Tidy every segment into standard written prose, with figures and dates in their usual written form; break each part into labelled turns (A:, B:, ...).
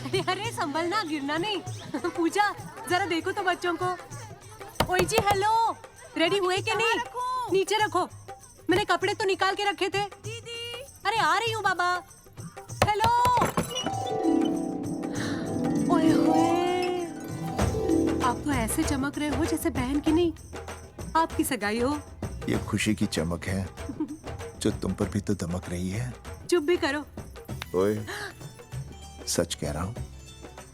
A: अरे अरे संभलना, गिरना नहीं। पूजा जरा देखो तो बच्चों को। ओए जी हेलो, रेडी हुए कि नहीं? नीचे रखो, मैंने कपड़े तो निकाल के रखे थे। दीदी अरे आ रही हूँ बाबा। हेलो। ओए होए, आप तो ऐसे चमक रहे हो जैसे बहन की नहीं आपकी सगाई हो।
B: ये खुशी की चमक है जो तुम पर भी तो दमक रही है।
A: चुप भी करो।
B: ओए, सच कह रहा हूँ,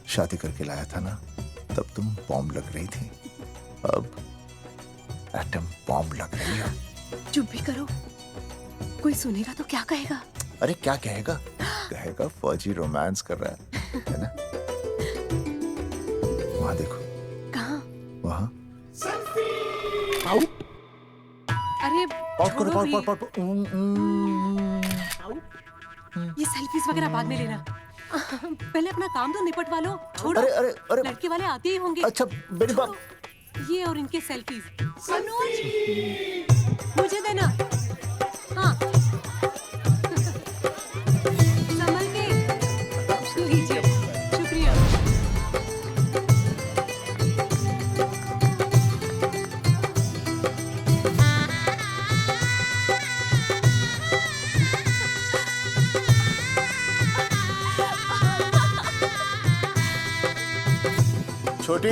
B: शादी करके लाया था ना, तब तुम बॉम्ब लग रही थी, अब एटम बॉम्ब लग रही हो।
A: चुप भी करो, कोई सुनेगा तो क्या कहेगा?
B: अरे क्या कहेगा? कहेगा फौजी रोमांस कर रहा है ना? वहाँ देखो।
A: कहाँ?
B: वहाँ।
A: अरे
B: करो,
A: छोड़ो भी। ये
B: पाउट।
A: सेल्फीज वगैरह बाद में लेना, पहले अपना काम तो निपटवा लो। छोड़ो,
B: अरे अरे अरे,
A: लड़के वाले आते ही होंगे।
B: अच्छा मेरी बात।
A: ये और इनके सेल्फीज। अनुज, मुझे देना। हाँ, संभल के लीजिए, शुक्रिया।
B: छोटी,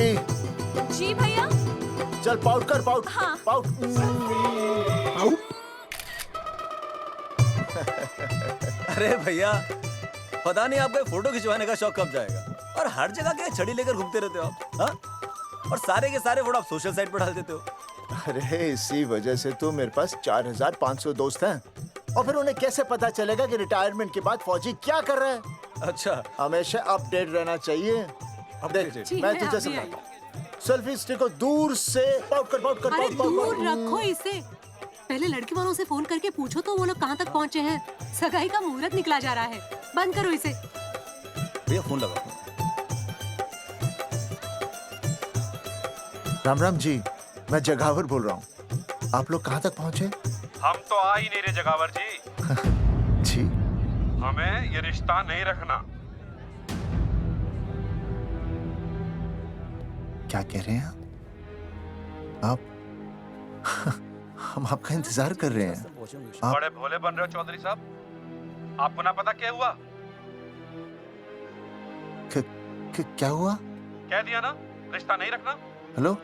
C: जी भैया।
B: चल पाउट कर, पाउट।
C: हाँ।
B: पाउट।
D: अरे भैया, पता नहीं आपको फोटो खिंचवाने का शौक कब जाएगा। और हर जगह क्या छड़ी लेकर घूमते रहते हो आप, हाँ? और सारे के सारे फोटो आप सोशल साइट पर डाल देते हो।
B: अरे इसी वजह से तो मेरे पास 4500 दोस्त हैं। और फिर उन्हें कैसे पता चलेगा कि रिटायरमेंट के बाद फौजी क्या कर रहा है?
D: अच्छा,
B: हमेशा अपडेट रहना चाहिए। देख,
A: ठीक
B: मैं
A: है,
B: तुझे
A: अभी
B: समझाता हूँ। सेल्फी स्टिक को दूर से पाउट कर, पाउट कर,
A: अरे
B: पाउट, पाउट,
A: दूर
B: पाउट।
A: रखो इसे। पहले लड़की वालों से फोन करके पूछो तो वो लोग कहाँ तक पहुँचे हैं। सगाई का मुहूर्त निकला जा रहा है, बंद करो इसे।
D: भैया फोन लगा।
B: राम राम जी, मैं जगावर बोल रहा हूँ। आप लोग कहाँ तक पहुँचे?
E: हम तो आ ही नहीं रहे जगावर जी।
B: जी,
E: हमें ये रिश्ता नहीं रखना।
B: क्या कह रहे हैं आप? हम आपका इंतजार कर रहे हैं। आप
E: बड़े भोले बन रहे हो चौधरी साहब। आपको ना पता क्या हुआ?
B: क्या हुआ?
E: कह दिया ना, रिश्ता नहीं रखना।
B: हेलो,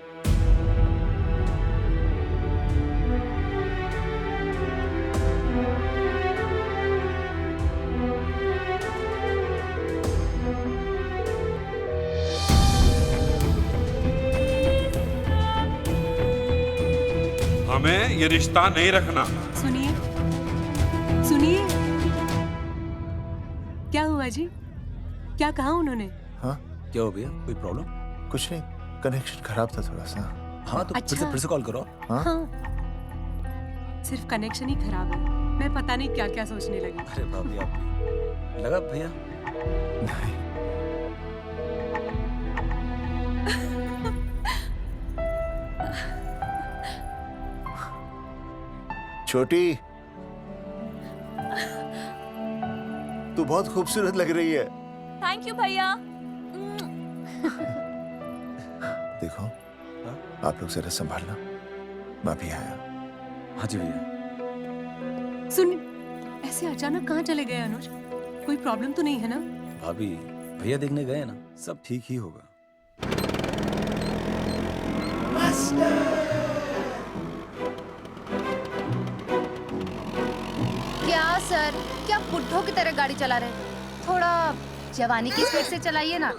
E: हमें ये रिश्ता नहीं रखना।
A: सुनिए, सुनिए। क्या हुआ जी? क्या कहा उन्होंने?
B: हाँ
D: क्या हो भैया, कोई प्रॉब्लम?
B: कुछ नहीं, कनेक्शन खराब था थोड़ा सा।
D: हाँ तो
A: अच्छा।
D: फिर से कॉल करो।
B: हाँ,
A: हाँ, सिर्फ कनेक्शन ही खराब है। मैं पता नहीं क्या क्या सोचने लगी।
D: अरे भाभी आप भी। लगा भैया?
B: नहीं, छोटी, तू बहुत खूबसूरत लग रही है।
C: थैंक यू भैया।
B: देखो, आप लोग जरा संभालना, मैं भी आया।
D: हाँ जी भैया।
A: सुन, ऐसे अचानक कहाँ चले गए अनुज? कोई प्रॉब्लम तो नहीं है ना?
D: भाभी, भैया देखने गए ना, सब ठीक ही होगा।
F: क्या सर, क्या बुड्ढों की तरह गाड़ी चला रहे हैं? थोड़ा जवानी की स्पीड से चलाइए ना।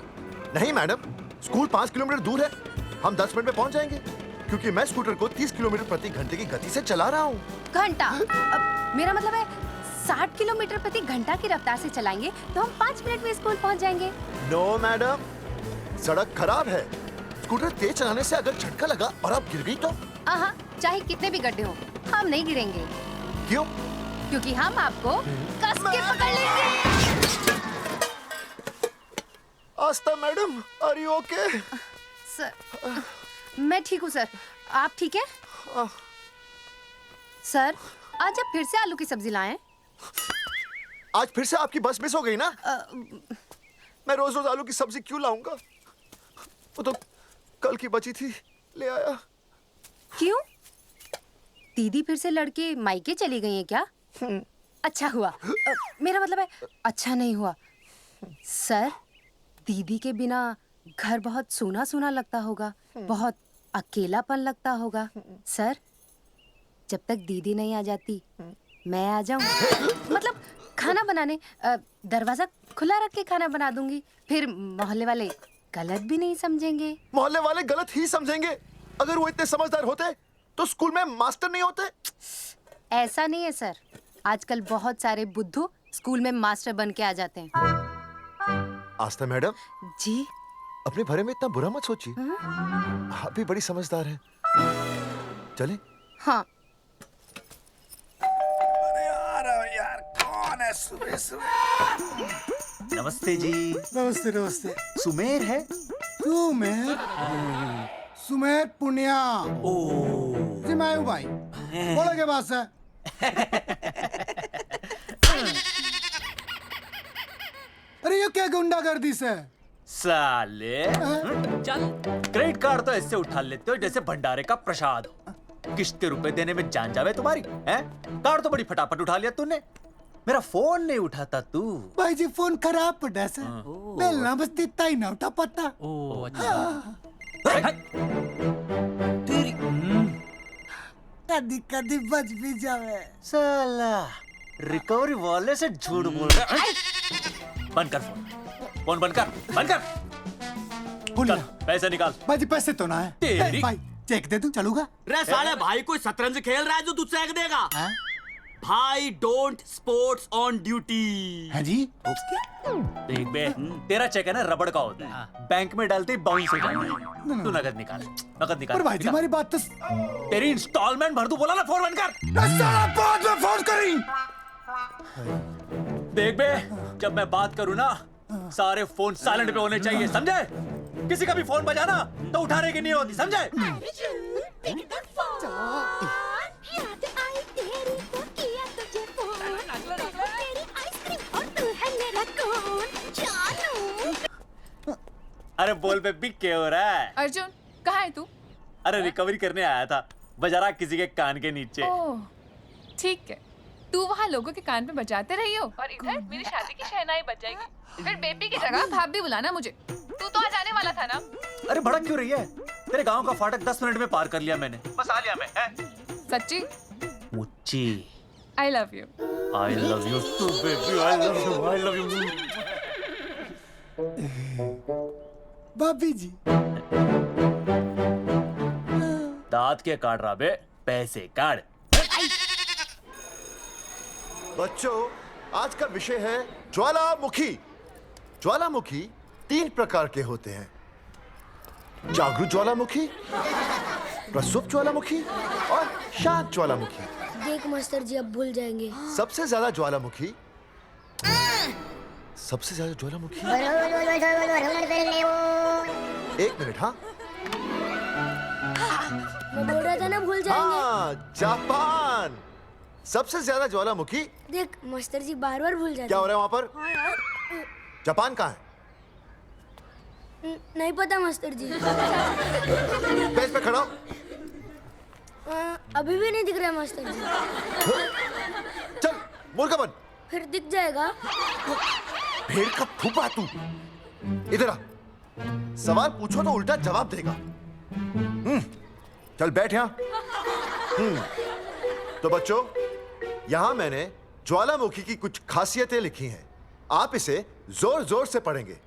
B: नहीं मैडम, स्कूल 5 किलोमीटर दूर है, हम 10 मिनट में पहुंच जाएंगे, क्योंकि मैं स्कूटर को 30 किलोमीटर प्रति घंटे की गति से चला रहा हूँ।
F: घंटा? मेरा मतलब है 60 किलोमीटर प्रति घंटा की रफ्तार से चलाएंगे तो हम 5 मिनट में स्कूल पहुंच जाएंगे।
B: नो मैडम, सड़क खराब है, स्कूटर तेज चलाने से अगर झटका लगा और आप गिर गई तो?
F: हाँ, चाहे कितने भी गड्ढे हो, हम नहीं गिरेंगे।
B: क्यों?
F: क्योंकि हम आपको कस के पकड़ लेंगे।
B: Aastha madam, are you okay?
F: Sir, मैं ठीक हूँ सर, आप ठीक है? सर, आज आप फिर से आलू की सब्जी लाएं?
B: आज फिर से आपकी बस मिस हो गई ना? मैं रोज रोज आलू की सब्जी क्यों लाऊंगा? वो तो कल की बची थी, ले आया।
F: क्यों? दीदी फिर से लड़के मायके चली गई हैं क्या? अच्छा हुआ। मेरा मतलब है अच्छा नहीं हुआ। सर, दीदी के बिना घर बहुत सूना सूना लगता होगा, बहुत अकेलापन लगता होगा। सर, जब तक दीदी नहीं आ जाती मैं आ जाऊं। मतलब खाना बनाने दरवाजा खुला रख के खाना बना दूंगी, फिर मोहल्ले वाले गलत भी नहीं समझेंगे।
B: मोहल्ले वाले गलत ही समझेंगे। अगर वो इतने समझदार होते तो स्कूल में मास्टर नहीं होते।
F: ऐसा नहीं है सर, आजकल बहुत सारे बुद्धू स्कूल में मास्टर बन के आ जाते हैं।
B: आस्था मैडम
F: जी?
B: अपने बारे में इतना बुरा मत सोचिए। आप भी बड़ी समझदार हैं। चले?
F: हाँ।
B: यार कौन है सुबह सुबह?
D: नमस्ते जी।
G: नमस्ते नमस्ते।
D: सुमेर है?
G: सुमेर? सुमेर पुनिया।
D: ओ
G: जी मैं हूँ भाई। बोलो के पास है। अरे ये क्या गुंडागर्दी से?
D: साले चल, क्रेडिट कार्ड तो ऐसे उठा लेते हो जैसे भंडारे का प्रसाद हो। किश्त के रुपए देने में जान जावे तुम्हारी हैं? कार्ड तो बड़ी फटाफट उठा लिया तूने, मेरा फोन नहीं उठाता तू।
G: भाई जी फोन खराब पड़ा से। बेलना बस इतना ही ना उठा पाता।
D: ओ अच्छा।
G: कदी कदी बच भी जावे।
D: साला रिकवरी वाले से झूठ बोल रहा है। बंद कर फोन बंद कर।
G: बोलिए।
D: चल पैसे निकाल।
G: भाई जी पैसे तो ना है।
D: तेरी-
G: भाई चेक दे दूं, चलूगा?
H: रे साले भाई कोई शतरंज खेल रहा है जो तुझसे चेक देगा? भाई डोंट स्पोर्ट्स ऑन ड्यूटी।
G: है जी?
D: देख बे, तेरा चेक है ना रबड़ का होता है, बैंक में डालते ही बाउंस हो जाता है। तू नकद निकाल।
G: पर भाई जी हमारी बात तो
D: तेरी इंस्टॉलमेंट भर दूं, बोला ना फोन बंद कर।
G: साला बाद में फोन करी।
D: देख बे, जब मैं बात करूं ना सारे फोन साइलेंट पे होने चाहिए, समझे? किसी का भी फोन बजाना तो उठाने की नहीं होती, समझे? अरे बोल पे बिक के हो रहा है।
C: अर्जुन कहाँ है तू?
D: अरे रिकवरी करने आया था, बजा रहा किसी के कान के नीचे।
C: ओह ठीक है, तू वहाँ लोगों के कान पे बजाते रही हो और इधर मेरी शादी की शहनाई बज जाएगी। फिर बेबी की जगह भाभी बुलाना मुझे। तू तो आ जाने वाला था ना?
D: अरे भड़क क्यों रही है? तेरे गांव का फाटक 10 मिनट में पार कर लिया मैंने, बस आ लिया मैं।
C: सच्ची?
D: मुच्ची
C: I love you.
D: I love you too, baby. I love you.
G: भाभी जी
D: दांत के काट रहा बे, पैसे काट।
B: बच्चों, आज का विषय है ज्वालामुखी। ज्वालामुखी 3 प्रकार के होते हैं: जागरूक ज्वालामुखी, प्रसुप्त ज्वालामुखी और शांत ज्वालामुखी।
I: देख मास्टर जी अब भूल जाएंगे।
B: सबसे ज्यादा ज्वालामुखी एक मिनट। हाँ
I: मैं बोल रहा था ना भूल जाएंगे।
B: हाँ, जापान। सबसे ज्यादा ज्वालामुखी।
I: देख मास्टर जी बार बार भूल जाते
B: क्या हो रहा है वहां पर?
I: हाँ यार।
B: जापान कहाँ है?
I: नहीं पता मास्टर जी।
B: बेंच पे खड़ा हो।
I: अभी भी नहीं दिख रहा मास्टर जी।
B: चल मुर्गा बन।
I: फिर दिख जाएगा।
B: भेड़ का फूफा तू। इधर आ। सवाल पूछो तो उल्टा जवाब देगा। चल बैठ यहाँ। तो बच्चों, यहाँ मैंने ज्वालामुखी की कुछ खासियतें लिखी हैं। आप इसे जोर जोर से पढ़ेंगे,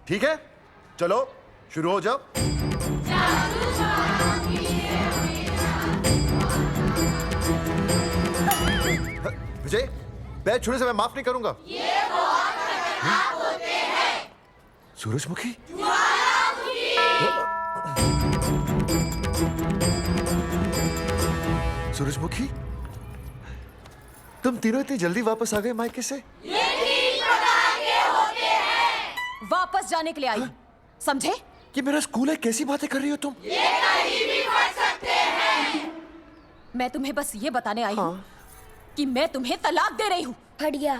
B: ठीक है? चलो शुरू हो जाओ। विजय, बैच छूने से मैं माफ नहीं करूंगा। ये वो खतरनाक होते हैं। सूरजमुखी? सूरजमुखी, तुम तीनों इतनी जल्दी वापस आ गए मायके से?
A: वापस जाने के लिए आई, समझे?
B: ये मेरा स्कूल है, कैसी बातें कर रही हो तुम?
A: मैं तुम्हें बस ये बताने आई हूँ कि मैं तुम्हें तलाक दे रही हूँ।
I: फट गया।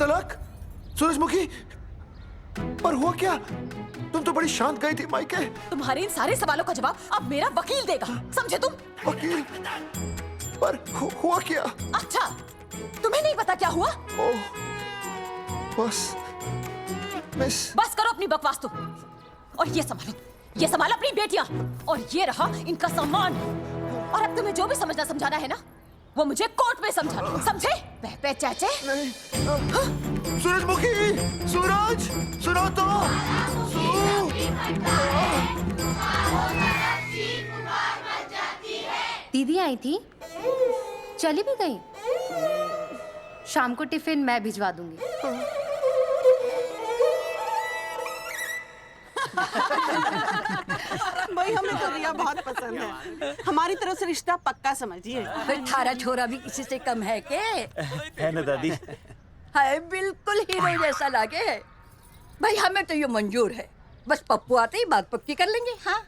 B: तलाक? सूरजमुखी, पर हुआ क्या? तुम तो बड़ी शांत गई थी मायके।
J: तुम्हारे इन सारे सवालों का जवाब अब मेरा वकील देगा, समझे तुम?
B: वकील? पर हुआ क्या?
J: अच्छा, तुम्हें नहीं पता क्या हुआ?
B: ओह, बस मिस।
J: बस करो अपनी बकवास तुम, और ये संभालो अपनी बेटियां, और ये रहा इनका सामान। और अब तुम्हें जो भी समझना समझाना है ना, वो मुझे कोर्ट में समझाना, समझे? पे चाचे।
B: सूरजमुखी, सूरज, सुनो तो।
F: दीदी आई थी, चली भी गई। शाम को टिफिन मैं भिजवा दूंगी।
K: भाई हमें तो रिया बहुत पसंद है, हमारी तरफ से रिश्ता पक्का समझिए।
J: फिर थारा छोरा भी किसी से कम है के?
D: है ना दादी?
J: हाय, बिल्कुल हीरो जैसा लागे। भाई हमें तो ये मंजूर है, बस पप्पू आते ही बात पक्की कर लेंगे। हाँ,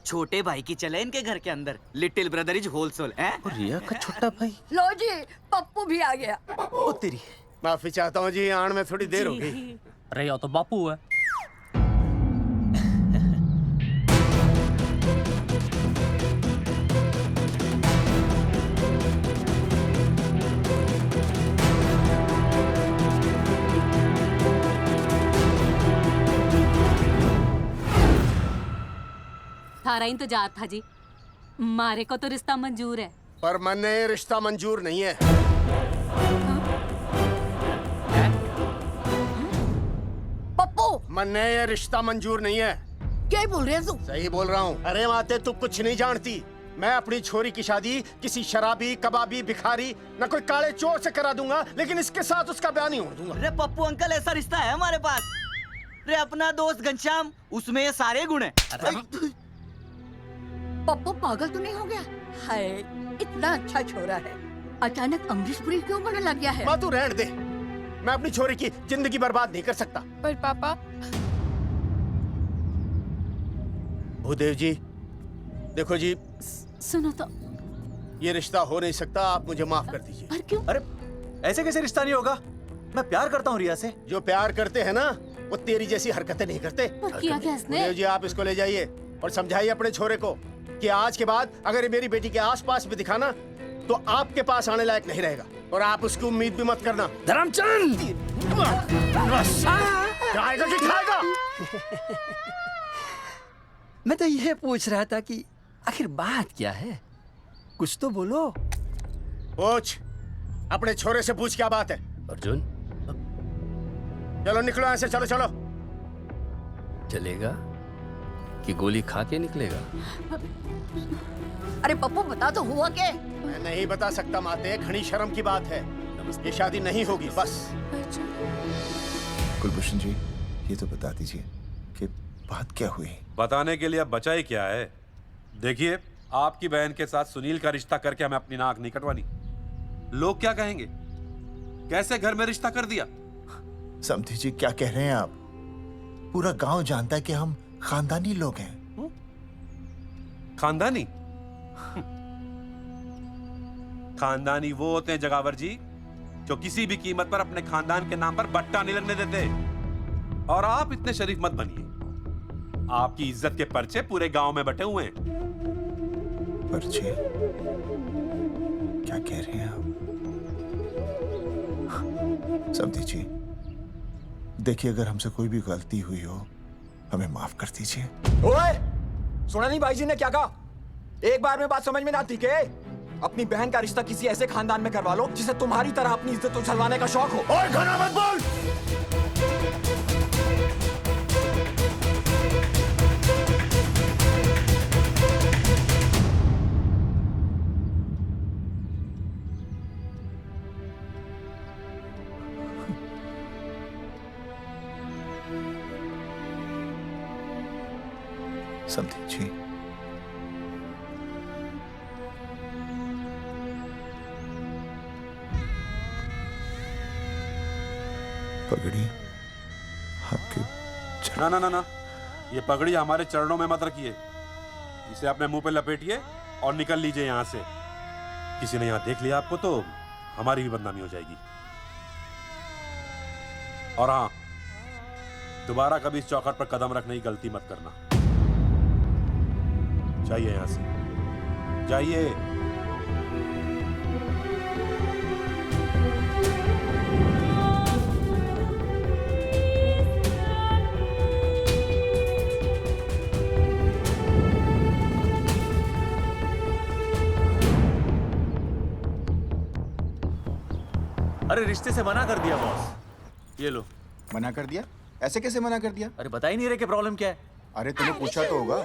H: छोटे भाई की चले इनके घर के अंदर, लिटिल ब्रदर इज होलसेल है।
D: और रिया का छोटा भाई?
J: लो जी, पप्पू भी आ गया।
D: ओ तेरी।
L: माफी चाहता हूँ जी, आने में थोड़ी देर हो गई।
D: अरे या तो बापू है।
A: थारा इंतजार था जी, मारे को तो रिश्ता मंजूर है।
L: पर मैंने ये रिश्ता मंजूर नहीं है।
J: पप्पू,
L: मैंने ये रिश्ता मंजूर नहीं है।
J: क्या बोल रहे हैं तू?
L: सही बोल रहा हूँ। अरे माते, तू कुछ नहीं जानती। मैं अपनी छोरी की शादी किसी शराबी, कबाबी, भिखारी, न कोई काले चोर से करा दूंगा, लेकिन इसके साथ उसका ब्याह नहीं होने दूंगा।
H: अरे पप्पू अंकल, ऐसा रिश्ता है हमारे पास। अरे अपना दोस्त घनश्याम, उसमें ये सारे गुण हैं।
J: पप्पू पागल तो नहीं हो गया? हाय, इतना अच्छा छोरा है, अचानक अमरीशपुरी क्यों बनने लग गया है?
L: माँ तू रहने दे, मैं अपनी छोरी की जिंदगी बर्बाद नहीं कर सकता।
C: पर पापा।
L: भूदेव जी, देखो जी,
A: सुनो तो।
L: ये रिश्ता हो नहीं सकता, आप मुझे माफ कर दीजिए।
A: पर क्यों?
D: अरे ऐसे कैसे रिश्ता नहीं होगा? मैं प्यार करता हूँ रिया से।
L: जो प्यार करते हैं ना, वो तेरी जैसी हरकतें नहीं करते।
A: पर किया क्या इसने?
L: भूदेव जी, आप इसको ले जाइए और समझाइए अपने छोरे को कि आज के बाद अगर ये मेरी बेटी के आसपास भी दिखाना, तो आपके पास आने लायक नहीं रहेगा, और आप उसकी उम्मीद भी मत करना।
H: धर्मचंद,
L: खाएगा कि खाएगा?
H: मैं तो यह पूछ रहा था कि आखिर बात क्या है, कुछ तो बोलो।
L: पूछ, अपने छोरे से पूछ क्या बात है।
M: अर्जुन,
L: चलो निकलो यहाँ से, चलो चलो।
M: चलेगा कि गोली खा के निकलेगा?
J: अरे पप्पू, बता तो हुआ क्या?
L: मैं नहीं बता सकता माते, घनी शर्म की बात है। ये शादी नहीं होगी, बस।
B: कुलभूषण जी, ये तो बता दीजिए कि बात क्या हुई?
E: बताने के लिए अब बचा ही क्या है? देखिए, आपकी बहन के साथ सुनील का रिश्ता करके हमें अपनी नाक नहीं कटवानी। लोग क्या कहेंगे? कैसे घर में रिश्ता कर दिया?
B: समधी जी, क्या कह रहे हैं आप? पूरा गांव जानता है कि हम खानदानी लोग हैं।
E: खानदानी? खानदानी वो होते हैं जगावर जी, जो किसी भी कीमत पर अपने खानदान के नाम पर बट्टा नहीं लगने देते। और आप इतने शरीफ मत बनिए, आपकी इज्जत के पर्चे पूरे गांव में बटे हुए हैं।
B: पर्चे? क्या कह रहे हैं आप? समधी जी, देखिए, अगर हमसे कोई भी गलती हुई हो, हमें माफ कर दीजिए।
N: ओए, सुना नहीं भाई जी ने क्या कहा? एक बार में बात समझ में ना आती के? अपनी बहन का रिश्ता किसी ऐसे खानदान में करवा लो जिसे तुम्हारी तरह अपनी इज्जत उछलवाने का शौक हो।
L: ओए, घना मत बोल।
B: समधी जी, पगड़ी आपके
E: ना ना ना ना, ये पगड़ी हमारे चरणों में मत रखिए। इसे अपने मुंह पे लपेटिए और निकल लीजिए यहाँ से। किसी ने यहाँ देख लिया आपको तो हमारी भी बदनामी हो जाएगी। और हाँ, दोबारा कभी इस चौखट पर कदम रखने की गलती मत करना। जाइए यहां से, जाइए।
D: अरे रिश्ते से मना कर दिया बॉस। ये लो।
O: मना कर दिया? ऐसे कैसे मना कर दिया?
D: अरे बता ही नहीं रहे कि प्रॉब्लम क्या है।
O: अरे तुम्हें पूछा तो होगा।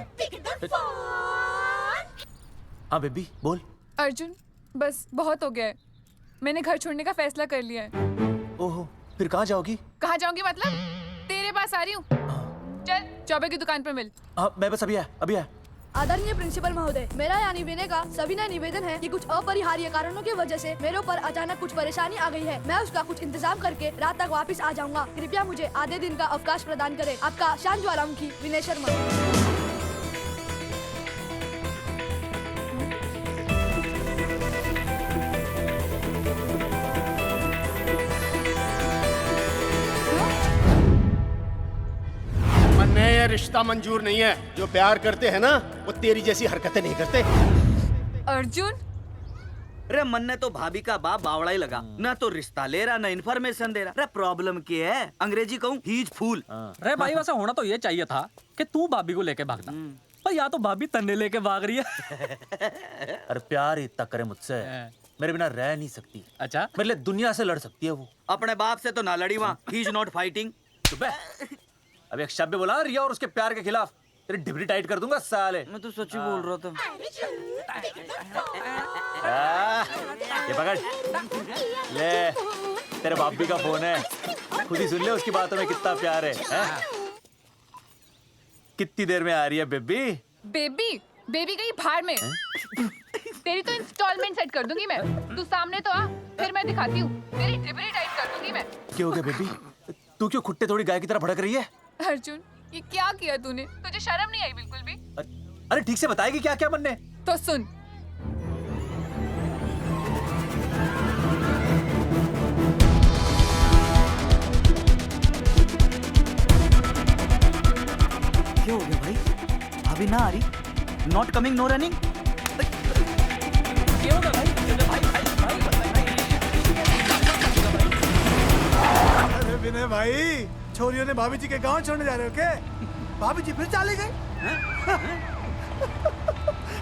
D: हाँ बेबी बोल।
C: अर्जुन बस बहुत हो गया है, मैंने घर छोड़ने का फैसला कर लिया है।
D: ओहो, फिर कहाँ जाओगी?
C: कहाँ जाऊंगी मतलब? तेरे पास आ रही हूँ। चल चौबे की दुकान पर मिल।
D: हाँ मैं बस अभी आया।
I: आदरणीय प्रिंसिपल महोदय, मेरा यानी विनय का सविनय निवेदन है कि कुछ अपरिहार्य कारणों की वजह से मेरे ऊपर अचानक कुछ परेशानी आ गई है। मैं उसका कुछ इंतजाम करके रात तक वापस आ जाऊंगा। कृपया मुझे आधे दिन का अवकाश प्रदान करें। आपका शांत ज्वालामुखी विनय शर्मा।
L: ये रिश्ता मंजूर नहीं है। जो प्यार करते हैं ना वो तेरी जैसी हरकतें नहीं करते।
C: अर्जुन
H: अरे मन ने तो भाभी का बाप बावड़ा ही लगा, ना तो रिश्ता ले रहा ना इन्फॉर्मेशन दे रहा। अरे प्रॉब्लम क्या है? अंग्रेजी कहूँ ही इज फूल।
M: अरे भाई वैसे होना तो ये चाहिए था कि तू भाभी को लेके भागता, पर या तो भाभी तन्ने लेके भाग रही है।
D: अरे प्यार इतना करे मुझसे, मेरे बिना रह नहीं सकती।
M: अच्छा
D: मेरे लिए दुनिया से लड़ सकती है वो।
H: अपने बाप से तो ना लड़ी वहाँ, ही इज नॉट फाइटिंग।
D: अब एक शब्द बोला रिया और उसके प्यार के खिलाफ, तेरी डिबरी टाइट कर दूंगा साले।
H: मैं तो सच ही बोल रहा था।
D: ये पकड़ ले, तेरे बापी का फोन है, खुद ही सुन ले उसकी बातों में कितना प्यार है? कितनी देर में आ रही है बेबी?
C: बेबी गई भाड़ में। तेरी तो इंस्टॉलमेंट सेट कर दूंगी मैं। तू सामने तो आ, फिर मैं दिखाती हूँ। तेरी डिबरी टाइट कर दूंगी मैं।
D: क्या हो गया बेबी? तू क्यों खुट्टे थोड़ी गाय की तरह भड़क रही है?
C: अर्जुन ये क्या किया तूने? तुझे शर्म नहीं आई बिल्कुल भी?
D: अरे ठीक से बताएगी क्या क्या मन ने?
C: तो सुन,
H: क्या हो गया भाई? अभी ना आ रही? Not coming no running?
M: क्या होगा भाई?
G: अरे विनय भाई, छोरियों ने भाभी जी के गांव छोड़ने जा रहे हो क्या? भाभी जी फिर चले गए?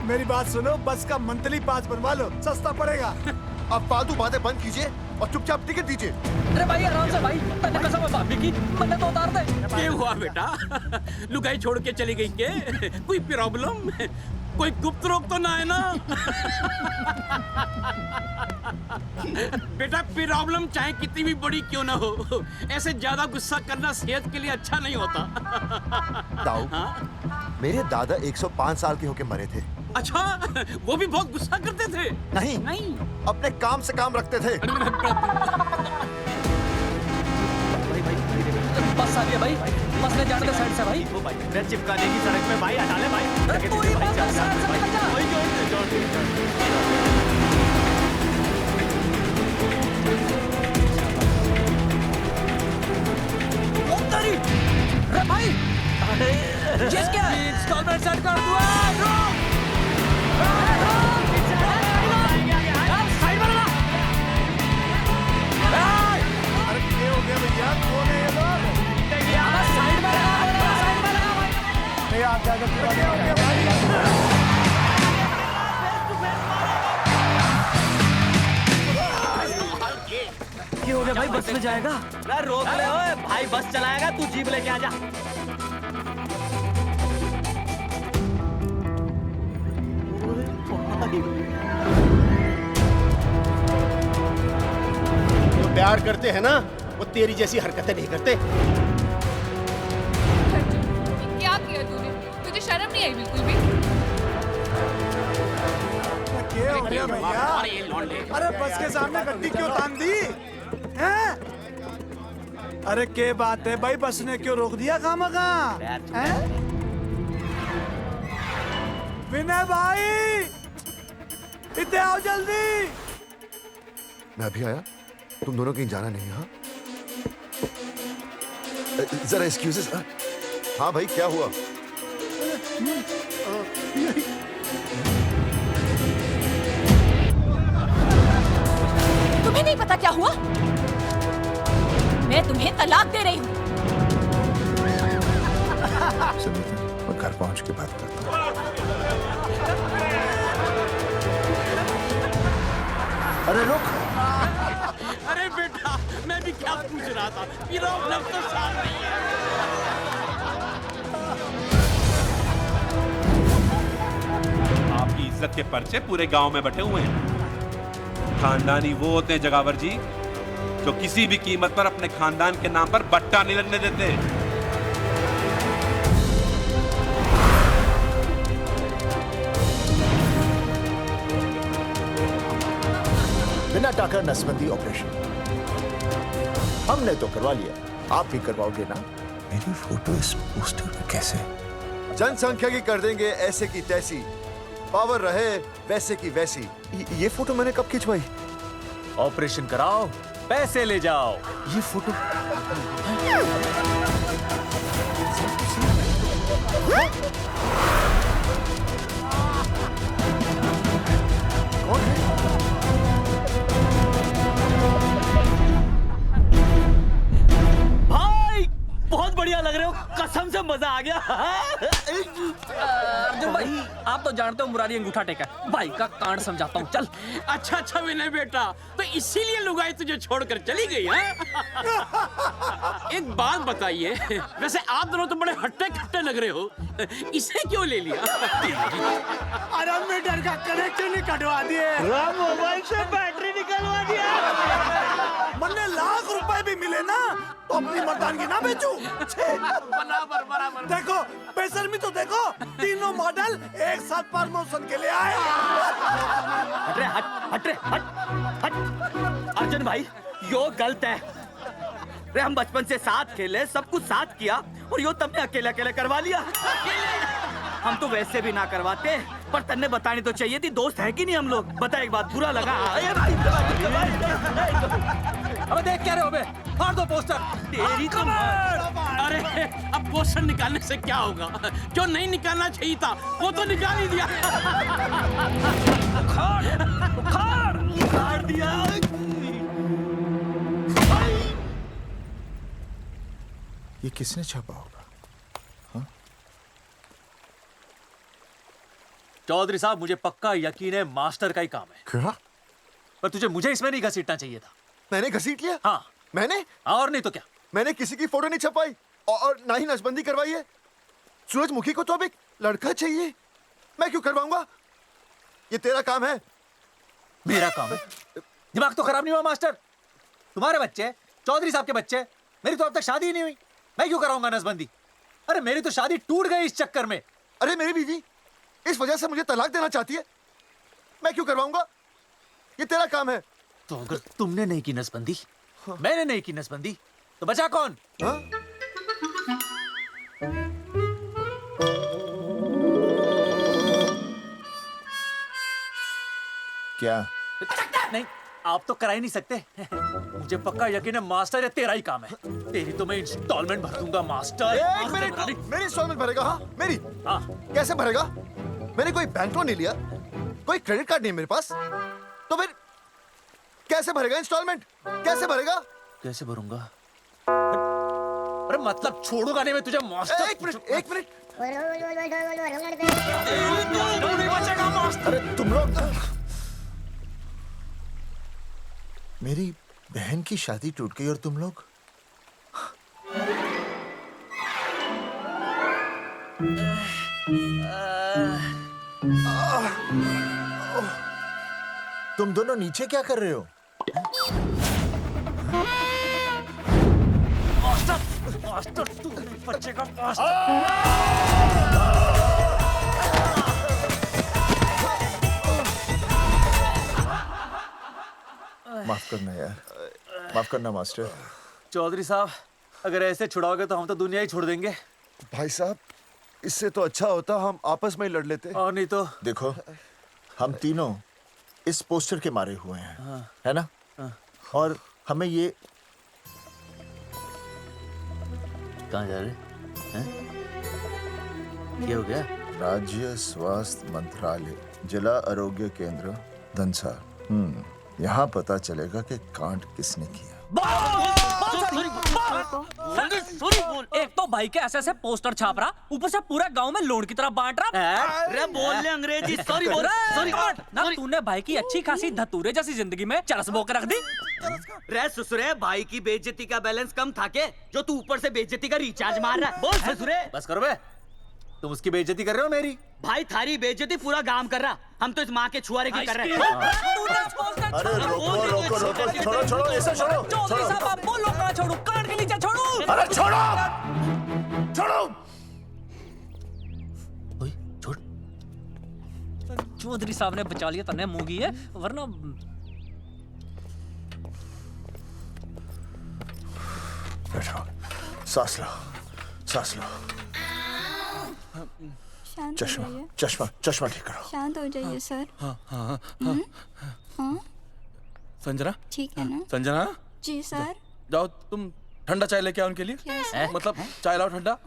G: मेरी बात सुनो, बस का मंथली पास बनवा लो, सस्ता पड़ेगा।
O: अब फालतू बातें बंद कीजिए और चुपचाप टिकट दीजिए।
M: अरे भाई आराम से भाई, तन्ने कसम है भाभी की, मन्ने तो उतार दे।
H: क्या हुआ बेटा? लुगाई छोड़ के चली गई के? कोई प्रॉब्लम? कोई गुप्त रोग तो ना है ना? बेटा प्रॉब्लम चाहे कितनी भी बड़ी क्यों ना हो, ऐसे ज्यादा गुस्सा करना सेहत के लिए अच्छा नहीं होता।
O: ताऊ, मेरे दादा 105 साल के होके मरे थे।
H: अच्छा, वो भी बहुत गुस्सा करते थे?
O: नहीं, अपने काम से काम रखते थे।
M: बस आ गया भाई, बस ले जाने दे साइड से भाई।
H: मैं चिपका देगी सड़क में भाई, हटा ले भाई।
M: अरे तू ही बस साइड से निकल जा। अरे भाई, जिस क्या इंस्टॉलमेंट सेट कर दूँ। साइड में लगा।
G: अरे क्या हो गया भैया? कौन है ये लोग?
M: साइड में लगा, साइड में लगा भाई।
G: नहीं आगे पूरा क्या हो गया भाई?
H: क्या हो गया भाई? बस में जाएगा? अरे रोक ले ओए भाई, बस चलाएगा, तू जीप लेके आ जा।
L: जो प्यार करते हैं ना वो तेरी जैसी हरकतें नहीं करते।
C: क्या किया तूने? तुझे शर्म नहीं आई बिल्कुल भी?
G: क्या हो गया भैया? अरे बस के सामने गड्डी क्यों तान दी? हैं? अरे क्या बात है भाई, बस ने क्यों रोक दिया खामखा? हैं? विनय भाई, इतने आओ जल्दी।
O: मैं अभी आया, तुम दोनों कहीं जाना नहीं। हाँ जरा एक्सक्यूजेस। हाँ भाई, क्या हुआ?
J: तुम्हें नहीं पता क्या हुआ? मैं तुम्हें तलाक दे रही हूँ।
B: सुनीता, मैं घर पहुंच के बात करता हूँ। अरे रुक।
P: अरे बेटा, मैं भी क्या पूछ रहा था, प्रॉब्लम तो साफ नहीं है।
E: आपकी इज्जत के पर्चे पूरे गांव में बटे हुए हैं। खानदानी वो होते हैं जगावर जी जो किसी भी कीमत पर अपने खानदान के नाम पर बट्टा नहीं लगने देते।
B: बिना टाका नसबंदी ऑपरेशन हमने तो करवा लिया, आप भी करवाओगे ना? मेरी फोटो इस पोस्टर में कैसे?
O: जनसंख्या की कर देंगे ऐसे की तैसी, पावर रहे वैसे की वैसी। ये फोटो मैंने कब खिंचवाई?
D: ऑपरेशन कराओ, पैसे ले जाओ। ये फोटो
P: भाई बहुत बढ़िया लग रहे हो, कसम से मजा आ गया।
M: अर्जुन भाई, आप तो जानते हो मुरारी अंगूठा टेका है। भाई का कांड समझाता हूँ, चल।
P: अच्छा अच्छा विनय बेटा, तो इसीलिए लुगाई तुझे छोड़कर चली गई है? एक बात बताइए, वैसे आप दोनों तो बड़े हट्टे कट्टे लग रहे हो, इसे क्यों ले लिया?
G: अरे मीटर का कनेक्शन ही कटवा दिए,
P: मोबाइल से बैटरी निकलवा दिया।
G: मन्ने लाख रुपए भी मिले ना तो अपनी मर्दानगी ना बेचूं।
P: बराबर बराबर।
G: देखो बेशर्मी तो देखो, तीनों मॉडल एक साथ प्रमोशन के लिए आए।
H: हट रे, हट हट। अर्जुन भाई, यो गलत है। रे हम बचपन से साथ खेले, सब कुछ साथ किया, और यो तुमने अकेले अकेले करवा लिया। हम तो वैसे भी ना करवाते, पर तन्ने बतानी तो चाहिए थी, दोस्त है कि नहीं हम लोग? बता एक बात, बुरा लगा?
D: अबे देख क्या रहे हो बे? फाड़ दो पोस्टर।
H: तेरी तो
P: अरे अब पोस्टर निकालने से क्या होगा? जो नहीं निकालना चाहिए था वो तो निकाल ही दिया। उखाड़ दिया।
B: ये किसने छापा होगा?
D: चौधरी साहब, मुझे पक्का यकीन है मास्टर का ही काम है।
B: क्या?
D: पर तुझे मुझे इसमें नहीं घसीटना चाहिए था।
O: मैंने घसीट लिया?
D: हाँ
O: मैंने?
D: और नहीं तो क्या?
O: मैंने किसी की फोटो नहीं छपाई और ना ही नसबंदी करवाई है। सूरजमुखी को तो अब एक लड़का चाहिए, मैं क्यों करवाऊंगा? ये तेरा काम है।
D: मेरा काम है? दिमाग तो खराब नहीं हुआ मास्टर? तुम्हारे बच्चे, चौधरी साहब के बच्चे, मेरी तो अब तक शादी ही नहीं हुई, मैं क्यों कराऊंगा नसबंदी? अरे मेरी तो शादी टूट गई इस चक्कर में।
O: अरे मेरी बीवी इस वजह से मुझे तलाक देना चाहती है, मैं क्यों करवाऊंगा? ये तेरा काम है।
D: तो अगर तुमने नहीं की नसबंदी, मैंने नहीं की नसबंदी, तो बचा कौन?
O: हाँ?
B: क्या?
D: नहीं, आप तो करा ही नहीं सकते। मुझे पक्का यकीन है मास्टर, ये तेरा ही काम है। तेरी तो मैं इंस्टॉलमेंट भर दूंगा मास्टर।
O: एक मिनट, मेरी इंस्टॉलमेंट भरेगा? हाँ मेरी?
D: हाँ।
O: कैसे भरेगा? मैंने कोई बैंक लोन नहीं लिया, कोई क्रेडिट कार्ड नहीं मेरे पास, तो फिर कैसे भरेगा इंस्टॉलमेंट? कैसे भरेगा?
D: कैसे भरूंगा? अरे मतलब छोड़ूंगा नहीं मैं तुझे मास्टर।
O: एक मिनट, एक मिनट।
D: नहीं बचेगा मास्टर।
B: अरे तुम लोग, मेरी बहन की शादी टूट गई और तुम लोग? तुम दोनों नीचे क्या कर रहे हो?
D: मास्टर, मास्टर तू नहीं बचेगा मास्टर।
B: माफ करना यार, माफ करना मास्टर।
D: चौधरी साहब, अगर ऐसे छुड़ाओगे तो हम तो दुनिया ही छोड़ देंगे।
O: भाई साहब, इससे तो अच्छा होता हम आपस में ही लड़ लेते।
D: और नहीं तो।
B: देखो, हम तीनों इस पोस्टर के मारे हुए हैं,
D: हाँ।
B: है ना? और हमें ये
D: कहाँ जा रहे हैं? क्या हो गया?
B: राज्य स्वास्थ्य मंत्रालय, जिला आरोग्य केंद्र धनसा। यहाँ पता चलेगा कि कांड किसने किया।
M: एक तो भाई के ऐसे पोस्टर छाप रहा, ऊपर से पूरा गांव में लोड की तरह बांट रहा।
H: अरे बोल ले अंग्रेजी, सॉरी बोल, सॉरी
M: ना तूने भाई की अच्छी खासी धतूरे जैसी जिंदगी में चरस बो के रख दी।
H: रे ससुरे, भाई की बेइज्जती का बैलेंस कम था के जो तू ऊपर से बेइज्जती का रिचार्ज मार रहा है? बोल ससुरे।
D: बस करो बे, तुम उसकी बेइज्जती कर रहे हो मेरी।
H: भाई थारी बेइज्जती पूरा गांव कर रहा, हम तो इस माँ के छुआरे की कर रहे हैं।
B: अरे रोको रोको रोको, छोड़ो छोड़ो, ऐसे छोड़ो
M: चौधरी साहब आप बोलो, कहाँ छोड़ू? कान के नीचे छोड़ू।
B: अरे छोड़ो छोड़ो।
D: छोड़।
M: चौधरी साहब ने बचा लिया, तने मूंगी है, वरना
B: बैठो, सांस लो, सांस लो।
Q: शांत हो
B: चश्मा
Q: जाइए।
B: चश्मा चश्मा ठीक करो।
Q: शांत हो जाइए सर।
E: हाँ हाँ हाँ
Q: हाँ
E: संजना,
Q: ठीक है ना?
E: संजना
Q: जी सर।
E: जाओ तुम ठंडा चाय लेके आओ उनके लिए।
Q: Yes, sir.
E: मतलब चाय लाओ ठंडा।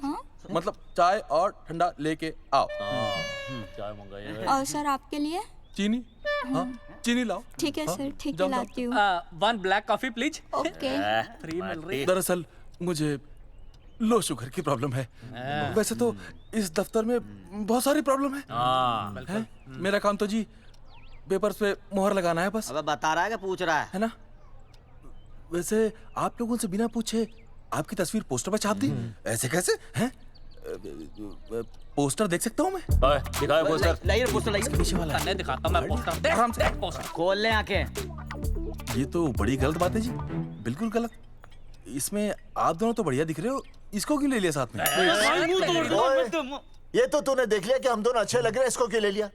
E: मतलब चाय और ठंडा लेके आओ।
D: चाय मंगाइए।
Q: और सर आपके लिए?
E: चीनी, हाँ चीनी लाओ।
Q: ठीक है सर, ठीक है
E: जाओ,
Q: लाती हूँ।
M: 1 black coffee please.
Q: Okay.
M: Free मिल रही।
E: दरअसल मुझे लो शुगर की प्रॉब्लम है। वैसे तो इस दफ्तर में बहुत सारी प्रॉब्लम है। मेरा काम तो जी पेपर्स पे मोहर लगाना है बस।
H: अब बता रहा है कि पूछ रहा
E: है ना? वैसे आप लोगों से बिना पूछे आपकी तस्वीर पोस्टर पर छाप दी, ऐसे कैसे हैं? पोस्टर देख सकता हूँ मैं?
D: दिखाओ पोस्टर।
H: लाइए पोस्टर, लाइए।
E: पीछे वाला
M: तन्ने दिखाता मैं पोस्टर। देख
E: आराम से।
M: पोस्टर
H: खोल ले आंखें।
E: ये तो बड़ी गलत बात है जी, बिल्कुल गलत। इसमें आप दोनों तो बढ़िया दिख रहे हो, इसको क्यों ले लिया साथ में?
B: ये तो तूने देख लिया कि हम दोनों अच्छे लग रहे हैं, इसको क्यों ले लिया?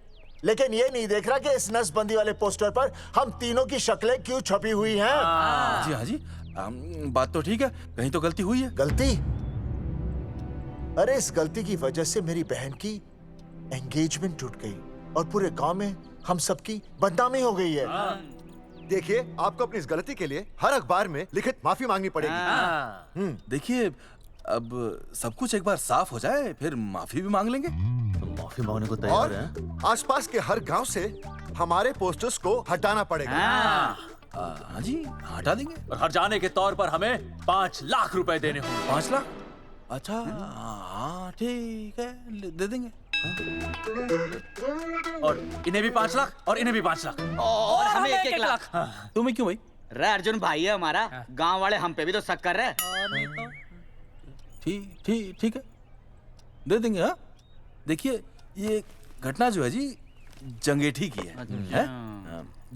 B: लेकिन ये नहीं देख रहा कि इस नसबंदी वाले पोस्टर पर हम तीनों की शक्लें क्यों छपी हुई हैं।
E: जी हाँ जी, बात तो ठीक है, कहीं तो गलती हुई है।
B: गलती? अरे इस गलती की वजह से मेरी बहन की एंगेजमेंट टूट गई और पूरे गांव में हम सबकी बदनामी हो गई है।
O: देखिए, आपको अपनी इस गलती के लिए हर अखबार में लिखित माफी मांगनी पड़ेगी।
E: देखिए, अब सब कुछ एक बार साफ हो जाए फिर माफी भी मांग लेंगे।
D: माफी मांगने को
O: और आसपास के हर गांव से हमारे पोस्टर्स को हटाना पड़ेगा।
E: हाँ जी, हटा देंगे।
D: और हर जाने के तौर पर हमें 5 लाख रुपए देने होंगे।
E: 5 लाख? अच्छा हाँ ठीक है, दे देंगे।
D: और इन्हें भी 5 लाख और इन्हें भी 5 लाख
H: और हमें 1-1 लाख।
E: तुम्हें क्यों भाई?
H: रे अर्जुन भाई है हमारा, गांव वाले हम पे भी तो शक कर रहे हैं।
E: ठीक है, दे देंगे। हाँ देखिए, ये घटना जो है जी जंगेठी की है?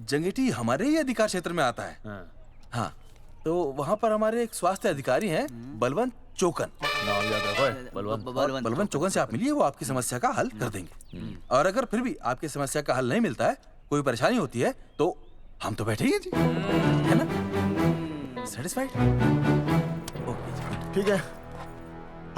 E: जंगेठी हमारे ही अधिकार क्षेत्र में आता है। हाँ, तो वहाँ पर हमारे एक स्वास्थ्य अधिकारी हैं, बलवंत चौकन।
D: नाम याद रखो,
E: बलवंत चौकन से आप मिलिए, वो आपकी समस्या का हल कर देंगे। और अगर फिर भी आपकी समस्या का हल नहीं मिलता है, कोई परेशानी होती है, तो हम तो बैठे ही हैं जी, है ना? सेटिस्फाइड?
B: ठीक है,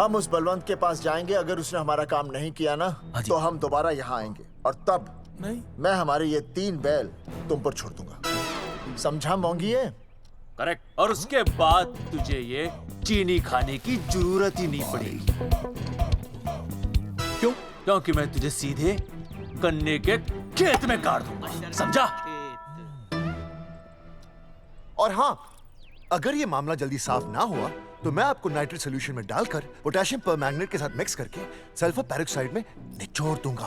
B: हम उस बलवंत के पास जाएंगे। अगर उसने हमारा काम नहीं किया ना, तो हम दोबारा यहाँ आएंगे और तब
E: नहीं,
B: मैं हमारे ये 3 बैल तुम पर छोड़ दूंगा। समझा मोंगी? ये
D: करेक्ट। और उसके बाद तुझे ये चीनी खाने की जरूरत ही नहीं पड़ेगी।
E: क्यों?
D: क्योंकि मैं तुझे सीधे गन्ने के खेत में गाड़ दूंगा, समझा?
O: और हाँ, अगर ये मामला जल्दी साफ ना हुआ तो मैं आपको नाइट्रेट सॉल्यूशन में डालकर पोटेशियम परमैंगनेट के साथ मिक्स करके सल्फर पेरोक्साइड में निचोड़ दूंगा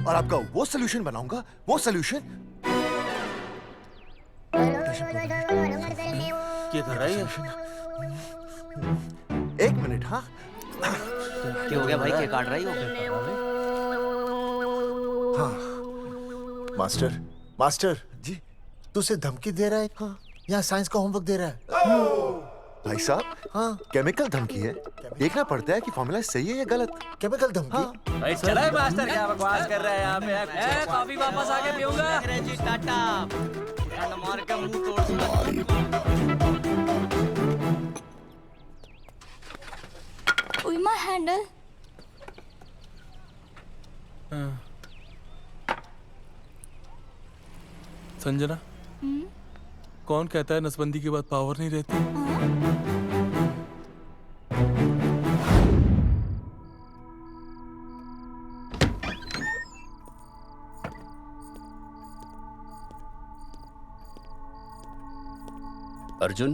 O: और आपका वो सॉल्यूशन बनाऊंगा, वो सॉल्यूशन।
D: क्या कर रहा है?
O: 1 मिनट। हाँ
H: क्या हो गया भाई, क्या काट रही हो?
B: हाँ मास्टर
O: जी,
B: तू उसे धमकी दे रहा है? हाँ, यहाँ साइंस का होमवर्क दे रहा है।
O: भाई साहब, हाँ केमिकल धमकी है, देखना पड़ता है कि फॉर्मूला सही है या गलत।
B: केमिकल धमकी?
O: हाँ।
D: भाई चला है मास्टर, क्या बकवास कर रहा है यहाँ पे?
M: कॉफी वापस आके पीऊंगा।
H: अंग्रेजी टाटा, मार के मुंह तोड़ दूंगा।
Q: उई माय हैंडल।
E: संजना, कौन कहता है नसबंदी के बाद पावर नहीं रहती?
R: अर्जुन,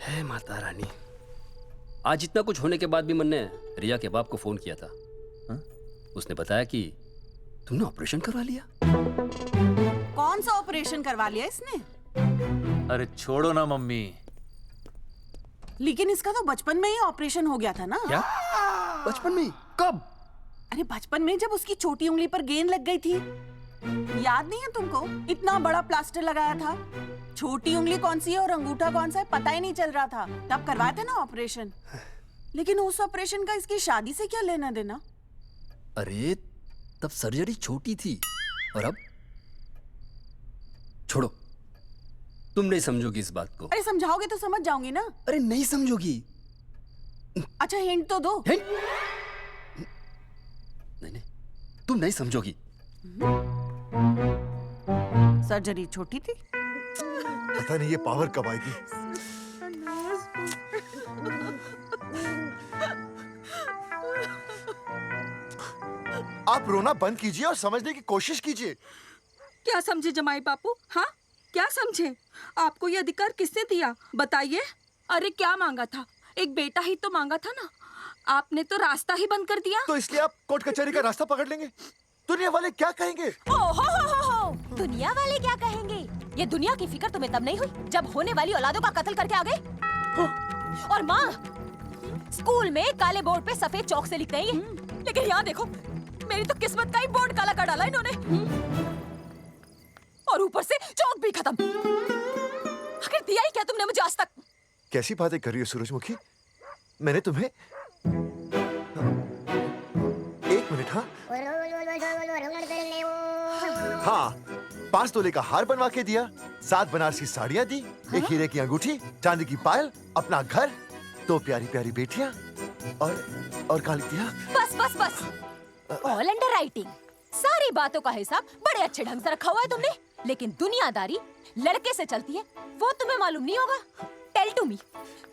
R: है माता रानी, आज इतना कुछ होने के बाद भी मन ने रिया के बाप को फोन किया था। उसने बताया कि तुमने ऑपरेशन करवा लिया।
K: कौन सा ऑपरेशन करवा लिया इसने?
D: अरे छोड़ो ना मम्मी।
K: लेकिन इसका तो बचपन में ही ऑपरेशन हो गया था ना।
D: क्या?
O: बचपन में? कब?
K: अरे बचपन में, जब उसकी छोटी उंगली पर गेंद लग गई थी। याद नहीं है तुमको? इतना बड़ा प्लास्टर लगाया था। छोटी उंगली कौन सी है और अंगूठा कौन सा है पता ही नहीं चल रहा था। तब करवाया था ना ऑपरेशन। लेकिन उस ऑपरेशन का इसकी शादी से क्या लेना देना?
R: अरे तब सर्जरी छोटी थी और अब? छोड़ो, तुम नहीं समझोगी इस बात को।
K: अरे समझाओगे तो समझ जाऊंगी ना।
R: अरे नहीं समझोगी।
K: अच्छा हिंट तो दो।
R: नहीं नहीं, तुम नहीं समझोगी।
K: सर्जरी छोटी थी।
O: पता नहीं ये पावर कब आएगी। आप रोना बंद कीजिए और समझने की कोशिश कीजिए।
S: क्या समझे जमाई बापू? हाँ, क्या समझे? आपको ये अधिकार किसने दिया बताइए? अरे क्या मांगा था? एक बेटा ही तो मांगा था ना। आपने तो रास्ता ही बंद कर दिया।
O: तो इसलिए आप कोर्ट कचहरी का रास्ता पकड़ लेंगे। दुनिया वाले क्या कहेंगे?
J: हो। दुनिया वाले क्या कहेंगे? ये दुनिया की फिक्र तुम्हें तब नहीं हुई जब होने वाली औलादों का कत्ल करके आ गए। और माँ, स्कूल में काले बोर्ड पे सफेद चौक से लिखते हैं ये। लेकिन यहाँ देखो, मेरी तो किस्मत का ही बोर्ड काला कर डाला इन्होंने। और ऊपर से चौक भी खत्म। आखिर दिया ही क्या तुमने मुझे आज तक?
O: कैसी बातें कर रही हो सूरजमुखी? मैंने तुम्हें एक मिनट। हाँ, 5 तोले का हार बनवा के दिया, 7 बनारसी साड़ियाँ दी, एक हीरे की अंगूठी, चांदी की पायल, अपना घर, 2 प्यारी प्यारी बेटियाँ और काली दिया।
J: बस। All under writing. सारी बातों का हिसाब बड़े अच्छे ढंग से रखा हुआ है तुमने। लेकिन दुनियादारी लड़के से चलती है, वो तुम्हें मालूम नहीं होगा। टेल टू मी,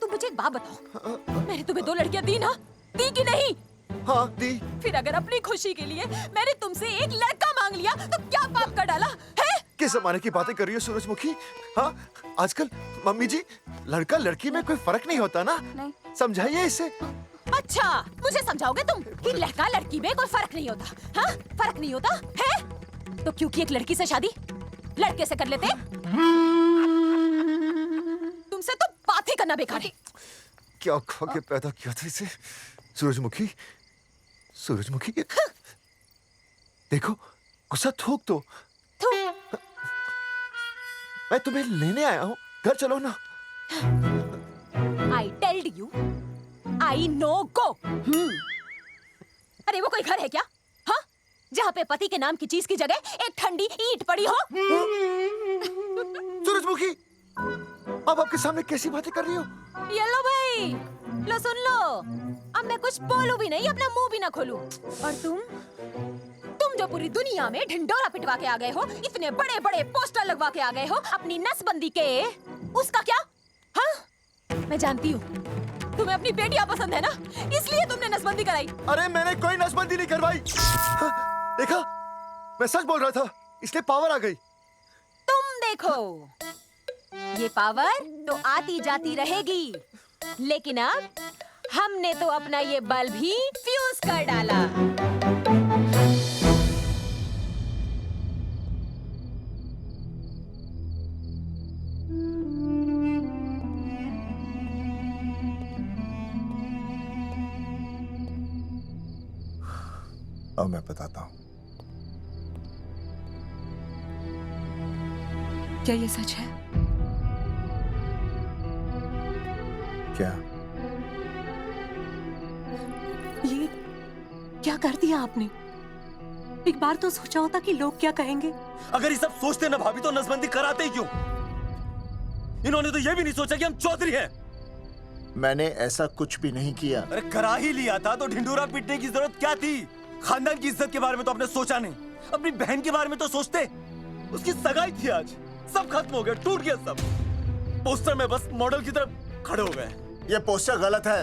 J: तुम मुझे एक बात बताओ, मैंने तुम्हें 2 लड़कियां दी ना? दी कि नहीं?
O: हाँ दी।
J: फिर अगर अपनी खुशी के लिए मैंने तुमसे एक लड़का मांग लिया तो क्या पाप कर डाला है?
O: किस जमाने की बातें कर रही हो सूरजमुखी? हाँ, आजकल मम्मी जी, लड़का लड़की में कोई फर्क नहीं होता ना।
J: नहीं।
O: समझाइए इसे।
J: अच्छा, मुझे समझाओगे तुम कि लड़का लड़की में कोई फर्क नहीं होता? हाँ, फर्क नहीं होता है? तो क्योंकि एक लड़की से शादी लड़के से कर लेते? तुमसे तो बात ही करना बेकार है।
O: क्या खा के पैदा किया था इसे? सूरजमुखी, सूरजमुखी, देखो गुस्सा थूक दो। मैं तुम्हें लेने आया हूँ, घर चलो ना।
J: I told you, I know go। अरे वो कोई घर है क्या? हाँ, जहाँ पे पति के नाम की चीज की जगह एक ठंडी ईंट पड़ी हो।
O: सूरजमुखी, अब आपके सामने कैसी बातें कर रही हो?
J: ये लो भाई, लो सुन लो। अब मैं कुछ बोलूं भी नहीं, अपना मुंह भी ना खोलूं। और तुम जो पूरी दुनिया में ढिंडोरा पिटवा के आ गए हो, इतने बड़े बड़े पोस्टर लगवा के आ गए हो अपनी नसबंदी के, उसका क्या? हाँ, मैं जानती हूँ तुम्हें अपनी बेटियां पसंद है ना, इसलिए तुमने नसबंदी कराई।
O: अरे मैंने कोई नसबंदी नहीं करवाई। देखा, मैं सच बोल रहा था, इसलिए पावर आ गई।
J: तुम देखो, ये पावर तो आती जाती रहेगी, लेकिन अब हमने तो अपना ये बल्ब ही फ्यूज कर डाला।
B: अब मैं बताता हूँ।
A: क्या ये सच है?
B: क्या?
A: ये क्या कर दिया आपने? एक बार तो सोचा होता कि लोग क्या कहेंगे।
D: अगर ये सब सोचते ना भाभी तो नसबंदी कराते ही क्यों? इन्होंने तो ये भी नहीं सोचा कि हम चौधरी हैं।
B: मैंने ऐसा कुछ भी नहीं किया।
D: अरे करा ही लिया था तो ढिंडोरा पीटने की जरूरत क्या थी? खानदान की इज्जत के बारे में तो आपने सोचा नहीं, अपनी बहन के बारे में तो सोचते। उसकी सगाई थी आज, सब खत्म हो गया, टूट गया सब। पोस्टर में बस मॉडल की तरफ खड़े हो गए।
B: ये पोस्टर गलत है,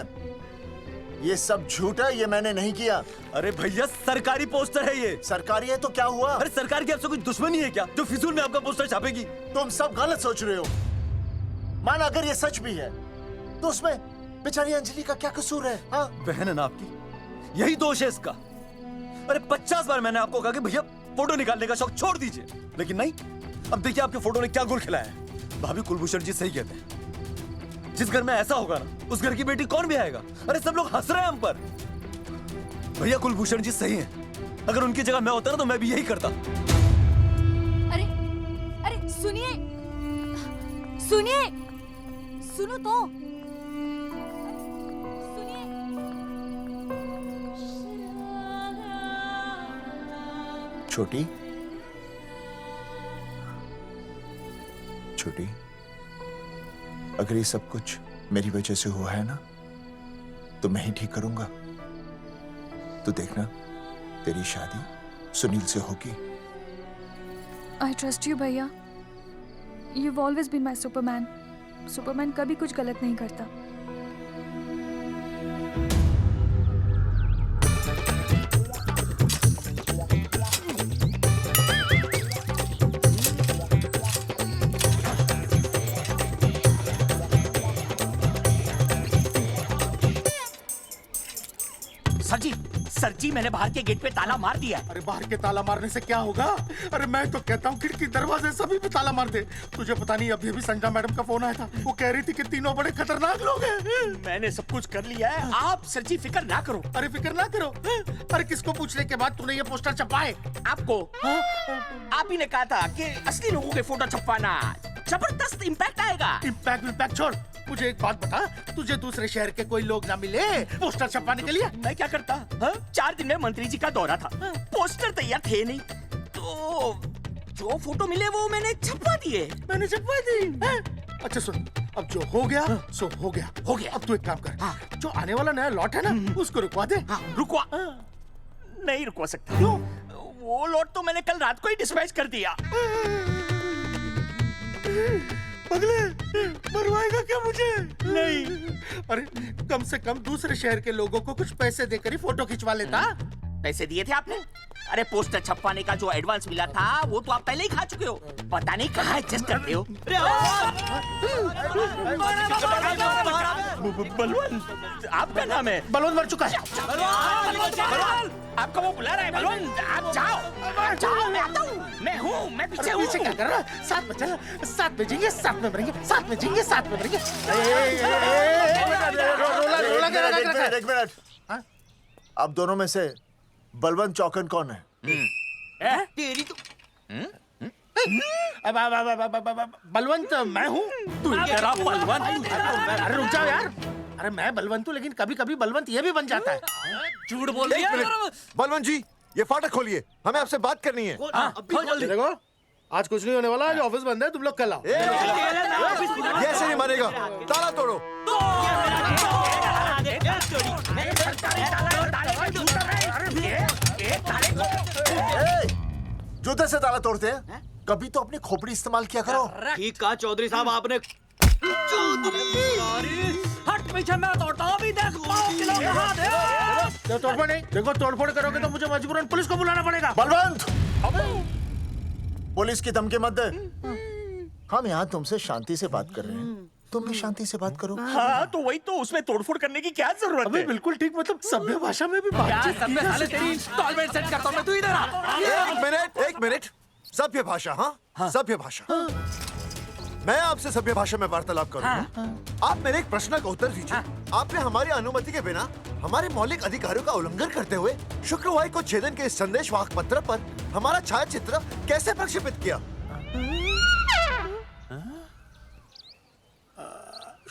B: ये सब झूठ है, ये मैंने नहीं किया।
D: अरे भैया सरकारी पोस्टर है ये।
B: सरकारी है तो क्या हुआ?
D: अरे सरकार की आपसे कोई दुश्मनी है क्या जो फिजूल में आपका पोस्टर छापेगी?
B: तुम सब गलत सोच रहे हो। माना अगर ये सच भी है तो उसमें बेचारी अंजलि का क्या कसूर है? हाँ?
D: बहन है ना आपकी, यही दोष है इसका। अरे 50 बार मैंने आपको कहा कि भैया फोटो निकालने का शौक छोड़ दीजिए, लेकिन नहीं। अब देखिए आपके फोटो ने क्या गुल खिलाया है। भाभी कुलभूषण जी सही कहते हैं, जिस घर में ऐसा होगा ना उस घर की बेटी कौन भी आएगा। अरे सब लोग हंस रहे हैं हम पर। भैया कुलभूषण जी सही हैं, अगर उनकी जगह मैं होता ना तो मैं भी यही करता।
J: अरे अरे सुनिए सुनिए, सुनो तो।
B: छोटी छोटी, अगर ये सब कुछ मेरी वजह से हुआ है ना तो मैं ही ठीक करूंगा। तो देखना तेरी शादी सुनील से होगी।
I: आई ट्रस्ट यू भैया। You've always been my Superman. Superman कभी कुछ गलत नहीं करता।
H: सर जी मैंने बाहर के गेट पे ताला मार दिया है।
L: अरे बाहर के ताला मारने से क्या होगा? अरे मैं तो कहता हूँ खिड़की दरवाजे सभी पे ताला मार दे। तुझे पता नहीं अभी अभी संजना मैडम का फोन आया था, वो कह रही थी कि तीनों बड़े खतरनाक लोग हैं।
H: मैंने सब कुछ कर लिया है, आप सर जी फिक्र ना करो।
L: अरे फिक्र ना करो। अरे किसको पूछने के बाद तूने ये पोस्टर छपाए?
H: आपको आप ही ने कहा था कि असली लोगों के फोटो छपवाना जबरदस्त इम्पैक्ट आएगा।
L: इम्पैक्ट छोड़, मुझे एक बात बता, तुझे दूसरे शहर के कोई लोग ना मिले पोस्टर छपवाने के लिए?
H: मैं क्या करता? 4 दिन में मंत्री जी का दौरा था, पोस्टर तैयार थे नहीं, तो जो फोटो मिले वो मैंने छपवा दिए।
L: मैंने छपवा दी? अच्छा सुन, अब जो हो गया सो हो गया।
H: हो गया।
L: अब तू एक काम कर, जो आने वाला नया लॉट है ना उसको रुकवा दे।
H: रुकवा? नहीं रुकवा सकता। क्यों? वो लॉट तो मैंने कल रात को ही डिस्पैच कर दिया।
L: अगले मरवाएगा क्या मुझे?
H: नहीं।
L: अरे कम से कम दूसरे शहर के लोगों को कुछ पैसे देकर ही फोटो खिंचवा लेता।
H: पैसे दिए थे आपने? अरे पोस्टर छपवाने का जो एडवांस मिला था वो तो आप पहले ही खा चुके हो, पता नहीं कहाँ एडजस्ट करते हो। बलवंत आपका नाम है?
L: बलवंत मर चुका है।
H: आपका वो बुला रहा है बलवंत, आप जाओ जाओ, मैं आता हूँ। मैं हूँ, मैं पीछे हूँ।
L: पीछे क्या कर रहा है? साथ में चल, साथ में जिएंगे, साथ में मरेंगे, साथ में जिएंगे, साथ में मरेंगे।
B: एक मिनट। आप दोनों में से बलवंत चौकन कौन है?
H: तेरी तो
L: बलवंत मैं हूँ।
H: तू तेरा बलवंत?
L: अरे रुक जाओ यार। अरे मैं बलवंत हूँ, लेकिन कभी कभी बलवंत ये भी बन जाता है।
O: झूठ बोल रही है। बलवंत जी ये फाटक खोलिए, हमें आपसे बात करनी है।
L: देखो आज कुछ नहीं होने वाला, आज ऑफिस बंद है, तुम लोग कल आओ।
O: ये ऐसे नहीं मानेगा, ताला तोड़ो।
B: जूते से ताला तोड़ते हैं? कभी तो अपनी खोपड़ी इस्तेमाल किया करो।
M: ठीक कहा चौधरी साहब आपने। हट पीछे, मैं तोड़ता हूँ अभी। देख पाँव किलो के हाथ है।
L: तोड़फोड़ नहीं, देखो तोड़फोड़ करोगे तो मुझे मजबूरन पुलिस को बुलाना पड़ेगा।
B: बलवंत पुलिस की धमकी मत दे। हम यहाँ तुमसे शांति से बात कर रहे हैं, तुम भी शांति से बात करो।
H: हाँ तो वही तो, उसमें तोड़फोड़ करने की क्या जरूरत है?
L: बिल्कुल ठीक, मतलब सभ्य भाषा में भी बातचीत की जा सकती है।
M: इंस्टॉलमेंट सेट करता हूँ मैं, तू इधर आ।
O: एक मिनट। सभ्य भाषा? हाँ सभ्य भाषा। मैं आपसे सभ्य भाषा में वार्तालाप करूंगा। आप मेरे एक प्रश्न का उत्तर दीजिए। आपने हमारी अनुमति के बिना हमारे मौलिक अधिकारों का उल्लंघन करते हुए शुक्रवार को छेदन के संदेश वाहक पत्र पर हमारा छायाचित्र कैसे प्रक्षेपित किया?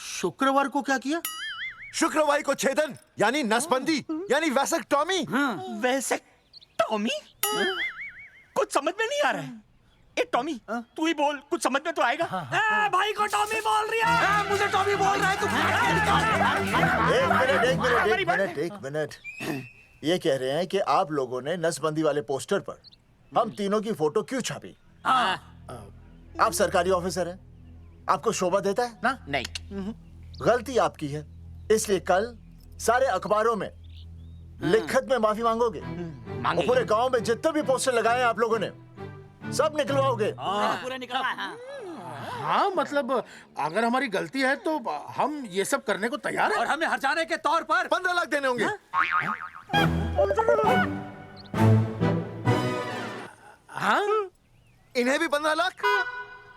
L: शुक्रवार को क्या किया?
O: शुक्रवार को छेदन यानी नसबंदी यानी वैसेक्टॉमी।
H: वैसेक्टॉमी? कुछ समझ में नहीं आ रहा है। ए टॉमी तू ही बोल, कुछ समझ में तो आएगा।
M: भाई को टॉमी बोल रही है। मुझे टॉमी बोल रहा है तू।
B: एक मिनट। ये कह रहे हैं कि आप लोगों ने नसबंदी वाले पोस्टर पर हम तीनों की फोटो क्यों छापी? आप सरकारी ऑफिसर हैं, आपको शोभा देता है ना?
H: नहीं।
B: गलती आपकी है, इसलिए कल सारे अखबारों में लिखत में माफी मांगोगे। और पूरे गांव में जितने भी पोस्टर लगाए हैं आप लोगों ने सब निकलवाओगे।
H: पूरा निकलवा।
T: हाँ मतलब अगर हमारी गलती है तो हम ये सब करने को तैयार हैं।
D: और हमें हर्जाने के तौर पर
O: 15 लाख देने होंगे।
T: हाँ
O: इन्हें भी 15 लाख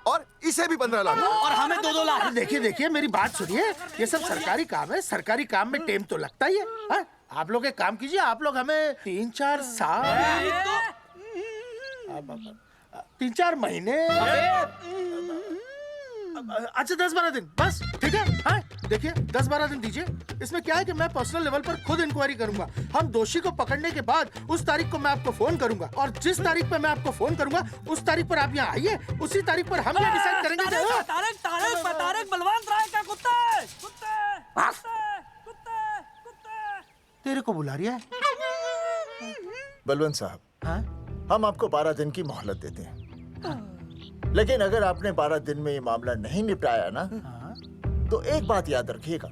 O: और इसे भी 15 लाख
T: और हमें 2-2 लाख। देखिए देखिए मेरी बात सुनिए, ये सब सरकारी काम है, सरकारी काम में टेम तो लगता ही है। हाँ? आप लोग एक काम कीजिए, आप लोग हमें 3-4 साल 3-4 महीने अच्छा 10-12 दिन बस, ठीक है। हाँ देखिए 10-12 दिन दीजिए। इसमें क्या है कि मैं पर्सनल लेवल पर खुद इंक्वायरी करूंगा। हम दोषी को पकड़ने के बाद उस तारीख को मैं आपको फोन करूंगा और जिस तारीख पर मैं आपको फोन करूंगा उस तारीख पर आप यहाँ आइए। उसी तारीख पर हम ये डिसाइड करेंगे कि
M: तारक बलवंत राय का कुत्ता है।
T: तेरे को बुला रहा है।
B: बलवंत साहब, हम आपको 12 दिन की मोहलत देते हैं, लेकिन अगर आपने 12 दिन में ये मामला नहीं निपटाया ना, तो एक बात याद रखिएगा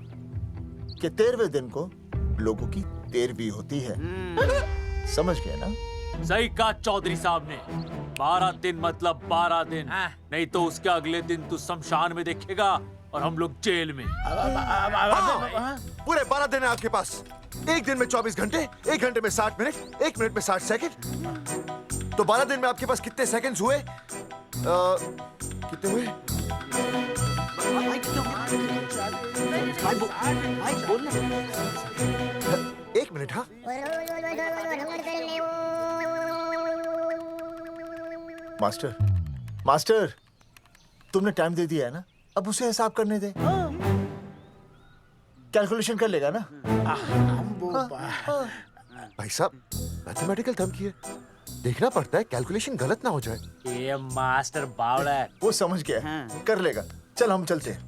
B: कि 13वें दिन को लोगों की 13वीं होती है। समझ गए ना?
D: सही कहा चौधरी साहब ने। 12 दिन मतलब 12 दिन, नहीं तो उसके अगले दिन तू शमशान में देखेगा और हम लोग जेल में।
O: पूरे 12 दिन है आपके पास। एक दिन में 24 घंटे, 1 घंटे में 60 मिनट, 1 मिनट में 60 सेकंड। तो 12 दिन में आपके पास कितने सेकंड्स हुए? कितने हुए? एक मिनट। हाँ
B: मास्टर तुमने टाइम दे दिया है ना, अब उसे हिसाब करने दे। कैलकुलेशन कर लेगा ना।
O: भाई साहब मैथमेटिकल धमकी है, देखना पड़ता है कैलकुलेशन गलत ना हो जाए।
D: ये मास्टर बावड़ा है।
B: वो समझ गया, कर लेगा। चल हम चलते हैं।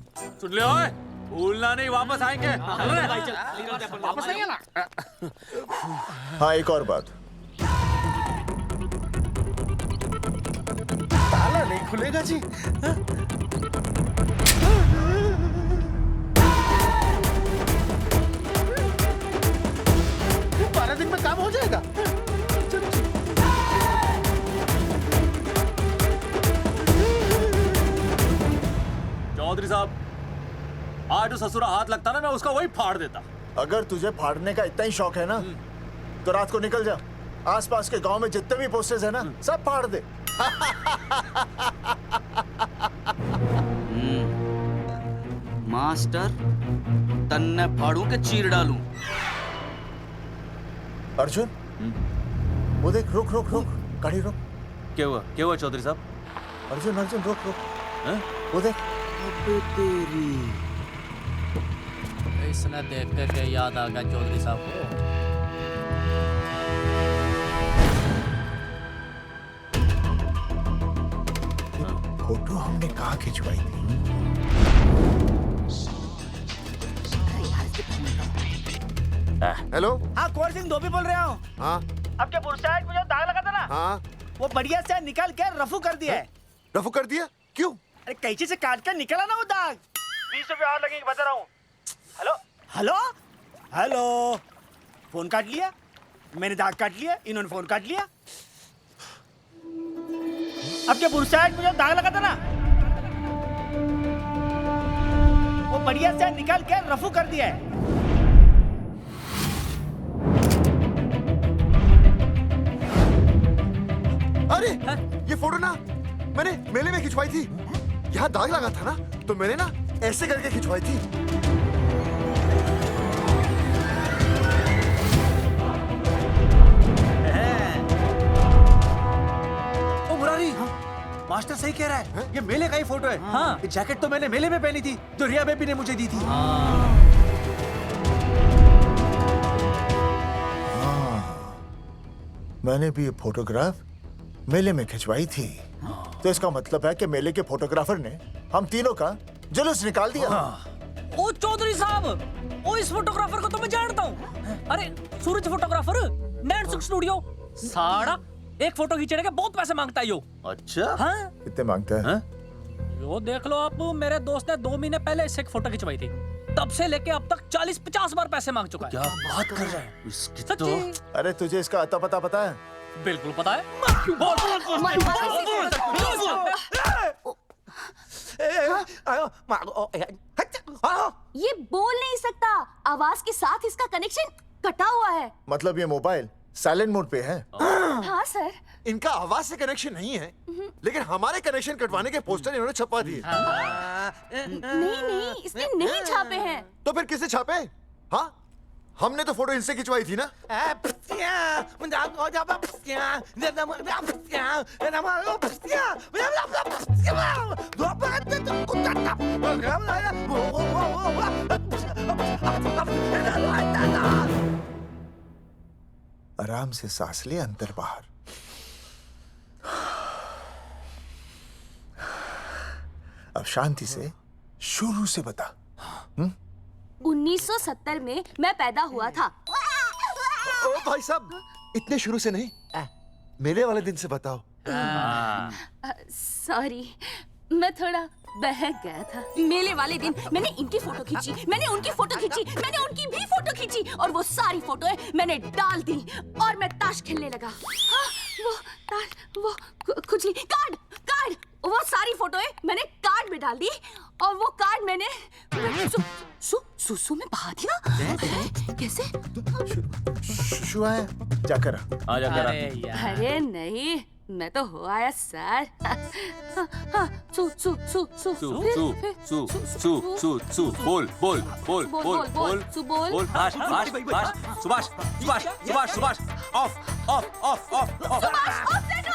D: सुन ले ओए, भूलना नहीं, वापस आएंगे। चल रे।
T: वापस आइए ना।
B: हाँ एक और बात,
T: ताला नहीं खुलेगा जी। 12 दिन में काम हो जाएगा।
D: चौधरी साहब, आज जो ससुरा हाथ लगता ना, मैं उसका वही फाड़ देता।
B: अगर तुझे फाड़ने का इतना ही शौक है ना, तो रात को निकल जा, आसपास के गांव में जितने भी पोस्टर्स है ना, सब फाड़ दे।
H: मास्टर तन्ने फाड़ू के चीर डालूं।
B: अर्जुन, वो देख, रुक रुक रुक, गाड़ी रुक।
D: क्या हुआ चौधरी साहब?
B: अर्जुन रुक रुक, वो देख।
M: तेरी इसने देख के याद आ गया चौधरी साहब को।
B: फोटो हमने कहाँ खिंचवाई थी?
O: हेलो।
U: हाँ कुंवर सिंह धोबी बोल रहा हूँ।
O: हाँ
U: आपके बुरसाइड में जो दाग लगा था ना,
O: हाँ
U: वो बढ़िया से निकाल के रफू कर दिया है।
O: रफू कर दिया? क्यों?
U: अरे कैंची से काट कर निकला ना वो दाग। 20 रुपए और लगेंगे, बता रहा हूँ। हेलो हेलो हेलो, फोन काट लिया, मैंने दाग काट लिया, इन्होंने फोन काट लिया। आपके बुरसाइड में जो दाग लगा था ना, वो बढ़िया से निकाल के रफू कर दिया है।
O: अरे ये फोटो ना मैंने मेले में खिंचवाई थी। यहाँ दाग लगा था ना, तो मैंने ना ऐसे करके खिंचवाई थी।
D: ओ मुरारी, मास्टर सही कह रहा है, ये मेले का ही फोटो है। हाँ। ये जैकेट तो मैंने मेले में पहनी थी, जो रिया बेबी ने मुझे दी थी।
B: मैंने भी ये फोटोग्राफ मेले में खिंचवाई थी, तो इसका मतलब है कि मेले के फोटोग्राफर ने हम तीनों का जुलूस निकाल दिया।
M: ओ चौधरी साहब, ओ इस फोटोग्राफर को तो मैं जानता हूँ। अरे सूरज फोटोग्राफर, नैनसुख स्टूडियो। साड़ा एक फोटो खींचने के बहुत पैसे मांगता है यो।
D: अच्छा
M: हाँ?
B: कितने मांगता है?
M: यो देख लो आप, मेरे दोस्त ने 2 महीने पहले इससे एक फोटो खिंचवाई थी, तब से लेके अब तक 40-50 बार पैसे मांग चुका है।
D: क्या बात कर रहा है?
M: सच्ची?
B: अरे तुझे इसका अता पता है?
M: बिल्कुल पता है।
I: ये बोल नहीं सकता, आवाज के साथ इसका कनेक्शन कटा हुआ है।
B: मतलब ये मोबाइल साइलेंट मोड पे है?
I: हाँ सर।
O: इनका आवाज से कनेक्शन नहीं है, लेकिन हमारे कनेक्शन कटवाने के पोस्टर इन्होंने छपवा दिए।
I: नहीं नहीं, इसने नहीं छापे हैं।
O: तो फिर किसे छापे? हाँ, हमने तो फोटो इनसे खिंचवाई थी ना।
B: आराम से सांस ले, अंदर बाहर। अब शांति से शुरू से बता।
I: 1970 में मैं पैदा हुआ था।
O: ओ भाई साहब, इतने शुरू से नहीं, मेले वाले दिन से बताओ।
I: सॉरी, मैं थोड़ा बहक गया था। मेले वाले दिन मैंने इनकी फोटो खींची, मैंने उनकी फोटो खींची, मैंने उनकी भी फोटो खींची, और वो सारी फोटोएं मैंने डाल दी और मैं ताश खेलने लगा। हाँ, वो ताश, वो खुजली, कार्ड, वो सारी फोटोएं मैंने कार्ड में डाल दी, और वो कार्ड मैंने सुसु में बहा दिया। कैसे?
B: शुआ है, जाकर
D: आ जाकर।
I: अरे नहीं, मैं तो हो आया सर। सु सु सु सु
D: सु सु सु सु सु बोल बोल बोल बोल बोल बोल भाष भाष भाष Subhash Subhash Subhash Subhash of of of of of
I: offset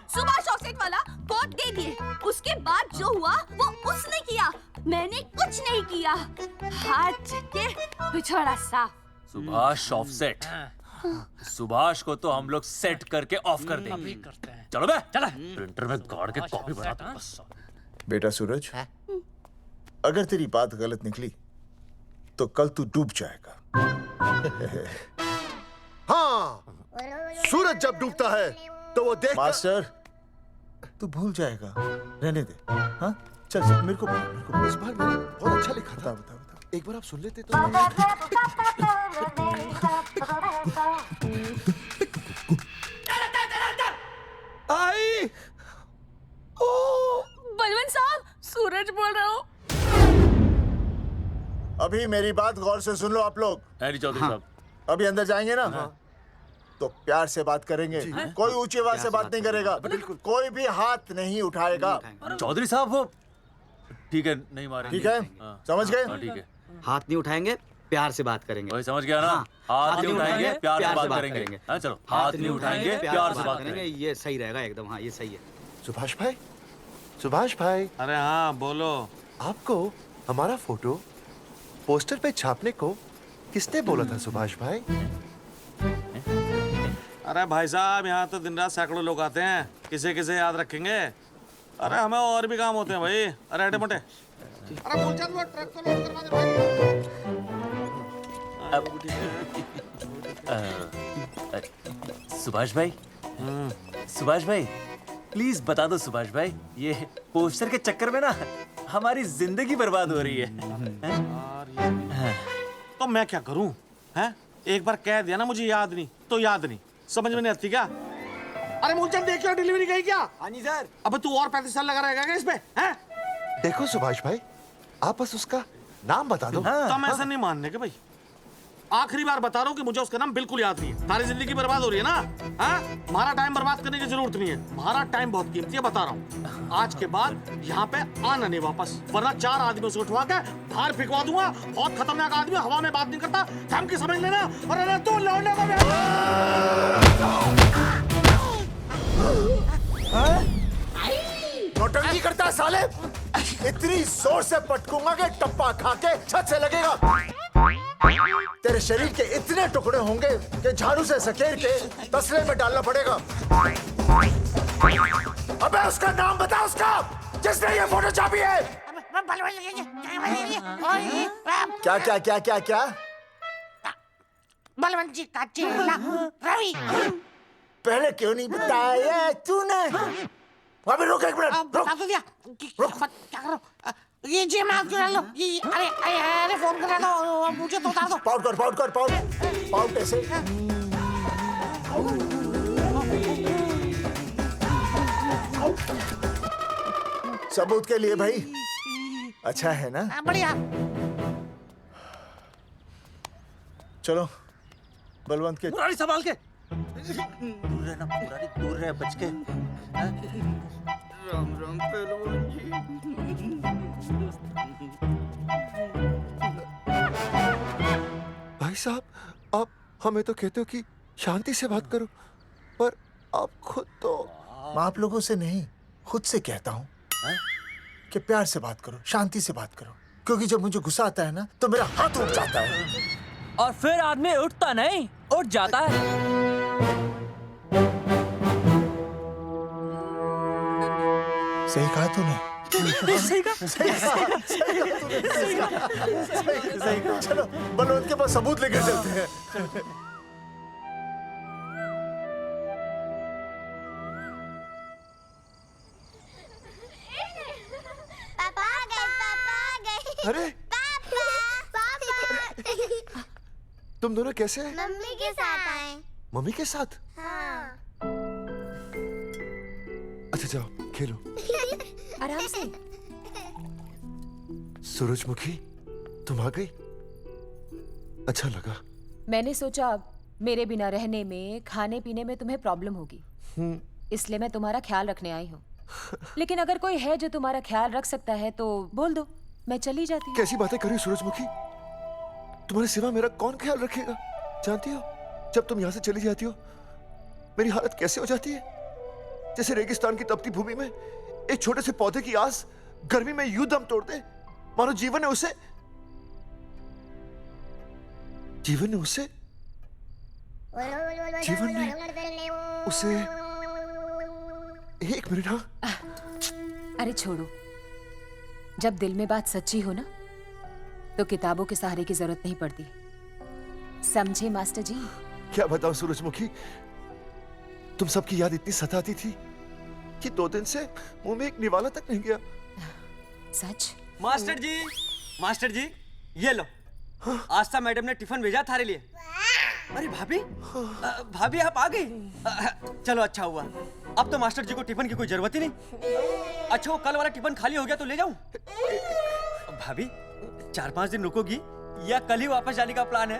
I: Subhash offset वाला कोड दे दिए। उसके बाद जो हुआ वो उसने किया, मैंने कुछ नहीं किया। हाथ के पिछड़ा साफ।
D: सुभाष ऑफसेट। सुभाष को तो हम लोग सेट करके ऑफ कर देंगे। चलो बे, चला प्रिंटर में गाड़ के कॉपी बनाते हैं बस।
B: बेटा सूरज, अगर तेरी बात गलत निकली तो कल तू डूब जाएगा।
O: हाँ, सूरज जब डूबता है तो वो देख।
B: मास्टर, तू भूल जाएगा, रहने दे। हाँ, चल चल, मेरे को
O: इस बार मैंने बहुत अच्छा लिखा था। बता एक बार आप सुन लेते तो।
B: आई,
I: बलवंत साहब, सूरज बोल रहा हूँ।
B: अभी मेरी बात गौर से सुन लो आप लोग।
D: चौधरी साहब,
B: अभी अंदर जाएंगे ना, तो प्यार से बात करेंगे। कोई ऊंची आवाज से बात नहीं करेगा, कोई भी हाथ नहीं उठाएगा।
D: चौधरी साहब वो ठीक है, नहीं मारेंगे।
B: ठीक है, समझ गए?
D: ठीक है,
H: हाथ नहीं उठाएंगे, प्यार से बात करेंगे।
D: वही समझ गया ना? हाथ नहीं उठाएंगे, प्यार से बात करेंगे। हाँ चलो, हाथ नहीं उठाएंगे, प्यार से बात करेंगे।
H: ये सही रहेगा एकदम। हाँ, ये सही है।
O: सुभाष भाई, सुभाष भाई।
U: अरे हाँ, बोलो।
O: आपको हमारा फोटो पोस्टर पे छापने को किसने बोला था सुभाष भाई?
U: अरे भाई साहब, यहाँ तो दिन रात सैकड़ों लोग आते हैं, किसे किसे याद रखेंगे। अरे हमें और भी काम होते हैं भाई। अरे हटे मोटे। अरे वो ट्रक को लोड करवा दे
D: भाई। सुभाष भाई, सुभाष भाई, प्लीज बता दो सुभाष भाई, ये पोस्टर के चक्कर में ना हमारी जिंदगी बर्बाद हो रही है।
U: तो मैं क्या करूं? हैं? एक बार कह दिया ना मुझे याद नहीं तो याद नहीं, समझ में नहीं आती क्या? अरे मूलचंद, देखियो डिलीवरी गई क्या? हाँ जी सर। अब तू और 35 साल लगा रहेगा क्या इस पे? हैं?
O: देखो सुभाष भाई, आप बस उसका नाम बता दो।
U: तो हम ऐसा नहीं मानने के भाई। आखिरी बार बता रहा हूँ कि मुझे उसका नाम बिल्कुल याद नहीं है। सारी जिंदगी बर्बाद हो रही है ना? हाँ? हमारा टाइम बर्बाद करने की जरूरत नहीं है। हमारा टाइम बहुत कीमती है, बता रहा हूँ। आज के बाद यहाँ पे आना नहीं वापस, वरना 4 आदमियों से उठवा के बाहर फेंकवा दूंगा। बहुत खतरनाक आदमी, हवा में बात नहीं करता, धमकी समझ लेना। और अरे तू लौंडे को
B: नौटंकी करता है साले। इतनी जोर से पटकूंगा कि टप्पा खा के छत से लगेगा। तेरे शरीर के इतने टुकड़े होंगे कि झाड़ू से सकेर के तसले में डालना पड़ेगा। अबे उसका नाम बता, उसका जिसने ये फोटो छापी है। क्या क्या क्या क्या क्या?
F: बलवंत जी का चेला रवि।
B: पहले क्यों नहीं बताया तूने? अबे रुक एक मिनट, रुक।
F: बता तो दिया। रुक मत, क्या करो? ये जी मैं आपको डाल दो। ये अरे फोन करा दो, मुझे तो उतार दो।
B: पाउट कर, पाउट कर, पाउट ऐसे। सबूत के लिए भाई। अच्छा है ना?
F: बढ़िया।
B: चलो बलवंत के।
D: मुरारी संभाल के। दूर रहना मुरारी, दूर रह, बच के।
H: राम राम पहलवान जी।
O: भाई साहब, आप हमें तो कहते हो कि शांति से बात करो, पर आप खुद तो।
B: मैं आप लोगों से नहीं, खुद से कहता हूँ कि प्यार से बात करो, शांति से बात करो, क्योंकि जब मुझे गुस्सा आता है ना तो मेरा हाथ उठ जाता है।
M: और फिर आदमी उठता नहीं, उठ जाता है।
B: सही कहा तूने।
M: सही कहा।
B: सही कहा। चलो बलवंत के पास सबूत लेकर चलते हैं।
N: पापा आ गए, पापा आ गए।
O: अरे
N: पापा
O: तुम दोनों कैसे हैं?
N: मम्मी के साथ आए।
O: मम्मी के साथ?
N: हाँ।
O: अच्छा जाओ खेलो।
J: आराम से।
O: सूरजमुखी, तुम आ गई, अच्छा लगा।
J: मैंने सोचा मेरे बिना रहने में, खाने पीने में तुम्हें प्रॉब्लम होगी, इसलिए मैं तुम्हारा ख्याल रखने आई हूँ। लेकिन अगर कोई है जो तुम्हारा ख्याल रख सकता है तो बोल दो, मैं चली जाती हूँ।
O: कैसी बातें कर रही हो सूरजमुखी? तुम्हारे सिवा मेरा कौन ख्याल रखेगा? जानती हो, जब तुम यहाँ से चली जाती हो मेरी हालत कैसे हो जाती है? जैसे रेगिस्तान की तपती भूमि में एक छोटे से पौधे की आस गर्मी में यूं दम तोड़ दे, मानो जीवन ने उसे एक मिनट। हाँ
J: अरे छोड़ो, जब दिल में बात सच्ची हो ना तो किताबों के सहारे की जरूरत नहीं पड़ती, समझे मास्टर जी?
O: क्या बताऊं सूरजमुखी, तुम सबकी याद इतनी सताती थी कि 2 दिन से मुंह में एक निवाला तक नहीं गया।
J: सच?
H: मास्टर जी ये लो। आस्था मैडम ने टिफिन भेजा थारे लिए। अरे भाभी, भाभी आप आ गई? चलो अच्छा हुआ, अब तो मास्टर जी को टिफिन की कोई जरूरत ही नहीं। अच्छा वो कल वाला टिफिन खाली हो गया तो ले जाऊं? भाभी 4-5 दिन रुकोगी या कल ही वापस जाने का प्लान है?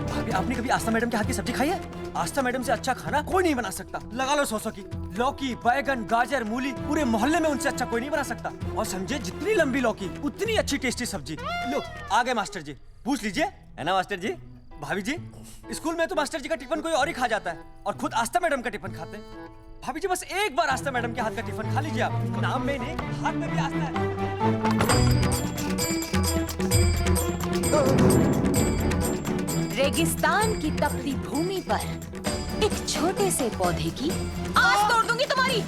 H: भाभी आपने कभी आस्था मैडम के हाथ की सब्जी खाई है? आस्था मैडम से अच्छा खाना कोई नहीं बना सकता। लगा लो 100 की। लौकी, बैगन, गाजर, मूली, पूरे मोहल्ले में उनसे अच्छा कोई नहीं बना सकता। और समझे, जितनी लंबी लौकी उतनी अच्छी टेस्टी सब्जी। लो आ गए मास्टर जी, पूछ लीजिए, है ना मास्टर जी? भाभी जी, स्कूल में तो मास्टर जी का टिफिन कोई और ही खा जाता है और खुद आस्था मैडम का टिफिन खाते हैं। भाभी जी बस एक बार आस्था मैडम के हाथ का टिफिन खा लीजिए आप। नाम में नहीं, हाथ में भी आस्था है।
J: रेगिस्तान की तपती भूमि पर एक छोटे से पौधे की आस तोड़ दूंगी तुम्हारी।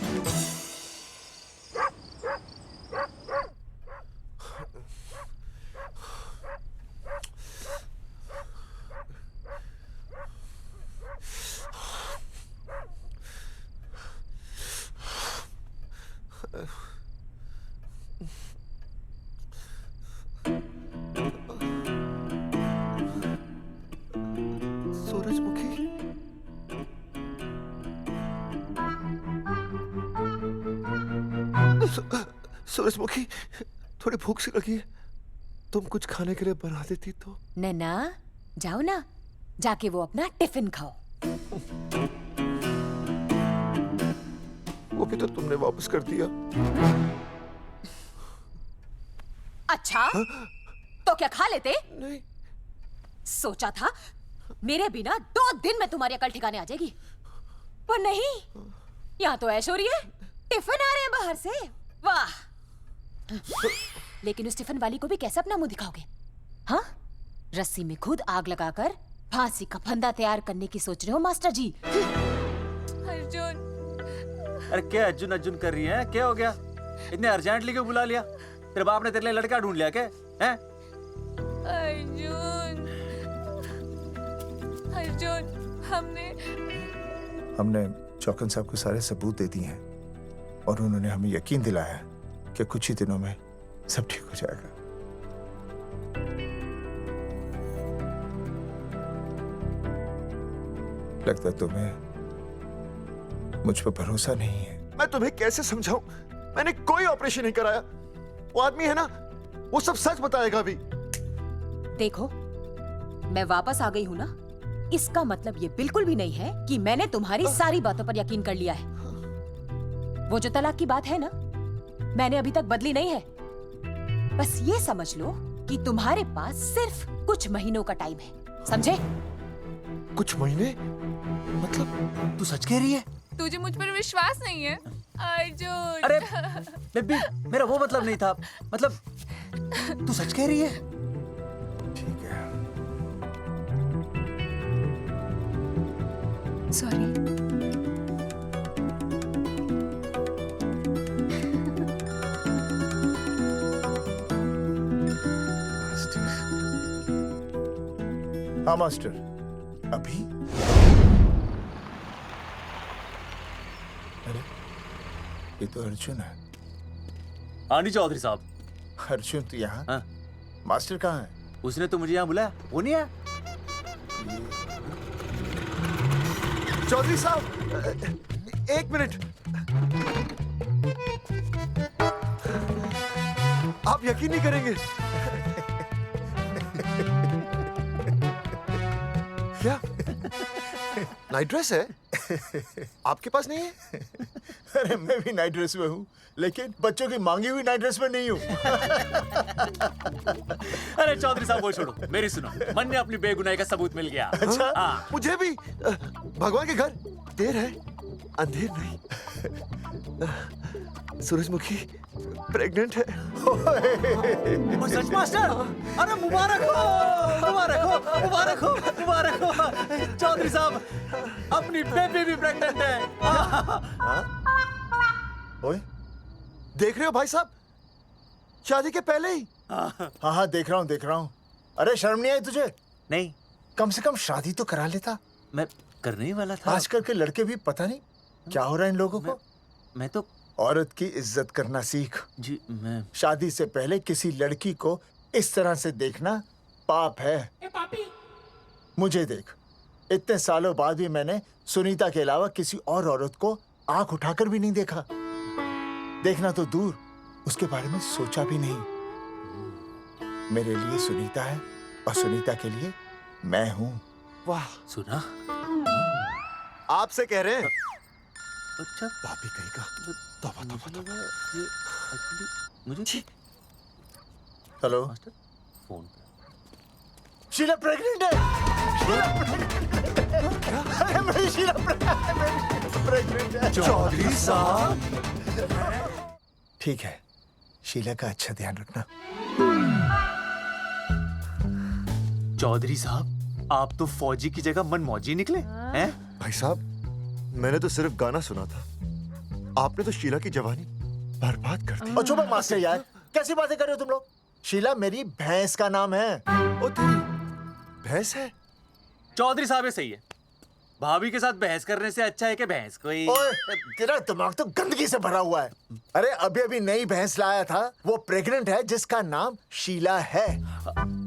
O: सूरजमुखी, सूरजमुखी, थोड़ी भूख सी लगी है, तुम कुछ खाने के लिए बना देती तो।
J: नैना जाओ ना, जाके वो अपना टिफिन खाओ।
O: वो भी तो तुमने वापस कर दिया।
J: अच्छा तो क्या खा लेते?
O: नहीं।
J: सोचा था मेरे बिना 2 दिन में तुम्हारी अकल ठिकाने आ जाएगी, पर नहीं, यहाँ तो ऐश हो रही है, टिफिन आ रहे हैं बाहर से। वाह! लेकिन उस टिफिन वाली को भी कैसे अपना मुंह दिखाओगे? हाँ, रस्सी में खुद आग लगाकर फांसी का फंदा तैयार करने की सोच रहे हो मास्टर जी?
C: अर्जुन,
D: अरे क्या अर्जुन अर्जुन कर रही है? क्या हो गया? इतने अर्जेंटली क्यों बुला लिया? तेरे बाप ने तेरे लिए लड़का ढूंढ लिया क्या? हैं?
C: अर्जुन, अर्जुन,
B: हमने चौकन साहब को सारे सबूत दे दिए हैं और उन्होंने हमें यकीन दिलाया कि कुछ ही दिनों में सब ठीक हो जाएगा। लगता है तुम्हें मुझ पर भरोसा नहीं है।
O: मैं तुम्हें कैसे समझाऊं? मैंने कोई ऑपरेशन नहीं कराया। वो आदमी है ना, वो सब सच बताएगा अभी।
J: देखो, मैं वापस आ गई हूँ ना, इसका मतलब ये बिल्कुल भी नहीं है कि मैंने तुम्हारी सारी बातों पर यकीन कर लिया है। वो जो तलाक की बात है ना, मैंने अभी तक बदली नहीं है। बस ये समझ लो कि तुम्हारे पास सिर्फ कुछ महीनों का टाइम है, समझे?
O: कुछ महीने?
D: मतलब तू सच कह रही है?
C: तुझे मुझ पर विश्वास नहीं है अर्जुन?
D: अरे बेबी, मेरा वो मतलब नहीं था। मतलब तू सच कह रही है?
B: ठीक है।
C: सॉरी।
B: हाँ मास्टर, अभी? अरे ये तो अर्जुन है।
D: हाँ जी चौधरी साहब।
B: अर्जुन तू यहाँ?
D: हाँ।
B: मास्टर कहाँ है?
D: उसने तो मुझे यहाँ बुलाया, वो नहीं आया।
O: चौधरी साहब, एक मिनट। आप यकीन नहीं करेंगे। क्या नाइट ड्रेस है? आपके पास नहीं है?
B: अरे मैं भी नाइट ड्रेस में हूँ, लेकिन बच्चों की मांगी हुई नाइट ड्रेस में नहीं हूँ।
D: अरे चौधरी साहब वो छोड़ो, मेरी सुनो। मन ने अपनी बेगुनाही का सबूत मिल गया।
O: अच्छा,
D: हाँ।
O: मुझे भी। भगवान के घर देर है, अंधेर नहीं। सूरजमुखी प्रेग्नेंट है।
D: सच मास्टर? अरे मुबारक हो, मुबारक हो, मुबारक हो, मुबारक हो। चौधरी साहब, अपनी बेबी भी प्रेग्नेंट है।
B: ओए,
O: देख रहे हो भाई साहब, शादी के पहले ही।
B: हाँ हाँ देख रहा हूँ, देख रहा हूँ। अरे शर्म नहीं आई तुझे?
D: नहीं।
B: कम से कम शादी तो करा लेता।
D: मैं करने ही वाला था।
B: आजकल के लड़के भी पता नहीं क्या हो रहा है इन लोगों को।
D: मैं तो
B: औरत की इज्जत करना सीख।
D: जी मैं
B: शादी से पहले किसी लड़की को इस तरह से देखना पाप है। मुझे देख, इतने सालों बाद भी मैंने सुनीता के अलावा किसी और औरत को आंख उठाकर भी नहीं देखा। देखना तो दूर, उसके बारे में सोचा भी नहीं। मेरे लिए सुनीता है और सुनीता के लिए मैं हूँ।
O: वाह,
D: सुना?
O: आपसे कह रहे हैं।
D: अच्छा,
O: पापी कहीं का। तौबा तौबा तौबा।
D: मुझे
B: हेलो,
D: फोन
B: शीला प्रेग्नेंट है। अरे मेरी शीला प्रेग्नेंट है।
O: चौधरी साहब,
B: ठीक है, शीला का अच्छा ध्यान रखना।
D: चौधरी साहब, आप तो फौजी की जगह मनमौजी निकले हैं?
O: भाई साहब, मैंने तो सिर्फ गाना सुना था, आपने तो शीला की जवानी बर्बाद कर दी।
B: और चुप मास्टर यार, कैसी बातें कर रहे हो तुम लोग? शीला मेरी भैंस का नाम है।
O: ओ तेरी भैंस है?
D: चौधरी साहब ये सही है। भाभी के साथ बहस करने से अच्छा है कि भैंस कोई।
B: ओए, तेरा दिमाग तो गंदगी से भरा हुआ है। अरे अभी अभी नई भैंस लाया था, वो प्रेग्नेंट है जिसका नाम शीला है।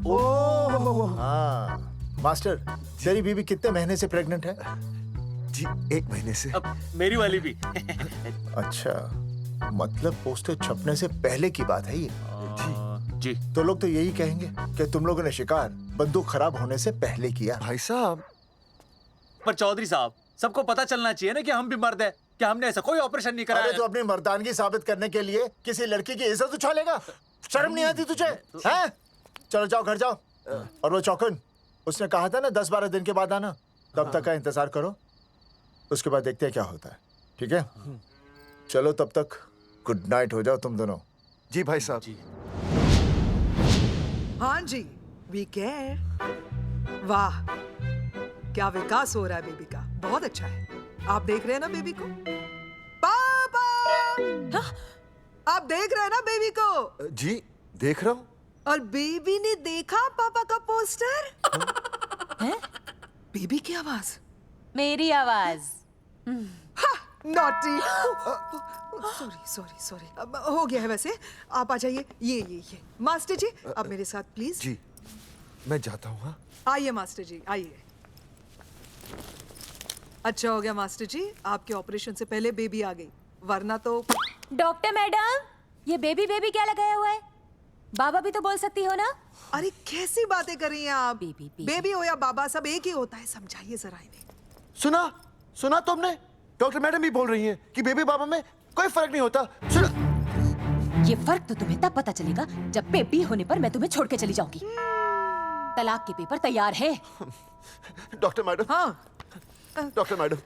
B: ओह हाँ, मास्टर तेरी बीवी कितने महीने से प्रेग्नेंट है?
O: जी 1 महीने से।
D: अब मेरी वाली भी।
B: अच्छा, मतलब पोस्टर छपने से पहले की बात है ये।
D: जी
B: तो लोग तो यही कहेंगे कि तुम लोगों ने शिकार बंदूक खराब होने से पहले किया।
O: भाई साहब,
D: पर चौधरी साहब, सबको पता चलना चाहिए ना कि हम भी मर्द है, कि हमने ऐसा कोई ऑपरेशन नहीं कराया।
B: अरे तो अपनी मर्दानगी साबित करने के लिए किसी लड़की की इज्जत उछालेगा? शर्म नहीं आती तुझे? हैं? चलो जाओ, घर जाओ। और वो चौकन, उसने कहा था ना 10-12 दिन के बाद आना, तब तक का इंतजार करो, उसके बाद देखते हैं क्या होता है। ठीक है, चलो तब तक गुड नाइट हो जाओ तुम दोनों।
O: जी भाई साहब। जी
G: हाँ जी, वी केयर। वाह, क्या विकास हो रहा है बेबी का, बहुत अच्छा है। आप देख रहे हैं ना बेबी को? पापा, आप देख रहे हैं ना बेबी को?
O: जी देख रहा हूँ।
G: और बेबी ने देखा पापा का पोस्टर?
J: हैं?
G: बेबी की आवाज?
J: मेरी आवाज।
G: नॉटी। सॉरी सॉरी सॉरी, हो गया है वैसे। आप आ जाइए। ये मास्टर जी, आप मेरे साथ प्लीज।
O: जी मैं जाता हूँ। हाँ
G: आइए मास्टर जी, आइए। अच्छा हो गया मास्टर जी, आपके ऑपरेशन से पहले बेबी आ गई, वरना तो।
J: डॉक्टर मैडम, ये बेबी बेबी क्या लगाया हुआ है? बाबा भी तो बोल सकती हो ना?
G: अरे कैसी बातें कर रही हैं आप? बेबी हो या बाबा, सब एक ही होता है, समझाइए जरा इन्हें।
O: सुना तुमने? डॉक्टर मैडम भी बोल रही हैं कि बेबी बाबा में कोई फर्क नहीं होता। सुना?
J: ये फर्क तो तुम्हें तब पता चलेगा जब बेबी होने पर मैं तुम्हें छोड़ के चली जाऊंगी। तलाक के पेपर तैयार है।
O: डॉक्टर मैडम, हाँ डॉक्टर मैडम,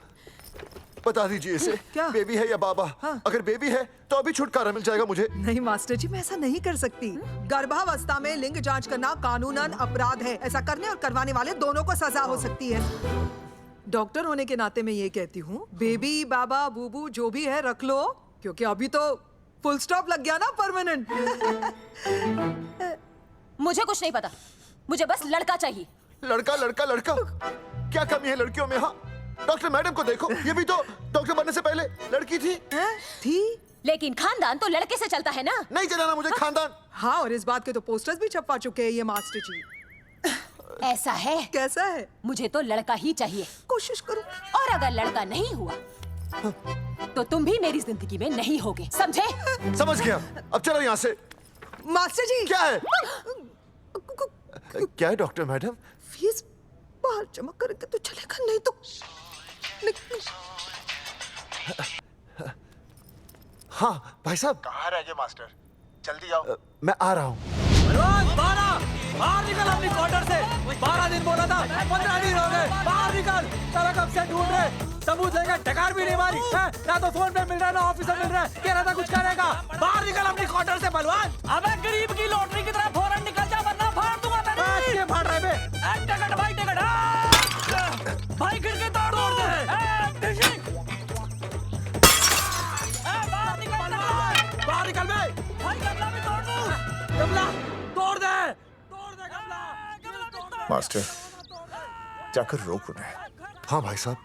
O: बता दीजिए इसे क्या बेबी है या बाबा? हाँ। अगर बेबी है तो अभी छुटकारा मिल जाएगा मुझे।
G: नहीं मास्टर जी, मैं ऐसा नहीं कर सकती। गर्भावस्था में लिंग जांच करना कानूनन अपराध है। ऐसा करने और करवाने वाले दोनों को सजा हो सकती है। डॉक्टर होने के नाते मैं ये कहती हूँ, बेबी बाबा बूबू जो भी है रख लो, क्योंकि अभी तो फुल स्टॉप लग गया ना परमानेंट।
J: मुझे कुछ नहीं पता, मुझे बस लड़का चाहिए।
O: लड़का लड़का लड़का, क्या कमी है लड़कियों में? हाँ डॉक्टर मैडम को देखो, ये भी तो डॉक्टर बनने से पहले लड़की थी।
G: थी,
J: लेकिन खानदान तो लड़के से चलता है ना।
O: नहीं चलाना मुझे खानदान।
G: हाँ, और इस बात के तो पोस्टर्स भी छपवा चुके हैं ये मास्टर जी।
J: ऐसा है?
G: कैसा है?
J: मुझे तो लड़का ही चाहिए।
G: कोशिश करो।
J: और अगर लड़का नहीं हुआ तो तुम भी मेरी जिंदगी में नहीं होगे, समझे?
O: समझ गया, अब चलो यहाँ से।
G: मास्टर जी
O: क्या है? क्या है डॉक्टर मैडम?
G: फीस बाहर जमा करेंगे तो चलेगा, नहीं तो
O: हाँ भाई साहब।
B: कहाँ रह गए मास्टर? जल्दी आओ।
O: मैं आ रहा हूँ।
D: बाहर निकल अपनी क्वार्टर से। 12 दिन बोला था, 15 दिन हो गए। बाहर निकल, सारा कब से ढूंढ रहे, सबूत लेकर डकार भी नहीं मारी है? ना तो फोन पे मिल रहा है, ना ऑफिस में मिल रहा है। कह रहा था कुछ करेगा। बाहर निकल अपनी क्वार्टर से बलवान।
M: अबे गरीब की लॉटरी की तरह फौरन निकल जा, वरना फाड़ दूंगा तेरी।
D: क्या फाड़ रहे बे?
M: टिकट भाई, टिकट भाई, खिड़की तोड़ दे।
D: बाहर निकल बे।
M: भाई गमला भी तोड़ दूं।
D: गमला तोड़ दे।
B: मास्टर जाकर रोक उन्हें।
O: हाँ भाई साहब,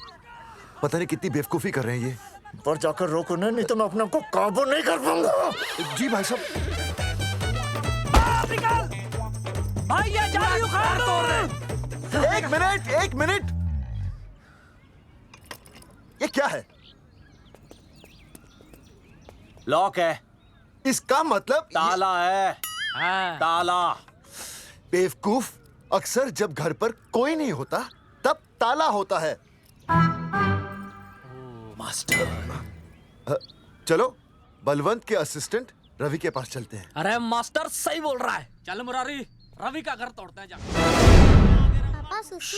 O: पता नहीं कितनी बेवकूफी कर रहे हैं ये।
B: पर जाकर रोक उन्हें, नहीं तो मैं अपने आप को काबू नहीं कर पाऊंगा।
O: जी भाई साहब।
M: भाई ये जाली उखाड़ दो।
O: एक मिनट। ये क्या है?
D: लॉक है।
O: इसका मतलब
D: ताला है। ताला।
O: बेवकूफ, अक्सर जब घर पर कोई नहीं होता तब ताला होता है।
D: मास्टर,
O: चलो बलवंत के असिस्टेंट रवि के पास चलते हैं।
M: अरे मास्टर सही बोल रहा है, चल मुरारी, रवि का घर तोड़ते हैं जा।
N: पापा सुसु।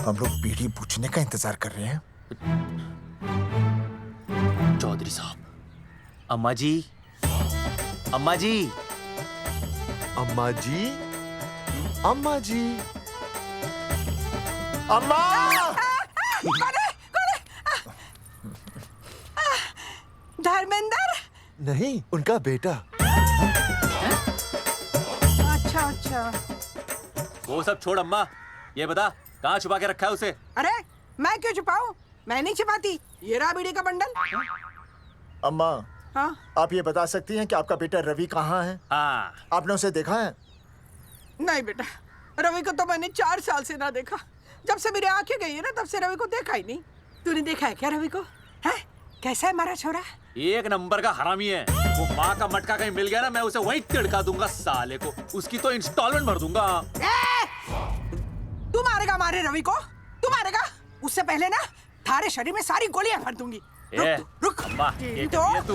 B: हम लोग बीड़ी पूछने का इंतजार कर रहे हैं।
D: चौधरी साहब। अम्मा जी, अम्मा जी,
O: अम्मा जी, अम्मा जी,
B: अम्मा।
F: धर्मेंद्र?
O: नहीं, उनका बेटा।
F: अच्छा।
D: वो सब छोड़ अम्मा, ये बता कहाँ छुपा के रखा है उसे?
F: अरे मैं क्यों छुपाऊं? मैं नहीं छुपाती। ये रहा बीड़ी का बंडल।
B: अम्मा,
F: हाँ?
B: आप ये बता सकती हैं कि आपका बेटा रवि कहाँ है?
D: हाँ।
B: आपने उसे देखा है?
F: नहीं बेटा, रवि को तो मैंने 4 साल से ना देखा। जब से मेरी आंखें गई है ना, तब से रवि को देखा ही नहीं। तूने देखा है क्या रवि को? है? कैसा है हमारा छोरा?
D: एक नंबर का हरामी है। वो माँ का मटका कहीं मिल गया ना, मैं उसे वहीं तिड़का दूंगा साले को। उसकी तो इंस्टॉलमेंट भर दूंगा।
F: तू मारेगा हमारे रवि को? तू मारेगा? उससे पहले ना थारे शरीर में सारी गोलियां भर दूंगी। रुक
D: अम्मा, ये
F: तो
D: कर दिया तू।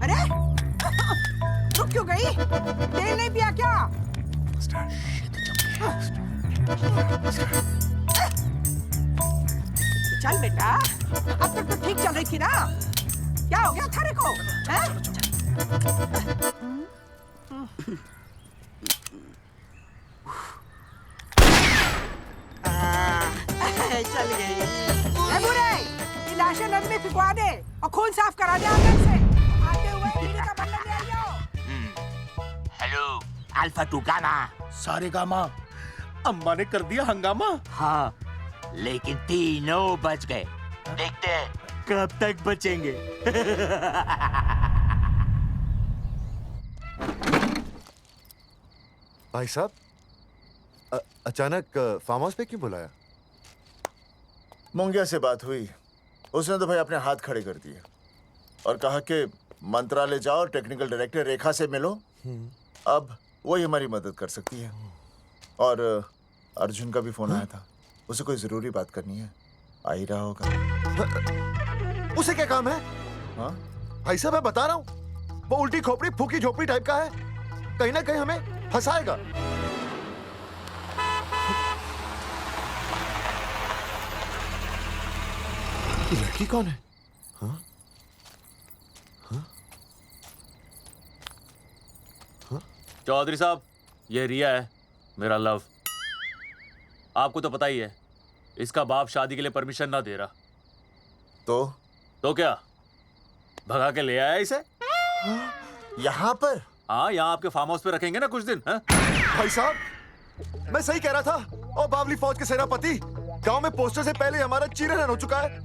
F: अरे रुक क्यों गई? तेल नहीं पिया क्या? चल बेटा, अब तक तो ठीक चल रही थी ना। क्या हो गया थारे को? चल गई। ए बुरे, ये लाशें नदी में फिकवा दे और खून साफ करा दे अंदर से। आते हुए बीड़ी का बंडल ले
P: अल्फा टू गामा।
T: सारे गामा। अम्मा ने कर दिया हंगामा।
P: हाँ, लेकिन तीनों बच गए। देखते हैं कब तक बचेंगे।
O: भाई साहब, अचानक फार्म हाउस पे क्यों बुलाया?
B: मुंगिया से बात हुई, उसने तो भाई अपने हाथ खड़े कर दिए और कहा कि मंत्रालय जाओ और टेक्निकल डायरेक्टर रेखा से मिलो, अब वही हमारी मदद कर सकती है। और अर्जुन का भी फोन आया था, उसे कोई जरूरी बात करनी है, आ ही रहा होगा।
O: उसे क्या काम है?
B: हाँ
O: भाई साहब, मैं बता रहा हूँ, वो उल्टी खोपड़ी फूकी झोपड़ी टाइप का है, कहीं ना कहीं हमें फंसाएगा। ये लड़की कौन है? हाँ? हाँ?
D: हाँ? चौधरी साहब, ये रिया है, मेरा लव। आपको तो पता ही है, इसका बाप शादी के लिए परमिशन ना दे रहा। तो क्या भगा के ले आया इसे?
B: यहाँ पर?
D: हाँ, यहाँ आपके फार्म हाउस पे रखेंगे ना कुछ दिन। हाँ?
O: भाई साहब, मैं सही कह रहा था। और बावली फौज के सेनापति, गांव में पोस्टर से पहले हमारा चीरहरण हो चुका है,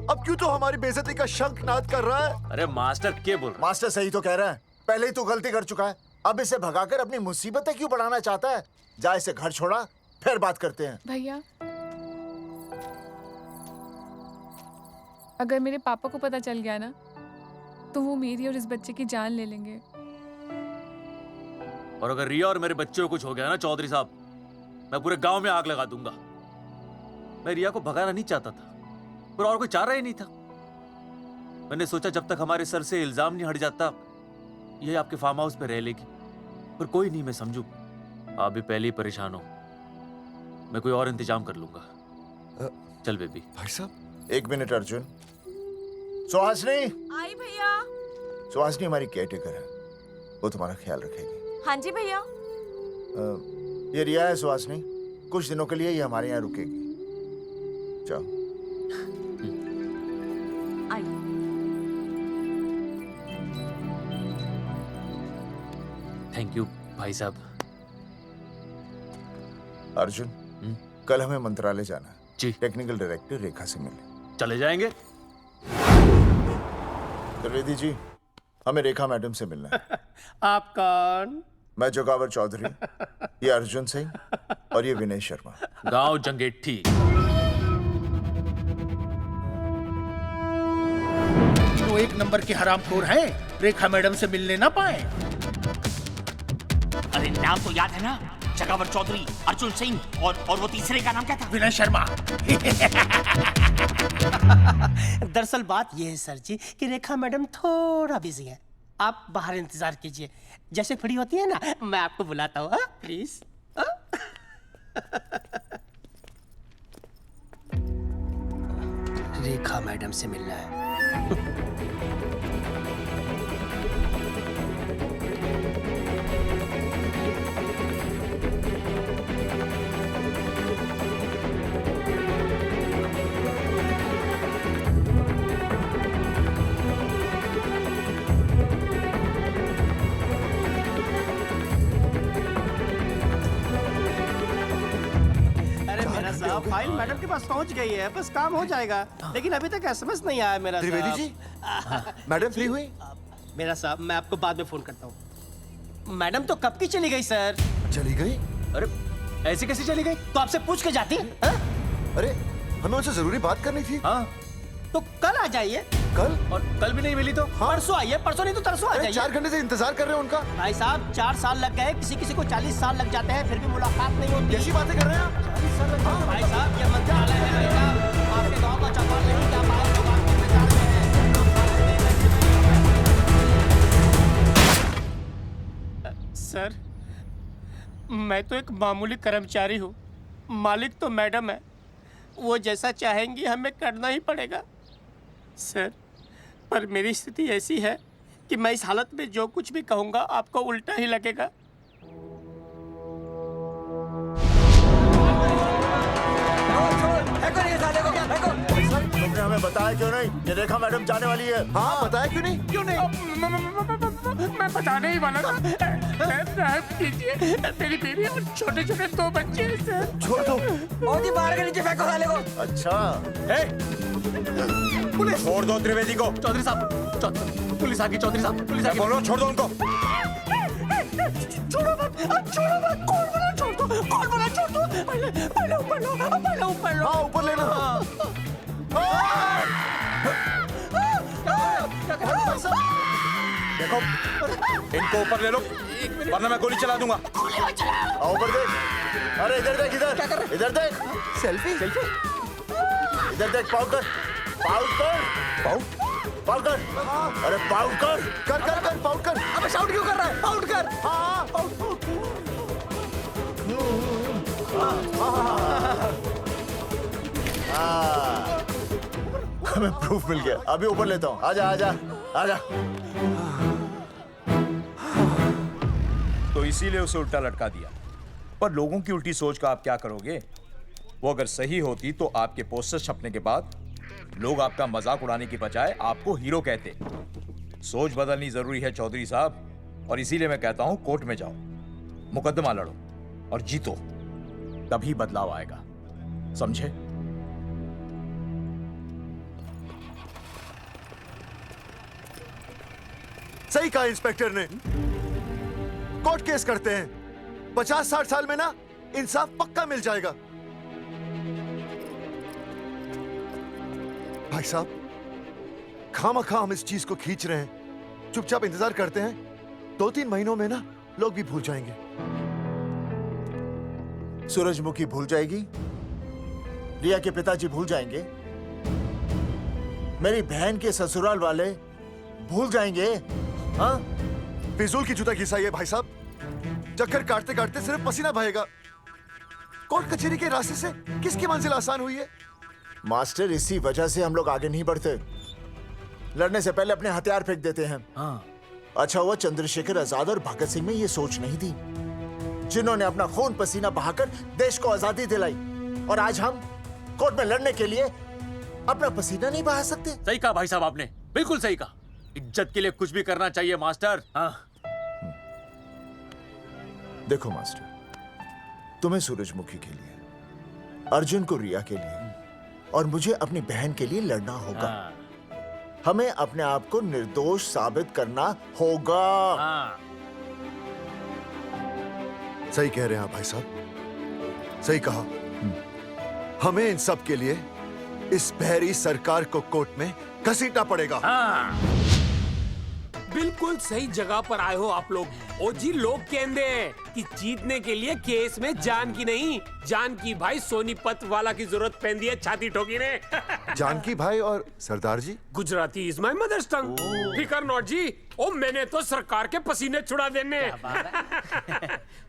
O: अब क्यों तो हमारी बेइज्जती का शंखनाद कर रहा है?
D: अरे मास्टर क्या बोल रहा है?
B: मास्टर सही तो कह रहा है, पहले ही तो गलती कर चुका है, अब इसे भगाकर अपनी मुसीबतें क्यों बढ़ाना चाहता है? जा इसे घर छोड़ा, फिर बात करते हैं।
C: भैया, अगर मेरे पापा को पता चल गया ना, तो वो मेरी और इस बच्चे की जान ले लेंगे।
D: और अगर रिया और मेरे बच्चे को कुछ हो गया ना चौधरी साहब, मैं पूरे गांव में आग लगा दूंगा। मैं रिया को भगाना नहीं चाहता था, पर और कोई चारा ही नहीं था। मैंने सोचा जब तक हमारे सर से इल्जाम नहीं हट जाता, ये आपके फार्म हाउस पे रह लेगी। पर कोई नहीं, मैं समझू, आप भी पहले ही परेशान हो, मैं कोई और इंतजाम कर लूंगा। चल बेबी।
O: भाई साहब,
B: 1 मिनट अर्जुन। सुहासनी।
K: आई भैया।
B: सुहासनी हमारी केयरटेकर है, वो तुम्हारा ख्याल रखेगी।
K: हाँ जी भैया।
B: ये रिया है सुहासनी, कुछ दिनों के लिए ये हमारे यहाँ रुकेगी। जाओ।
D: थैंक यू भाई साहब।
B: अर्जुन, कल हमें मंत्रालय जाना है
D: जी।
B: टेक्निकल डायरेक्टर रेखा से मिलने
D: चले जाएंगे।
B: त्रिवेदी जी, हमें रेखा मैडम से मिलना है।
T: आप कौन?
B: मैं जोगावर चौधरी, ये अर्जुन सिंह और ये विनय शर्मा।
D: गांव जंगेठी।
T: वो 1 नंबर के हरामखोर हैं, रेखा मैडम से मिलने ना पाए।
P: अरे नाम तो याद है ना, जगावर चौधरी, अर्जुन सिंह और वो तीसरे का नाम क्या था?
T: विनय शर्मा।
V: दरअसल बात यह है सर जी कि रेखा मैडम थोड़ा बिजी है, आप बाहर इंतजार कीजिए, जैसे फ्री होती है ना मैं आपको बुलाता हूँ, प्लीज। रेखा मैडम से मिलना है। फाइल मैडम के पास पहुंच गई है, बस काम हो जाएगा, लेकिन अभी तक एसएमएस नहीं आया मेरा
O: त्रिवेदी जी, मैडम फ्री हुई?
V: मेरा साहब, मैं आपको बाद में फोन करता हूँ। मैडम तो कब की चली गई सर।
O: चली गई?
D: अरे ऐसे कैसे चली गई?
V: तो आपसे पूछ के जाती।
O: अरे हमें उनसे जरूरी बात करनी थी।
D: हाँ
V: तो कल आ जाइए।
O: कल?
D: और कल भी नहीं मिली तो?
V: हाँ? परसों आइए, परसों नहीं तो तरसों आ जाइए।
O: 4 घंटे से इंतजार कर रहे हैं उनका।
V: भाई साहब 4 साल लग गए, किसी किसी को 40 साल लग जाते हैं, फिर भी मुलाकात नहीं होती।
O: कैसी बातें कर रहे हैं आप?
V: 40 साल लग जाते हैं। भाई साहब ये मंत्रालय है भाई साहब, आपके गाँव का चौपाल नहीं जा पाए लोग आपके में जाते हैं। सर मैं तो एक मामूली कर्मचारी हूँ, मालिक तो मैडम है, वो जैसा चाहेंगी हमें करना ही पड़ेगा सर। पर मेरी स्थिति ऐसी है कि मैं इस हालत में जो कुछ भी कहूँगा आपको उल्टा ही लगेगा।
B: तुमने हमें बताया क्यों नहीं कि रेखा मैडम जाने वाली है?
O: हाँ बताया क्यों नहीं?
V: क्यों नहीं? मैं बताने ही वाला था। माफ कीजिए, मेरी बीवी और छोटे छोटे 2 बच्चे हैं सर।
B: छोड़ दो।
H: और जी बाहर के नीचे फेंको साले को।
B: अच्छा
D: पुलिस छोड़ दो त्रिवेदी को। चौधरी साहब पुलिस आ गई। चौधरी साहब पुलिस आ गई। बोलो छोड़ दो उनको।
V: छोड़ो मत, कौन बोला छोड़ दो, कौन बोला छोड़ दो। पहले ऊपर लो, पहले ऊपर लो।
B: हाँ ऊपर लेना।
D: देखो इनको ऊपर ले लो वरना मैं गोली चला दूंगा।
B: आओ ऊपर देख। अरे इधर देख, इधर इधर देख।
H: सेल्फी
B: इधर देख। पाउट कर, पाउट कर, पाउट कर। अरे पाउट कर, कर कर कर, पाउट कर।
H: अबे शाउट क्यों कर रहा है? पाउट कर।
B: हाँ पाउट। हमें प्रूफ मिल गया। अभी ऊपर लेता हूँ। आजा आजा आजा।
E: तो इसीलिए उसे उल्टा लटका दिया। पर लोगों की उल्टी सोच का आप क्या करोगे? वो अगर सही होती तो आपके पोस्टर छपने के बाद लोग आपका मजाक उड़ाने की बजाय आपको हीरो कहते। सोच बदलनी जरूरी है चौधरी साहब, और इसीलिए मैं कहता हूं कोर्ट में जाओ, मुकदमा लड़ो और जीतो, तभी बदलाव आएगा। समझे?
O: सही कहा इंस्पेक्टर ने। कोर्ट केस करते हैं, 50-60 साल में ना इंसाफ पक्का मिल जाएगा। भाई साहब, खामखा हम इस चीज को खींच रहे हैं। चुपचाप इंतजार करते हैं, 2-3 महीनों में ना लोग भी भूल जाएंगे।
B: सूरजमुखी भूल जाएगी, रिया के पिताजी भूल जाएंगे, मेरी बहन के ससुराल वाले भूल जाएंगे। हाँ,
O: फिजूल की जूता घिसाई है भाई साहब। चक्कर काटते काटते सिर्फ पसीना बहेगा। कोर्ट कचहरी के रास्ते से किसकी मंजिल आसान हुई है?
B: मास्टर, इसी वजह से हम लोग आगे नहीं बढ़ते। लड़ने से पहले अपने हथियार फेंक देते हैं।
D: हाँ।
B: अच्छा हुआ चंद्रशेखर आजाद और भगत सिंह में ये सोच नहीं थी, जिन्होंने अपना खून पसीना बहाकर देश को आजादी दिलाई। और आज हम कोर्ट में लड़ने के लिए अपना पसीना नहीं बहा सकते।
D: सही कहा भाई साहब आपने, बिल्कुल सही कहा। इज्जत के लिए कुछ भी करना चाहिए मास्टर। हाँ।
B: देखो मास्टर, तुम्हें सूरजमुखी के लिए, अर्जुन को रिया के लिए और मुझे अपनी बहन के लिए लड़ना होगा। हमें अपने आप को निर्दोष साबित करना होगा।
O: सही कह रहे हैं आप भाई साहब, सही कहा। हमें इन सब के लिए इस बहरी सरकार को कोर्ट में घसीटना पड़ेगा।
Q: बिल्कुल सही जगह पर आए हो आप लोग। ओ जी, लोग कहते हैं कि जीतने के लिए केस में जान की नहीं, जान की भाई सोनीपत वाला की जरूरत पैंदी है छाती ठोकी ने।
O: जानकी भाई और सरदार जी,
Q: गुजराती इज माय मदर्स टंग। फिकर नॉट जी। ओ मैंने तो सरकार के पसीने छुड़ा देने।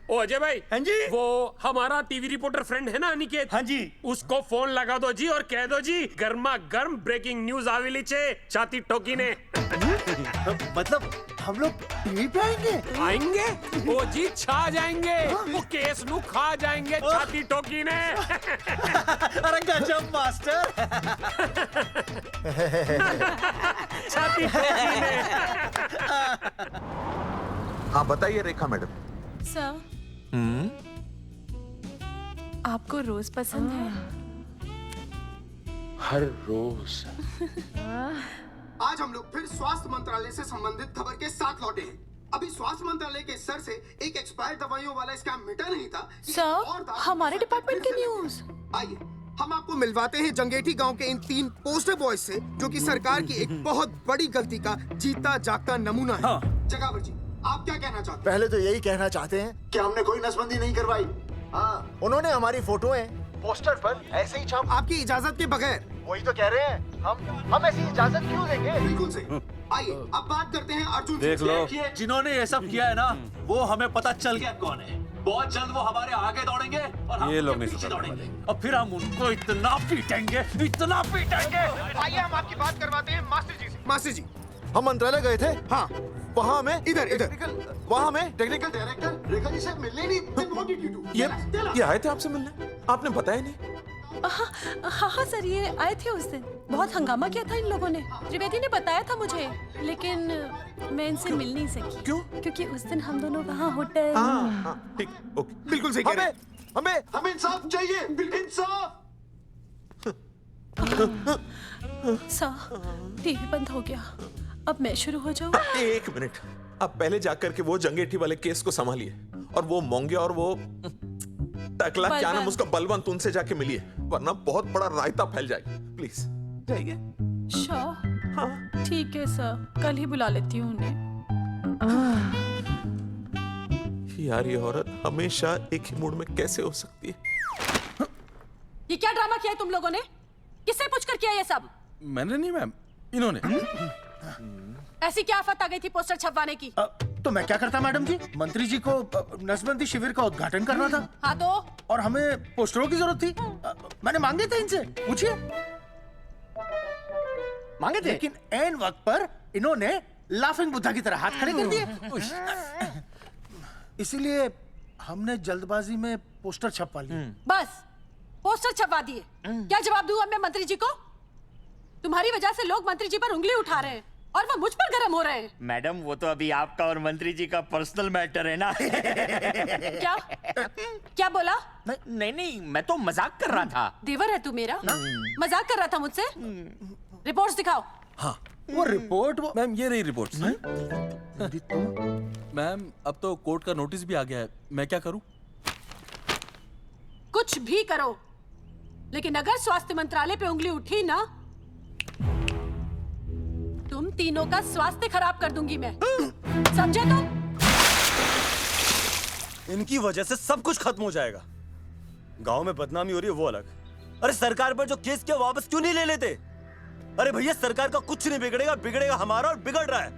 Q: ओ अजय भाई, हाँ जी, वो हमारा टीवी रिपोर्टर फ्रेंड है ना अनिकेत, हाँ जी, उसको फोन लगा दो जी और कह दो जी गर्मा गर्म ब्रेकिंग न्यूज आवेली छे छाती ठोकी ने।
B: मतलब हम लोग टीवी पे
Q: आएंगे? ओ जी छा जाएंगे, वो केस नु खा जाएंगे छाती ठोकी ने।
D: अरे गजब मास्टर।
Q: छाती ठोकी ने।
W: हाँ बताइए रेखा मैडम।
C: सर, आपको रोज पसंद है?
W: हर रोज।
X: आज हम लोग फिर स्वास्थ्य मंत्रालय से संबंधित खबर के साथ लौटे हैं। अभी स्वास्थ्य मंत्रालय के सर से एक एक्सपायर्ड दवाइयों वाला स्कैम मिटा नहीं था।
C: सर, हमारे डिपार्टमेंट की न्यूज।
X: आइए हम आपको मिलवाते हैं जंगेठी गांव के इन 3 पोस्टर बॉयज से, जो कि सरकार की एक बहुत बड़ी गलती का जीता जागता नमूना है। जगावर जी, आप क्या कहना चाहते हैं?
B: पहले तो यही कहना चाहते हैं कि हमने कोई नसबंदी नहीं करवाई। हाँ, उन्होंने हमारी फोटोएं पोस्टर पर ऐसे ही छाप,
X: आपकी इजाजत के बगैर।
B: वही तो कह रहे हैं, हम ऐसी इजाजत क्यों देंगे?
X: बिल्कुल सही। आइए अब बात करते हैं अर्जुन
D: देख लो, जिन्होंने ये सब किया है ना, वो हमें पता चल गया कौन है। बहुत जल्द वो हमारे आगे दौड़ेंगे और हम
E: ये लोग
D: उनके
E: नहीं
D: पीछे दौड़ेंगे और फिर हम उनको इतना पीटेंगे, इतना पीटेंगे।
X: आइए हम आपकी बात करवाते हैं मास्टर जी से। मास्टर जी,
O: हम मंत्रालय गए थे।
X: हाँ,
O: वहाँ हमें
X: इधर
O: वहाँ हमें
X: टेक्निकल डायरेक्टर रेखा जी से मिलने नहीं।
E: ये आए थे आपसे मिलने, आपने बताया नहीं।
K: हाँ सर, ये आए थे उस दिन। बहुत हंगामा किया था इन लोगों ने। त्रिवेदी ने बताया था मुझे, लेकिन मैं इनसे मिल नहीं सकी।
W: क्यों?
K: क्योंकि उस दिन हम दोनों वहाँ होटल।
W: ठीक, ओके।
X: बिल्कुल सही कह रहे हैं।
W: हमें इंसाफ चाहिए, इंसाफ।
K: सर, टीवी बंद हो गया। अब मैं शुरू हो जाऊँ?
W: एक मिनट, आप पहले जाकर के वो जंगेठी वाले केस को संभालिए और वो मोंगिया और वो टकला क्या नाम उसका बलवंत, उनसे जाके मिलिए, वरना बहुत बड़ा रायता फैल जाएगा। प्लीज जाइए।
K: हाँ ठीक है सर, कल ही बुला लेती हूँ उन्हें।
W: यार ये औरत हमेशा एक ही मूड में कैसे हो सकती है?
K: ये क्या ड्रामा किया है तुम लोगों ने? किससे पूछकर किया ये सब?
A: मैंने नहीं मैम, इन्होंने।
K: ऐसी क्या आफत आ गई थी पोस्टर छपवाने की?
T: तो मैं क्या करता मैडम जी? मंत्री जी को नसबंदी शिविर का उद्घाटन करना था।
K: हाँ तो?
T: और हमें पोस्टरों की जरूरत थी। मैंने मांगे थे इनसे, पूछिए। मांगे थे, लेकिन ऐन वक्त पर इन्होंने लाफिंग बुद्धा की तरह हाथ खड़े कर दिए। इसीलिए हमने जल्दबाजी में पोस्टर छपवा लिए।
K: बस पोस्टर छपवा दिए। क्या जवाब दूं अब मैं मंत्री जी को? तुम्हारी वजह से लोग मंत्री जी पर उंगली उठा रहे हैं और वो मुझ पर गर्म हो रहे हैं।
H: मैडम, वो तो अभी आपका और मंत्री जी का पर्सनल मैटर है ना।
K: क्या क्या बोला?
H: नहीं, मैं तो मजाक कर रहा था।
K: देवर है तू मेरा? मजाक कर रहा था मुझसे? रिपोर्ट्स दिखाओ।
A: हाँ
T: वो रिपोर्ट
A: मैम, ये रही रिपोर्ट। मैम अब तो कोर्ट का नोटिस भी आ गया है, मैं क्या करूं?
K: कुछ भी करो, लेकिन अगर स्वास्थ्य मंत्रालय पे उंगली उठी ना, तुम तीनों का स्वास्थ्य खराब कर दूंगी मैं। समझे तुम?
L: इनकी वजह से सब कुछ खत्म हो जाएगा। गांव में बदनामी हो रही है वो अलग, अरे सरकार पर जो केस किया वापस क्यों नहीं ले लेते? अरे भैया, सरकार का कुछ नहीं बिगड़ेगा, बिगड़ेगा हमारा, और बिगड़ रहा है।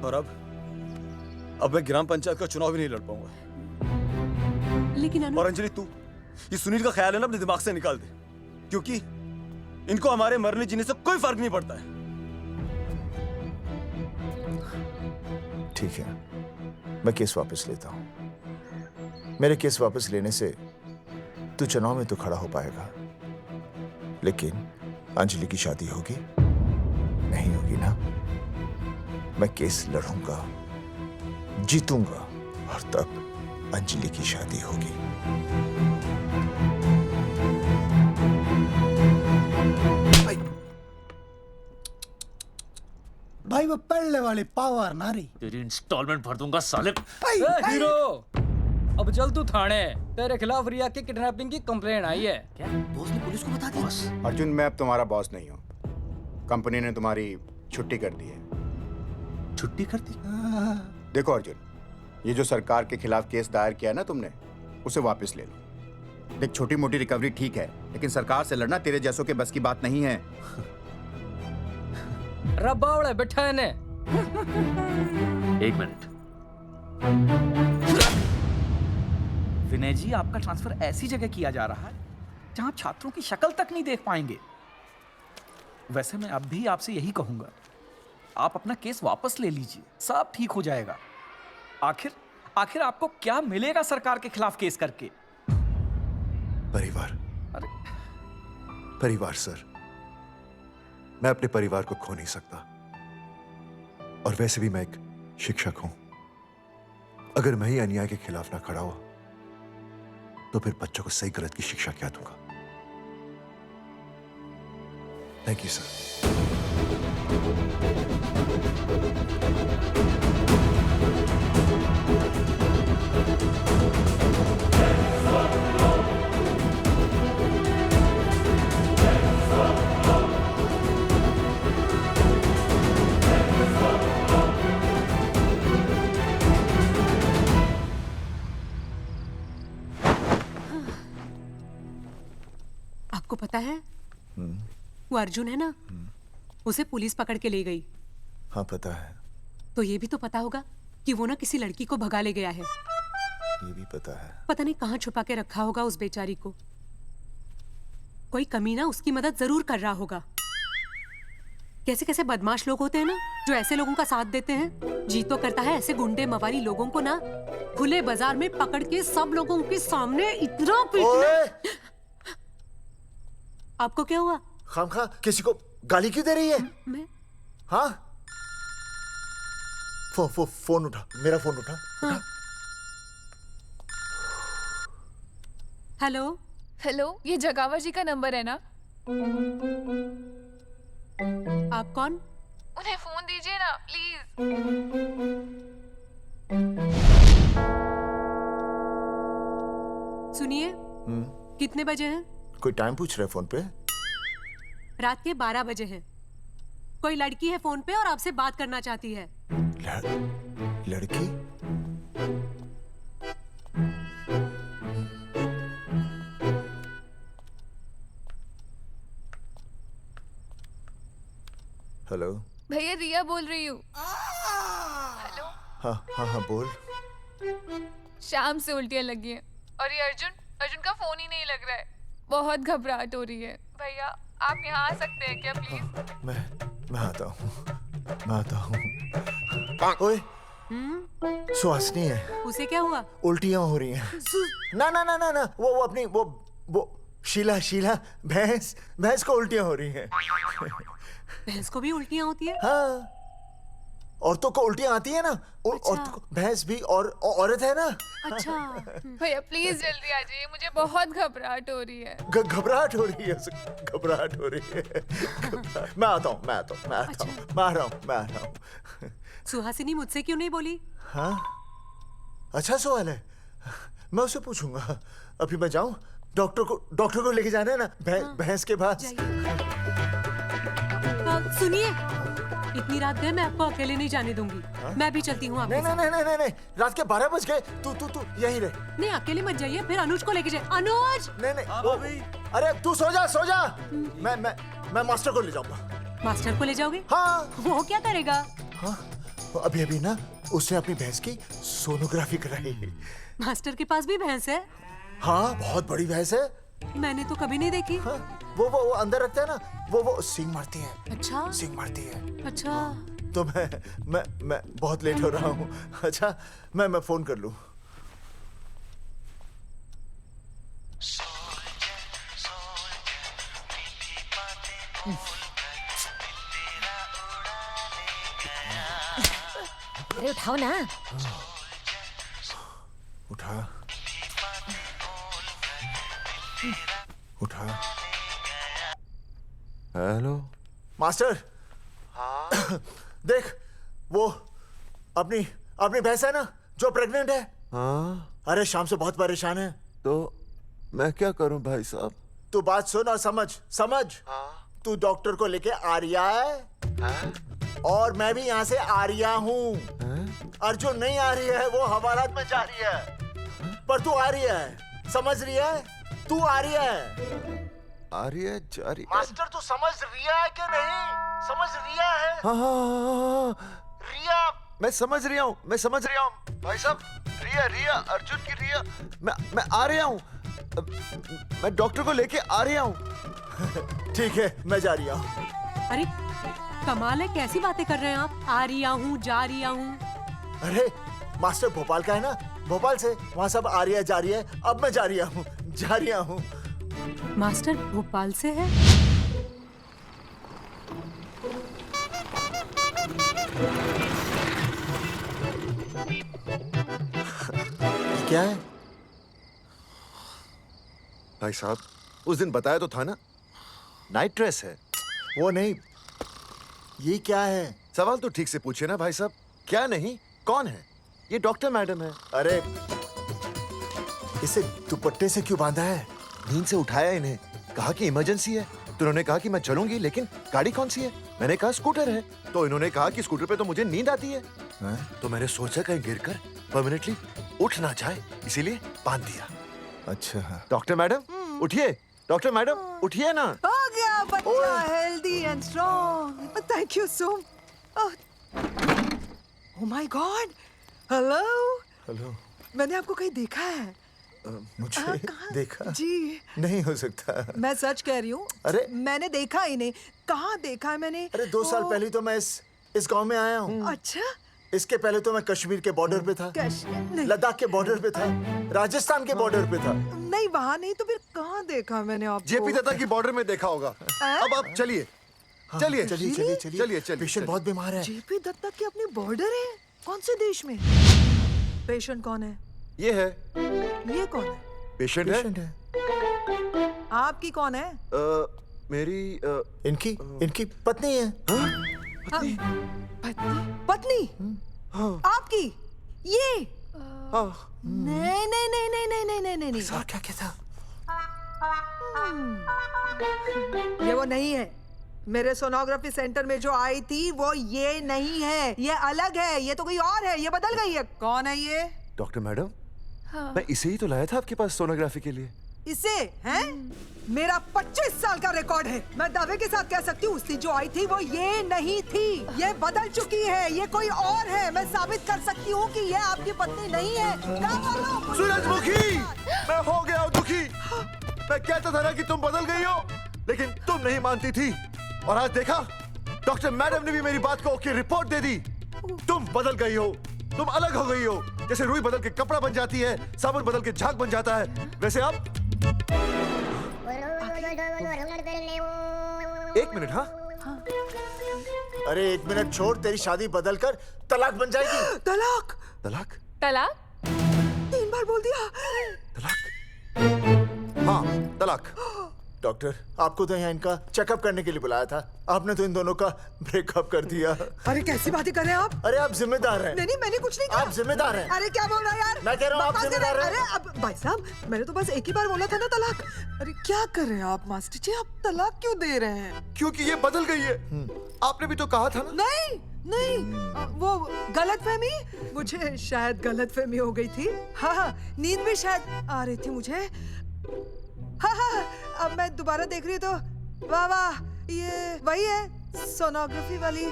L: और अब मैं ग्राम पंचायत का चुनाव भी नहीं लड़ पाऊंगा।
K: लेकिन
L: और अंजलि, तू ये सुनील का ख्याल है ना अपने दिमाग से निकाल दे, क्योंकि इनको हमारे मरने जीने से कोई फर्क नहीं पड़ता है।
B: ठीक है, मैं केस वापस लेता हूं। मेरे केस वापस लेने से तू चुनाव में तो खड़ा हो पाएगा, लेकिन अंजलि की शादी होगी नहीं होगी ना? मैं केस लड़ूंगा, जीतूंगा, और तब अंजलि की शादी होगी।
V: भाई वो पढ़ने वाली पावर नारी।
D: तेरी इंस्टॉलमेंट भर दूंगा साले।
M: हीरो, अब चल तू थाने। तेरे खिलाफ रिया के किडनैपिंग की कंप्लेंट आई है।
H: क्या बॉस ने पुलिस को बता दिया?
R: अर्जुन, मैं अब तुम्हारा बॉस नहीं हूँ। कंपनी ने तुम्हारी छुट्टी कर दी है।
L: छुट्टी कर दी?
R: देखो अर्जुन, ये जो सरकार के खिलाफ केस दायर किया है ना तुमने, उसे वापस ले लो। देख, छोटी मोटी रिकवरी ठीक है, लेकिन सरकार से लड़ना तेरे जैसों के बस की बात नहीं है।
M: रबावड़े बैठा है ने।
D: एक मिनट।
H: विनय जी, आपका ट्रांसफर ऐसी जगह किया जा रहा है जहां छात्रों की शक्ल तक नहीं देख पाएंगे। वैसे मैं अब भी आपसे यही कहूंगा, आप अपना केस वापस ले लीजिए, सब ठीक हो जाएगा। आखिर आपको क्या मिलेगा सरकार के खिलाफ केस करके?
O: परिवार। परिवार सर, मैं अपने परिवार को खो नहीं सकता, और वैसे भी मैं एक शिक्षक हूं। अगर मैं ही अन्याय के खिलाफ ना खड़ा हुआ तो फिर बच्चों को सही गलत की शिक्षा क्या दूंगा? Thank you sir.
K: आपको पता है वो अर्जुन है ना, उसे पुलिस पकड़ के ले गई।
B: हाँ पता है।
K: तो ये भी तो पता होगा कि वो ना किसी लड़की को भगा ले गया है।
B: ये भी पता है।
K: पता नहीं कहाँ छुपा के रखा होगा उस बेचारी को। कोई कमीना उसकी मदद जरूर कर रहा होगा।
I: कैसे कैसे बदमाश लोग होते हैं ना, जो ऐसे लोगों का साथ देते हैं। जी तो करता है ऐसे गुंडे मवाली लोगों को ना खुले बाजार में पकड़ के सब लोगों के सामने इतना पीटना। आपको क्या हुआ?
B: खामखा किसी को गाली क्यों दे रही है?
I: मैं?
B: हाँ? फोन उठा, मेरा फोन उठा।
I: हाँ। हेलो
C: हेलो, ये जगावर जी का नंबर है ना?
I: आप कौन?
C: उन्हें फोन दीजिए ना प्लीज।
I: सुनिए, कितने बजे हैं?
B: कोई टाइम पूछ रहे फोन पे?
I: रात के 12 बजे हैं। कोई लड़की है फोन पे और आपसे बात करना चाहती है।
B: लड़की? हेलो
C: भैया, रिया बोल रही हूँ। हेलो।
B: हाँ हाँ हाँ बोल।
C: शाम से उल्टियाँ लगी हैं और ये अर्जुन का फोन ही नहीं लग रहा है। बहुत घबराहट हो रही है। भैया आप यहाँ आ सकते हैं क्या प्लीज?
B: मैं आता हूँ। ओए, सुहासिनी है।
I: उसे क्या हुआ?
B: उल्टियाँ हो रही हैं। ना वो अपनी वो शीला भैंस को उल्टियाँ हो रही हैं।
I: भैंस को भी उल्टियाँ होती है?
B: हाँ, औरतों को उल्टियाँ आती है ना। औरतों को, भैंस भी और औरत है ना।
C: अच्छा। भैया प्लीज जल्दी आ जाइए, मुझे बहुत घबराहट हो रही है।
B: घबराहट हो रही है। मैं आता हूँ। मैं आ रहा हूँ।
I: सुहासिनी मुझसे क्यों नहीं बोली?
B: हाँ, अच्छा सवाल है, मैं उसे पूछूंगा। अभी मैं जाऊँ? डॉक्टर को लेके जाना है ना भैंस के पास।
I: सुनिए, इतनी रात गए मैं आपको अकेले नहीं जाने दूंगी। मैं भी चलती हूँ आपके साथ।
B: नहीं, रात के 12 बज गए। तू यहीं रह।
I: नहीं, अकेले मत जाइए, फिर अनुज को लेके जाइए। अनुज!
B: नहीं, अरे तू सो जा। मैं मास्टर को ले जाऊंगा।
I: मास्टर को ले जाओगे?
B: हाँ।
I: वो क्या करेगा?
B: हाँ, अभी ना उसने अपनी भैंस की सोनोग्राफी कराई।
I: मास्टर के पास भी भैंस है?
B: हाँ, बहुत बड़ी भैंस है।
I: मैंने तो कभी नहीं देखी।
B: हाँ, वो अंदर रखते हैं ना, वो सींग मारती है।
I: अच्छा,
B: सींग मारती है।
I: अच्छा।
B: तो मैं बहुत लेट हो रहा हूँ। अच्छा, मैं फोन कर लूँ।
N: अरे उठाओ ना।
B: उठा। Hello master. हाँ। देख, वो अपनी भैंस है ना जो प्रेग्नेंट है।
J: हाँ।
B: अरे शाम से बहुत परेशान है।
J: तो मैं क्या करूं भाई साहब?
B: तू बात सुन और समझ।
J: हाँ।
B: तू डॉक्टर को लेके आ रिया है? हाँ? और मैं भी यहाँ से आ रिया हूँ। अर्जुन नहीं आ रही है, वो हवालात में जा रही है। पर तू आ रही है, समझ रही है? तू आ रही है।
J: आ रही है, जा रही है।
B: मास्टर तू समझ रिया है कि नहीं? समझ रिया है?
J: हाँ।
B: रिया।
J: मैं समझ रहा हूँ भाई साहब। रिया अर्जुन की रिया। मैं आ रहा हूँ। मैं डॉक्टर को लेके आ रहा हूँ।
B: ठीक है, मैं जा रही हूँ।
I: अरे कमाल है, कैसी बातें कर रहे हैं आप? आ रही हूँ, जा रही हूँ।
B: अरे मास्टर भोपाल का है ना, भोपाल से वहाँ सब आ रही है, जा रही है। अब मैं जा रही हूँ।
I: मास्टर भोपाल से है?
B: क्या है
J: भाई साहब? उस दिन बताया तो था ना, नाइट ड्रेस है।
B: वो नहीं, ये क्या है?
J: सवाल तो ठीक से पूछे ना भाई साहब। क्या नहीं, कौन है? ये डॉक्टर मैडम है।
B: अरे इसे दुपट्टे से क्यों बांधा है?
J: नींद से उठाया इन्हें, कहा कि इमरजेंसी है। तो उन्होंने कहा कि मैं चलूंगी, लेकिन गाड़ी कौन सी है? मैंने कहा स्कूटर है। तो इन्होंने कहा कि स्कूटर पे तो मुझे नींद आती है। तो मैंने सोचा कहीं गिरकर परमानेंटली उठ ना जाए, इसीलिए बांध दिया।
B: अच्छा।
J: डॉक्टर मैडम उठिए, डॉक्टर मैडम उठिए ना।
G: हो गया बच्चा healthy and strong. Thank you so. Oh my God. Hello.
B: Hello.
G: मैंने आपको कहीं देखा है।
B: मुझे देखा
G: जी
B: नहीं हो सकता।
G: मैं सच कह रही हूँ।
B: अरे
G: मैंने देखा ही नहीं। कहाँ देखा है मैंने?
B: अरे 2 साल पहले तो मैं इस गांव में आया हूँ।
G: अच्छा।
B: इसके पहले तो मैं कश्मीर के बॉर्डर पे था, लद्दाख के बॉर्डर पे था, राजस्थान के बॉर्डर पे था।
G: नहीं वहाँ नहीं तो फिर कहाँ देखा मैंने आपको?
O: जेपी दत्ता की बॉर्डर में देखा होगा। अब आप चलिए चलिए
B: चलिए चलिए चलिए चलिए। पेशेंट बहुत बीमार है।
G: जेपी दत्ता की अपनी बॉर्डर है? कौन से देश में? पेशेंट कौन है?
O: ये है।
G: ये कौन है?
O: पेशेंट है।
G: आपकी कौन है?
O: मेरी
B: इनकी पत्नी है।
G: पत्नी? पत्नी? आपकी? ये? नहीं नहीं नहीं नहीं नहीं नहीं नहीं नहीं।
B: सर क्या कहता?
G: ये वो नहीं है। मेरे सोनोग्राफी सेंटर में जो आई थी वो ये नहीं है, ये अलग है, ये तो कोई और है, ये बदल गई है। कौन है ये?
O: डॉक्टर मैडम,
G: हाँ।
O: मैं इसे ही तो लाया था आपके पास सोनोग्राफी के लिए।
G: इसे हैं? मेरा 25 साल का रिकॉर्ड है। मैं दावे के साथ कह सकती हूँ उसकी जो आई थी वो ये नहीं थी, ये बदल चुकी है, ये कोई और है। मैं साबित कर सकती हूँ कि ये आपकी पत्नी नहीं है।
O: सूरजमुखी, मैं हो गया हूँ दुखी। मैं कहता था ना कि तुम बदल गई हो, लेकिन तुम नहीं मानती थी। और आज देखा, डॉक्टर मैडम ने भी मेरी बात को ओके रिपोर्ट दे दी। तुम बदल गई हो, तुम अलग हो गई हो। जैसे रुई बदल के कपड़ा बन जाती है, साबुन बदल के झाग बन जाता है, वैसे आप। एक मिनट। हाँ
B: अरे 1 मिनट छोड़, तेरी शादी बदल कर तलाक बन जाएगी।
G: तलाक?
O: तलाक?
C: तलाक?
G: 3 बार बोल दिया।
B: हाँ तलाक। डॉक्टर, आपको तो यहाँ इनका चेकअप करने के लिए बुलाया था, आपने तो इन दोनों का ब्रेकअप कर दिया।
G: अरे कैसी बातें कर रहे हैं आप?
B: अरे आप जिम्मेदार हैं।
G: नहीं मैंने कुछ नहीं कहा।
B: आप जिम्मेदार हैं।
G: अरे क्या बोल रहा है यार?
B: मैं कह रहा हूँ आप जिम्मेदार हैं।
G: अरे अब भाई साहब, मैंने तो बस एक ही बार बोला था ना तलाक। अरे क्या कर रहे हैं आप मास्टर जी? आप तलाक क्यों दे रहे हैं?
O: क्योंकि ये बदल गई है। आपने भी तो कहा था ना।
G: नहीं वो गलतफहमी, मुझे शायद गलतफहमी हो गई थी। हाँ नींद भी शायद आ रही थी मुझे। हाँ अब मैं दोबारा देख रही तो वाह वाह, ये वही है सोनोग्राफी वाली।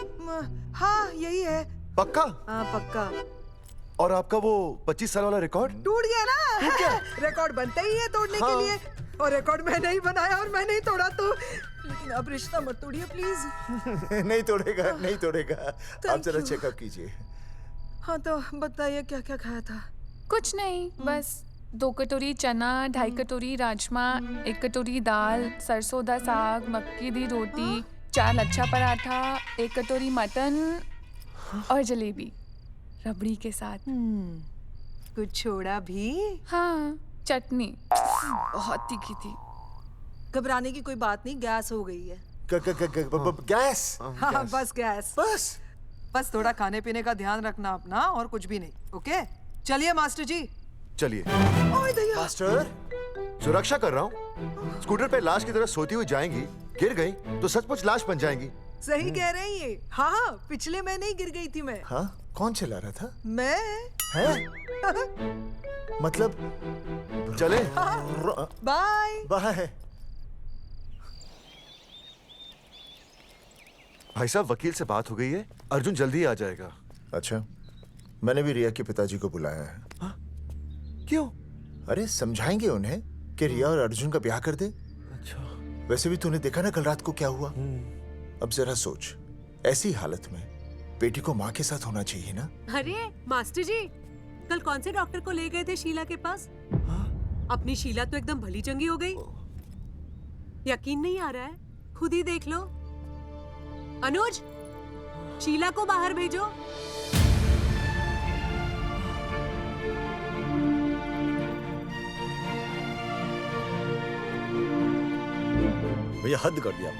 G: हाँ यही है।
O: पक्का?
G: हाँ पक्का।
O: और आपका वो 25 साल वाला रिकॉर्ड
G: टूट गया ना? रिकॉर्ड बनता ही है तोड़ने के लिए, और रिकॉर्ड मैंने ही बनाया और मैंने ही तोड़ा। तो लेकिन अब रिश्ता मत तोड़िए प्लीज।
B: नहीं तोड़ेगा, नहीं तोड़ेगा। आप जरा चेकअप कीजिए।
G: हाँ तो बताइए क्या क्या खाया था?
C: कुछ नहीं, बस 2 कटोरी चना, 2.5 कटोरी राजमा, 1 कटोरी दाल, सरसों दा साग, मक्की दी रोटी, 4 लच्छा पराठा, 1 कटोरी मटन और जलेबी रबड़ी के साथ।
G: कुछ छोड़ा भी?
C: हाँ चटनी बहुत तीखी थी।
G: घबराने की कोई बात नहीं, गैस हो गई है।
B: गैस?
G: हाँ बस गैस। बस थोड़ा खाने पीने का ध्यान रखना अपना, और कुछ भी नहीं। ओके चलिए मास्टर जी।
O: चलिए।
B: मास्टर,
O: सुरक्षा कर रहा हूँ। स्कूटर पे लाश की तरह सोती हुई जाएंगी, गिर गई तो सचमुच लाश बन जाएंगी।
G: सही कह रहे हैं ये। हाँ पिछले महीने ही गिर गई थी मैं।
B: हाँ कौन चला रहा था?
G: मैं।
B: है? मतलब
O: चले?
G: Bye
B: bye.
O: भाई साहब, वकील से बात हो गई है, अर्जुन जल्दी आ जाएगा।
B: अच्छा, मैंने भी रिया के पिताजी को बुलाया है।
O: क्यों?
B: अरे समझाएंगे उन्हें कि रिया और अर्जुन का ब्याह कर दे।
O: अच्छा।
B: वैसे भी तूने देखा ना कल रात को क्या हुआ। अब जरा सोच, ऐसी हालत में बेटी को माँ के साथ होना चाहिए ना।
I: अरे मास्टर जी, कल कौन से डॉक्टर को ले गए थे शीला के पास? अपनी शीला तो एकदम भली चंगी हो गई। यकीन नहीं आ रहा है? खुद ही देख लो। अनुज, शीला को बाहर भेजो।
L: भैया हद कर दिया।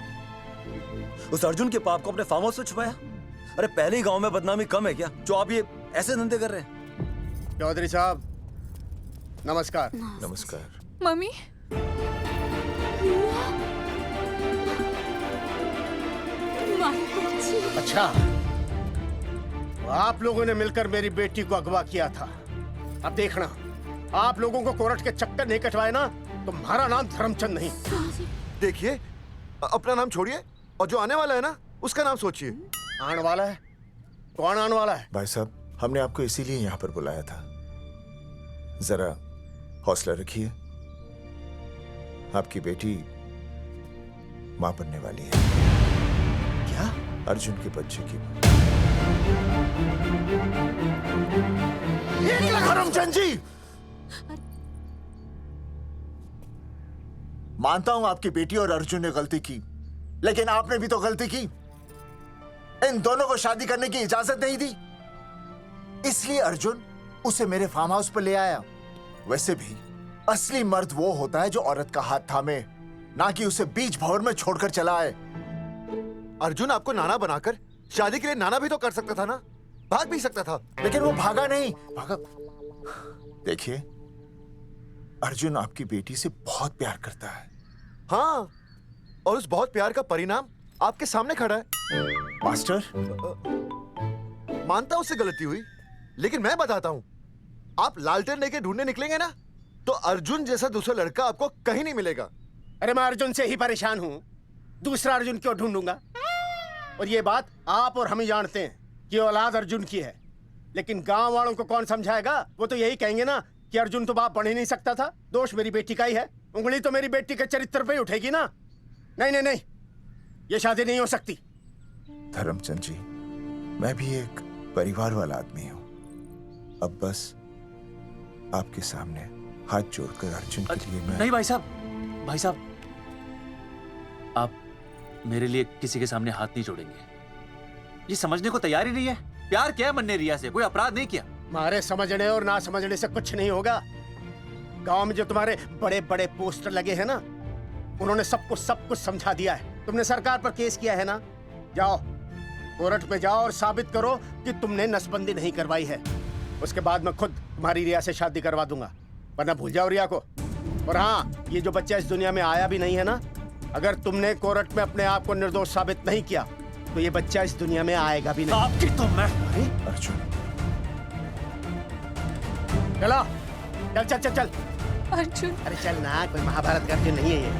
L: उस अर्जुन के पाप को अपने फार्म हाउस में छुपाया। अरे पहले ही गांव में बदनामी कम है क्या, जो आप ये ऐसे धंधे कर रहे हैं?
X: चौधरी साहब नमस्कार।
B: नमस्कार।
C: मम्मी,
X: अच्छा, आप लोगों ने मिलकर मेरी बेटी को अगवा किया था। अब देखना, आप लोगों को कोर्ट के चक्कर नहीं कटवाए ना, तो हमारा नाम धर्मचंद नहीं।
O: देखिए, अपना नाम छोड़िए और जो आने वाला है ना, उसका नाम सोचिए।
X: आने वाला है? कौन आने वाला है?
B: भाई साहब, हमने आपको इसीलिए यहाँ पर बुलाया था। जरा हौसला रखिए, आपकी बेटी मां बनने वाली है।
O: क्या?
B: अर्जुन के बच्चे की मां। करमचंद जी, मानता हूं आपकी बेटी और अर्जुन ने गलती की, लेकिन आपने भी तो गलती की। इन दोनों को शादी करने की इजाजत नहीं दी, इसलिए अर्जुन उसे मेरे फार्म हाउस पर ले आया। वैसे भी असली मर्द वो होता है जो औरत का हाथ थामे, ना कि उसे बीच भंवर में छोड़कर चला आए।
O: अर्जुन आपको नाना बनाकर शादी के लिए नाना भी तो कर सकता था ना, भाग भी सकता था।
B: लेकिन वो भागा नहीं। भागा? देखिए, अर्जुन आपकी बेटी से बहुत प्यार करता है।
O: हाँ, और उस बहुत प्यार का परिणाम आपके सामने खड़ा है।
B: मास्टर,
O: मानता उससे गलती हुई, लेकिन मैं बताता हूं, आप लालटेन लेके ढूंढने निकलेंगे ना, तो अर्जुन जैसा दूसरा लड़का आपको कहीं नहीं मिलेगा।
V: अरे मैं अर्जुन से ही परेशान हूँ, दूसरा अर्जुन क्यों ढूंढूंगा? और ये बात आप और हम ही जानते हैं कि औलाद अर्जुन की है, लेकिन गांव वालों को कौन समझाएगा? वो तो यही कहेंगे ना कि अर्जुन तो बाप बन ही नहीं सकता था, दोष मेरी बेटी का ही है। उंगली तो मेरी बेटी के चरित्र पे ही उठेगी ना। नहीं नहीं नहीं, ये शादी नहीं हो सकती।
B: धर्मचंद जी, मैं भी एक परिवार वाला आदमी हूं। अब बस आपके सामने हाथ जोड़कर अर्जुन के लिए मैं...
D: नहीं भाई साहब, भाई साहब, आप मेरे लिए किसी के सामने हाथ नहीं जोड़ेंगे। ये समझने को तैयार ही नहीं है। प्यार किया है मन्ने रिया से, कोई अपराध नहीं किया।
V: तुम्हारे समझने और ना समझने से कुछ नहीं होगा। गांव में जो तुम्हारे बड़े बड़े पोस्टर लगे हैं ना, उन्होंने सब कुछ समझा दिया है। तुमने सरकार पर केस किया है ना, जाओ कोर्ट में जाओ और साबित करो कि तुमने नसबंदी नहीं करवाई है। उसके बाद मैं खुद तुम्हारी रिया से शादी करवा दूंगा, वरना भूल जाओ रिया को। और हाँ, ये जो बच्चा इस दुनिया में आया भी नहीं है ना, अगर तुमने कोर्ट में अपने आप को निर्दोष साबित नहीं किया तो ये बच्चा इस दुनिया में आएगा भी नहीं।
D: आपकी तो मैं...
B: अर्जुन,
V: चलो चल चल चल चल।
C: अर्जुन,
V: अरे चल ना, कोई महाभारत का अर्जुन नहीं है ये।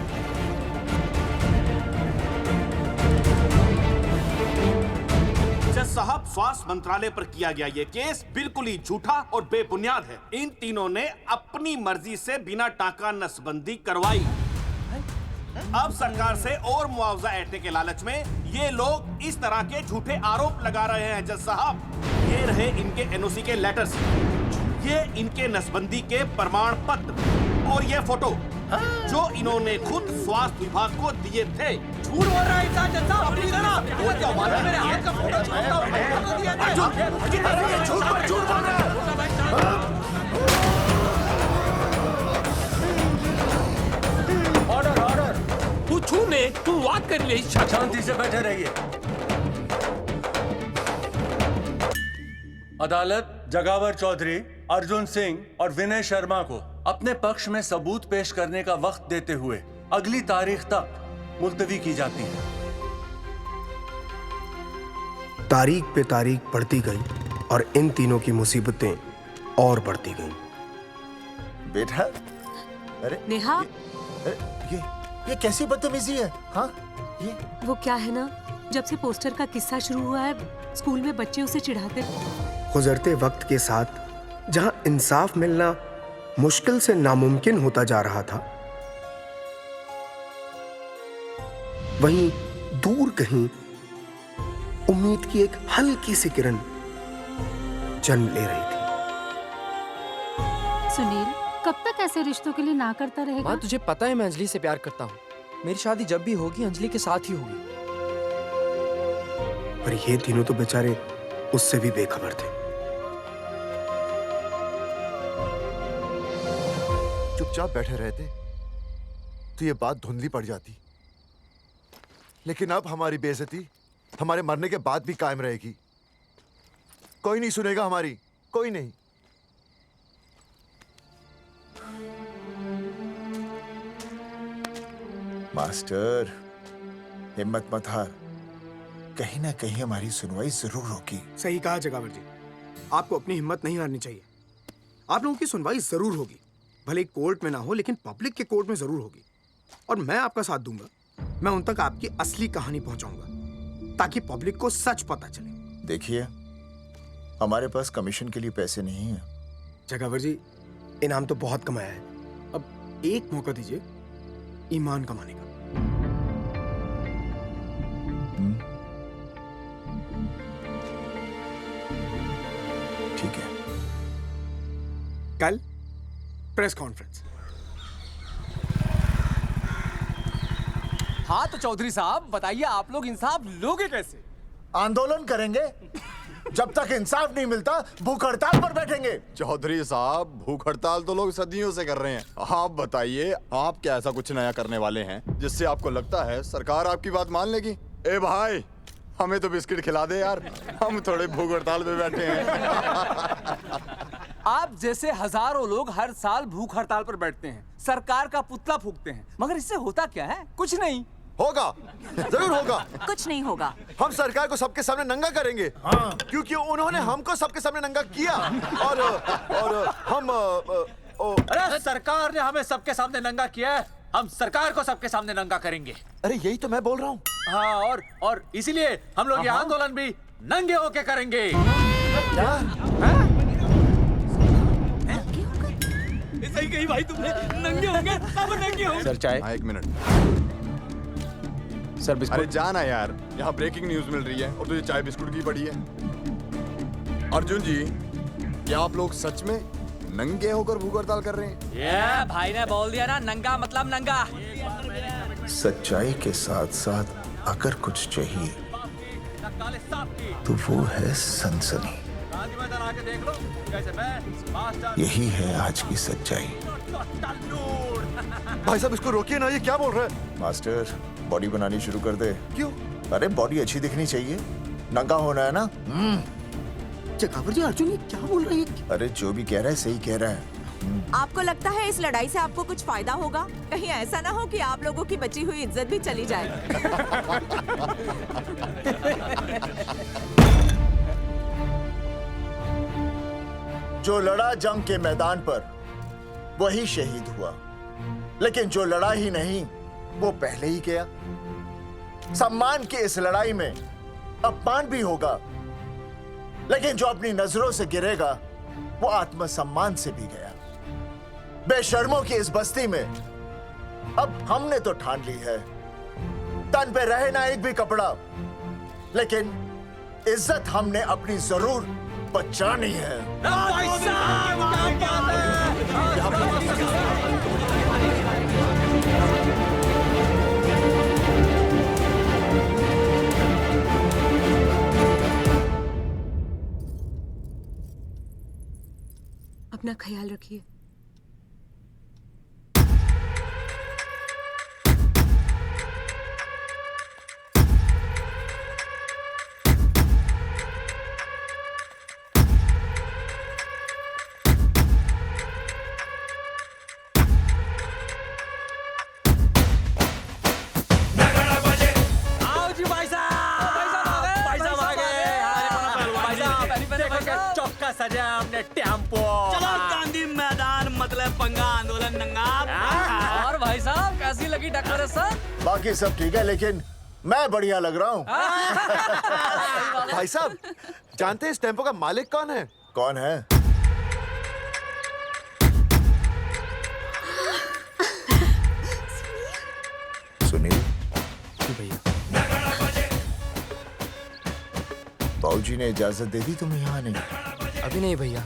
F: जज साहब, स्वास्थ्य मंत्रालय पर किया गया ये केस बिल्कुल ही झूठा और बेबुनियाद है। इन तीनों ने अपनी मर्जी से बिना टाका नसबंदी करवाई। अब सरकार से और मुआवजा ऐंठने के लालच में ये लोग इस तरह के झूठे आरोप लगा रहे हैं। जज साहब, ये रहे इनके एनओसी के लेटर्स, ये इनके नसबंदी के प्रमाण पत्र और ये फोटो जो इन्होंने खुद स्वास्थ्य विभाग को दिए थे।
H: झूठ बोल रहा है इंसान जज साहब, अपनी जनाब। वो क्या मालूम है, मेरे हाथ का फोटो
B: झूठ बोल रहा है।
Q: ऑर्डर ऑर्डर, तू छूने तू बात कर ले।
D: शांति से बैठे रहिए। अदालत जगावर चौधरी, अर्जुन सिंह और विनय शर्मा को अपने पक्ष में सबूत पेश करने का वक्त देते हुए अगली तारीख तक मुलतवी की जाती है।
P: तारीख पे तारीख बढ़ती गई और इन तीनों की मुसीबतें और बढ़ती गईं।
B: बेटा, अरे
I: नेहा,
B: ये कैसी बदतमीजी है? हाँ, ये
I: वो क्या है ना, जब से पोस्टर का किस्सा शुरू हुआ है, स्कूल में बच्चे उसे चिढ़ाते।
P: गुजरते वक्त के साथ जहां इंसाफ मिलना मुश्किल से नामुमकिन होता जा रहा था, वहीं दूर कहीं उम्मीद की एक हल्की सी किरण जन्म ले रही थी।
N: सुनील, कब तक ऐसे रिश्तों के लिए ना करता रहेगा?
S: माँ, तुझे पता है मैं अंजलि से प्यार करता हूँ। मेरी शादी जब भी होगी अंजलि के साथ ही होगी।
P: पर ये तीनों तो बेचारे उससे भी बेखबर थे।
O: चुपचाप बैठे रहते तो ये बात धुंधली पड़ जाती, लेकिन अब हमारी बेइज्जती हमारे मरने के बाद भी कायम रहेगी। कोई नहीं सुनेगा हमारी, कोई नहीं।
B: मास्टर, हिम्मत मत हार, कहीं ना कहीं हमारी सुनवाई जरूर होगी।
T: सही कहा जगावर जी, आपको अपनी हिम्मत नहीं हारनी चाहिए। आप लोगों की सुनवाई जरूर होगी, भले कोर्ट में ना हो लेकिन पब्लिक के कोर्ट में जरूर होगी। और मैं आपका साथ दूंगा, मैं उन तक आपकी असली कहानी पहुंचाऊंगा ताकि पब्लिक को सच पता चले।
B: देखिए, हमारे पास कमीशन के लिए पैसे नहीं है।
P: जगावर जी, इनाम तो बहुत कमाया है,
X: एक मौका दीजिए ईमान कमाने का।
B: ठीक है,
X: कल प्रेस कॉन्फ्रेंस।
A: हाँ तो चौधरी साहब बताइए, आप लोग इंसाफ लोगे कैसे?
B: आंदोलन करेंगे। जब तक इंसाफ नहीं मिलता भूख हड़ताल पर बैठेंगे।
J: चौधरी साहब, भूख हड़ताल तो लोग सदियों से कर रहे हैं। आप बताइए, आप क्या ऐसा कुछ नया करने वाले हैं जिससे आपको लगता है सरकार आपकी बात मान लेगी? ए भाई, हमें तो बिस्किट खिला दे यार, हम थोड़े भूख हड़ताल पे बैठे हैं।
A: आप जैसे हजारों लोग हर साल भूख हड़ताल पर बैठते हैं, सरकार का पुतला फूंकते हैं, मगर इससे होता क्या है? कुछ नहीं
O: होगा, जरूर होगा।
K: कुछ नहीं होगा।
O: हम सरकार को सबके सामने नंगा करेंगे। हाँ। क्योंकि उन्होंने हमको सबके सामने नंगा किया और हम
D: अरे सरकार ने हमें सबके सामने नंगा किया है, हम सरकार को सबके सामने नंगा करेंगे।
O: अरे यही तो मैं बोल रहा हूँ।
D: हाँ, और इसीलिए हम लोग ये आंदोलन भी नंगे होके करेंगे।
O: क्या?
H: सही कही भाई तुमने, नंगे होंगे, सब नंगे होंगे।
J: सर चाय? हाँ, 1 मिनट।
L: Sir biscuit.
J: अरे जाना यार, यहाँ ब्रेकिंग न्यूज मिल रही है और तुझे चाय बिस्कुट की पड़ी है। अर्जुन जी, क्या आप लोग सच में नंगे होकर भूख हड़ताल कर रहे हैं?
M: ये भाई ने बोल दिया ना, नंगा मतलब नंगा।
B: सच्चाई के साथ साथ अगर कुछ चाहिए तो वो है सनसनी। यही है आज की सच्चाई।
O: भाई साहब इसको रोकिए ना, ये क्या बोल रहा है?
B: मास्टर, बॉडी बनानी शुरू कर दे।
O: क्यों?
B: अरे बॉडी अच्छी दिखनी चाहिए, नंगा होना है ना।
X: जगावर जी, अर्जुन ये क्या बोल रही है?
B: अरे जो भी कह रहा है सही कह रहा है।
K: आपको लगता है इस लड़ाई से आपको कुछ फायदा होगा? कहीं ऐसा ना हो कि आप लोगों की बची हुई इज्जत भी चली जाए।
B: जो लड़ा जंग के मैदान पर वही शहीद हुआ, लेकिन जो लड़ा ही नहीं वो पहले ही गया। सम्मान की इस लड़ाई में अपमान भी होगा, लेकिन जो अपनी नजरों से गिरेगा वो आत्मसम्मान से भी गया। बेशर्मों की इस बस्ती में अब हमने तो ठान ली है, तन पे रहे ना एक भी कपड़ा, लेकिन इज्जत हमने अपनी जरूर बचानी है।
I: अपना ख्याल रखिए।
D: सजा हमने टेम्पो।
H: चलो गांधी मैदान, मतलब पंगा आंदोलन नंगा।
M: और भाई साहब कैसी लगी डेकोरेशन?
B: बाकी सब ठीक है, लेकिन मैं बढ़िया लग रहा हूँ।
O: भाई साहब, जानते हैं इस टेम्पो का मालिक कौन है?
B: कौन है? सुनील।
S: भैया।
B: बाबूजी ने इजाजत दे दी तुम्हें यहाँ आने की?
S: अभी नहीं भैया,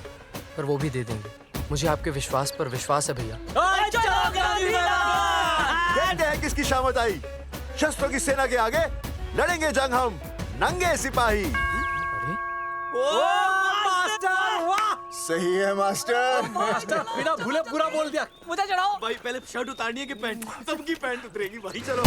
S: पर वो भी दे देंगे। मुझे आपके विश्वास पर विश्वास है भैया।
O: कहते हैं किसकी शामत आई, शस्त्रों की सेना के आगे लड़ेंगे जंग हम नंगे सिपाही।
B: सही है मास्टर।
D: मास्टर बिना भूले पूरा बोल दिया।
M: मुझे चढ़ाओ
H: भाई, पहले शर्ट उतारनी है कि पैंट? सबकी पैंट उतरेगी भाई। चलो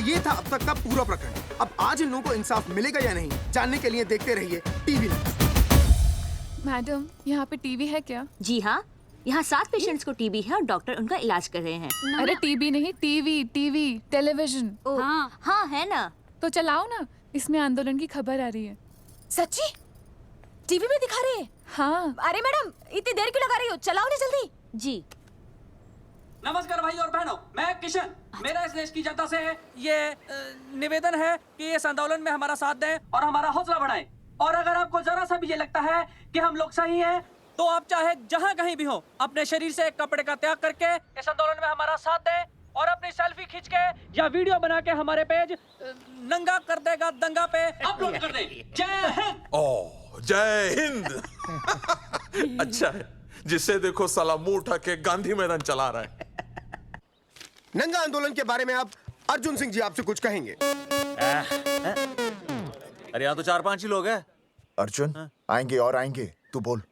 X: ये था अब तक का पूरा प्रकरण। अब आज इन लोगों को इंसाफ मिलेगा या नहीं, जानने के लिए देखते रहिए टीवी न्यूज़।
C: मैडम, यहाँ पे टीवी है क्या?
E: जी हाँ, यहाँ 7 पेशेंट्स को टीबी है और डॉक्टर उनका इलाज कर रहे हैं।
C: अरे टीबी नहीं, टीवी, टेलीविजन।
E: हाँ हाँ है ना।
C: तो चलाओ ना, इसमें आंदोलन की खबर आ रही है।
K: सच्ची? टीवी में दिखा रहे हैं?
C: हाँ।
K: अरे मैडम, इतनी देर क्यों लगा रही हो? चलाओ ना जल्दी।
E: जी।
M: नमस्कार भाई और बहनों, मैं किशन। मेरा इस देश की जनता से ये निवेदन है कि इस आंदोलन में हमारा साथ दें और हमारा हौसला बढ़ाएं। और अगर आपको जरा सा भी ये लगता है कि हम लोग सही हैं, तो आप चाहे जहां कहीं भी हो अपने शरीर से एक कपड़े का त्याग करके इस आंदोलन में हमारा साथ दें और अपनी सेल्फी खींच के या वीडियो बना के हमारे पेज नंगा कर देगा दंगा पे अपलोड कर दे। जय हिंद।
G: ओह जय हिंद। अच्छा है, जिसे देखो साला मुंह उठा के गांधी मैदान चला रहा है।
X: नंगा आंदोलन के बारे में आप अर्जुन सिंह जी आपसे कुछ कहेंगे।
D: अरे यहाँ तो 4-5 ही लोग हैं।
B: अर्जुन आएंगे और आएंगे, तू बोल।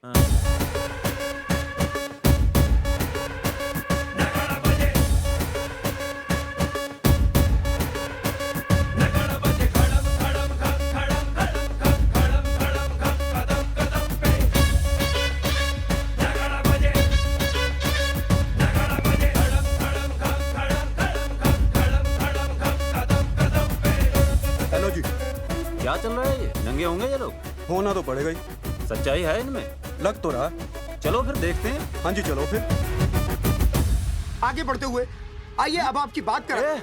X: हेलो जी,
D: क्या चल रहा है ये? नंगे होंगे ये लोग?
L: होना तो पड़ेगा ही।
D: सच्चाई है इनमें?
L: लग तो रहा।
D: चलो फिर देखते हैं।
L: हाँ जी चलो फिर।
X: आगे बढ़ते हुए आइए अब आपकी बात करें।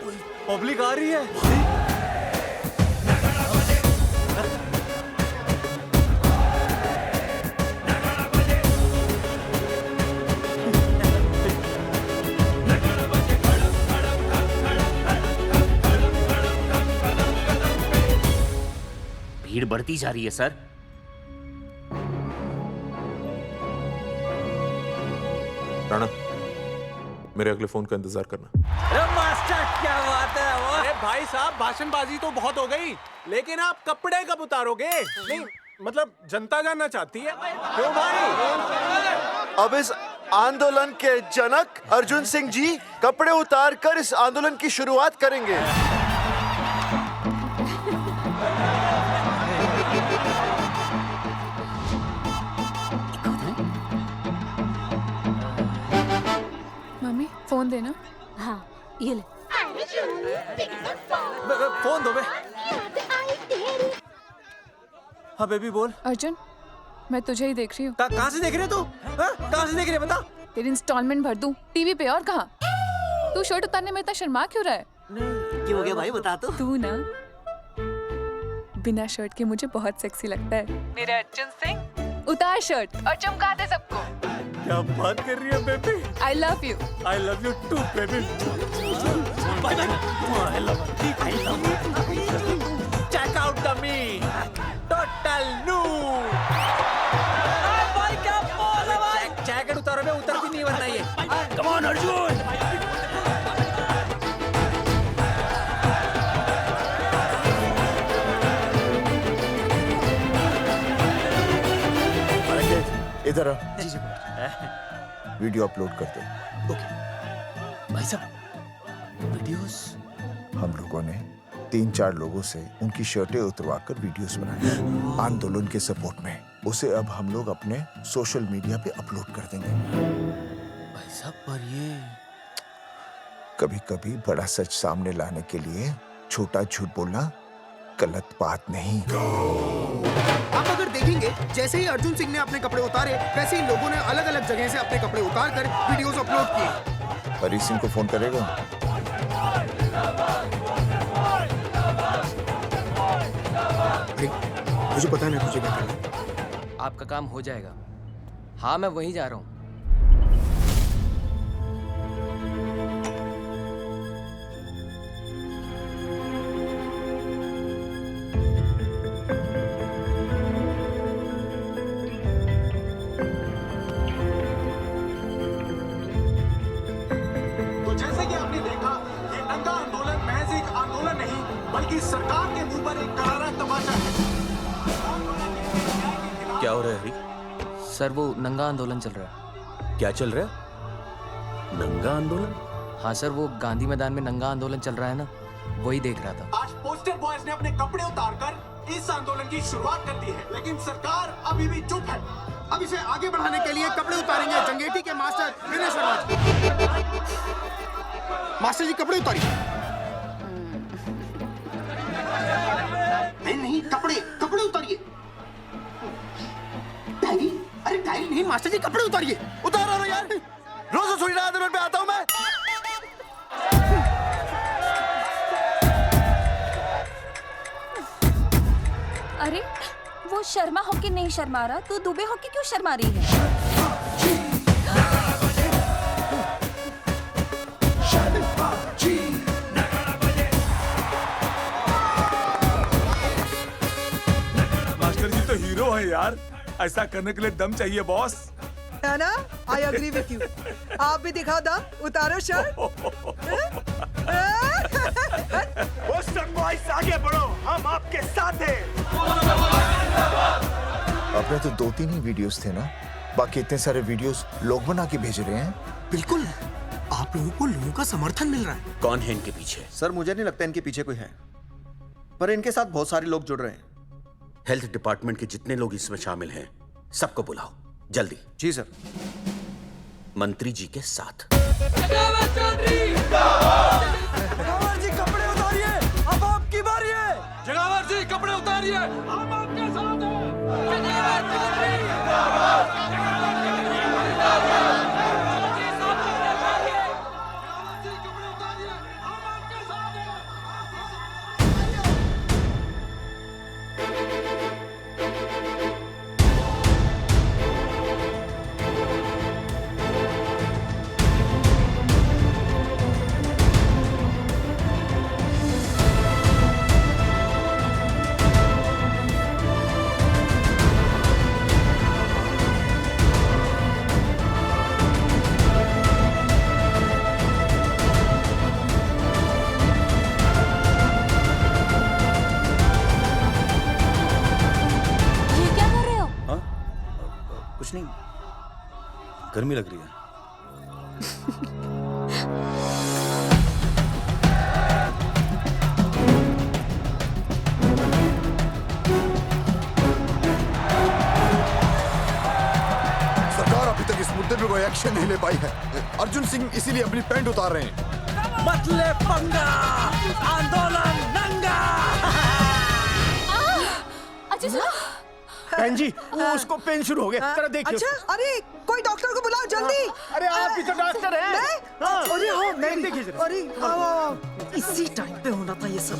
D: पब्लिक आ रही है।
H: भीड़ बढ़ती जा रही है सर।
G: राणा, मेरे अगले फोन का इंतजार करना।
A: अरे मास्टर क्या बात है वो? अरे भाई साहब भाषणबाजी तो बहुत हो गई, लेकिन आप कपड़े कब उतारोगे? नहीं मतलब जनता जानना चाहती है। क्यों भाई?
O: अब इस आंदोलन के जनक अर्जुन सिंह जी कपड़े उतार कर इस आंदोलन की शुरुआत करेंगे।
C: मम्मी फोन देना।
E: हाँ ये ले।
D: फोन दो बे। हाँ बेबी बोल।
C: अर्जुन मैं तुझे ही देख रही हूँ।
D: कहाँ से देख रहे तू? कहाँ से देख रही है बता?
C: तेरी इंस्टॉलमेंट भर दूं टीवी पे और कहाँ? तू शर्ट उतारने में इतना शर्मा क्यों रहा है?
H: क्यों हो गया भाई बता तो।
C: तू ना बिना शर्ट के मुझे बहुत सेक्सी लगता है। मेरे अर्जुन सिंह उतार शर्ट और चमका दे सबको।
D: क्या बात कर रही है baby?
C: I love you.
D: I love you too, baby. Bye bye. I love you. Check out the me. Total new.
M: भाई क्या बोल है भाई?
A: जैकेट उतारो बे, उतरती नहीं वरना ये।
H: Come on Arjun.
B: इधर आ। वीडियो अपलोड कर दो।
D: भाई साहब वीडियोस
B: हम लोगों ने 3-4 लोगों से उनकी शर्टें उतरवा कर वीडियोस बनाए आंदोलन के सपोर्ट में। उसे अब हम लोग अपने सोशल मीडिया पे अपलोड कर देंगे।
D: भाई साहब पर ये
B: कभी कभी बड़ा सच सामने लाने के लिए छोटा झूठ बोलना गलत बात नहीं।
X: आप अगर देखेंगे जैसे ही अर्जुन सिंह ने अपने कपड़े उतारे वैसे ही लोगों ने अलग अलग जगह से अपने कपड़े उतार कर वीडियोस अपलोड किए।
B: हरी सिंह को फोन करेगा?
X: मुझे पता नहीं तुझे क्या करना है।
S: आपका काम हो जाएगा। हाँ मैं वहीं जा रहा हूँ।
F: तो जैसे कि आपने देखा, ये नंगा आंदोलन महज एक आंदोलन नहीं बल्कि सरकार के मुंह पर एक करारा तमाचा है।
L: क्या हो रहा है हरी?
S: सर वो नंगा आंदोलन चल रहा है।
L: क्या चल रहा है? नंगा आंदोलन?
S: हाँ सर वो गांधी मैदान में नंगा आंदोलन चल रहा है ना, वही देख रहा था।
F: आज पोस्टर बॉयज ने अपने कपड़े उतारकर इस आंदोलन की शुरुआत कर दी है, लेकिन सरकार अभी भी चुप है।
X: अब इसे आगे बढ़ाने के लिए कपड़े उतारेंगे जंगेटी के मास्टर विनय शर्मा जी। मास्टर जी कपड़े उतारिए। नहीं कपड़े कपड़े उतारिए। डायरी? अरे डायरी नहीं मास्टर जी कपड़े उतारिए।
O: उतार रहा यार, रोज रसोई आंदोलन पे आता हूँ मैं।
C: अरे वो
E: वो शर्मा होके नहीं शर्मा रहा, तो दुबे होके क्यों शर्मा रही है?
A: मास्टर जी तो हीरो है यार, ऐसा करने के लिए दम चाहिए बॉस।
R: है ना? I agree with you. आप भी दिखाओ दम, उतारो शर्ट।
L: पोस्टर बॉयज आगे बढ़ो, हम आपके साथ हैं।
B: अपने तो 2-3 ही वीडियोस थे ना, बाकी इतने सारे वीडियोस लोग बना के भेज रहे हैं।
X: बिल्कुल, आप लोगों को लोगों का समर्थन मिल रहा है।
F: कौन है इनके पीछे?
U: सर मुझे नहीं लगता इनके पीछे कोई है, पर इनके साथ बहुत सारे लोग जुड़ रहे हैं।
F: हेल्थ डिपार्टमेंट के जितने लोग इसमें शामिल हैं, सबको बुलाओ जल्दी।
U: जी सर।
F: मंत्री जी के साथ।
H: जगावर जी कपड़े उतारिए, अब आपकी बारी है।
A: जगावर जी कपड़े उतारिए, हम आपके साथ हैं।
L: कुछ नहीं, गर्मी लग रही है।
J: सरकार अभी तक इस मुद्दे पे कोई एक्शन नहीं ले पाई है। अर्जुन सिंह इसीलिए अपनी पैंट उतार रहे हैं।
H: मत ले पंगा, आंदोलन नंगा।
E: अच्छा सुनो।
L: बहन जी, वो उसको पेन शुरू हो गया, जरा देखिए।
R: अच्छा, अरे कोई डॉक्टर को बुलाओ जल्दी।
L: अरे आप ही तो डॉक्टर हैं।
R: अरे हाँ, मैं
L: देखिए जरा।
R: अरे इसी टाइम पे होना था ये सब।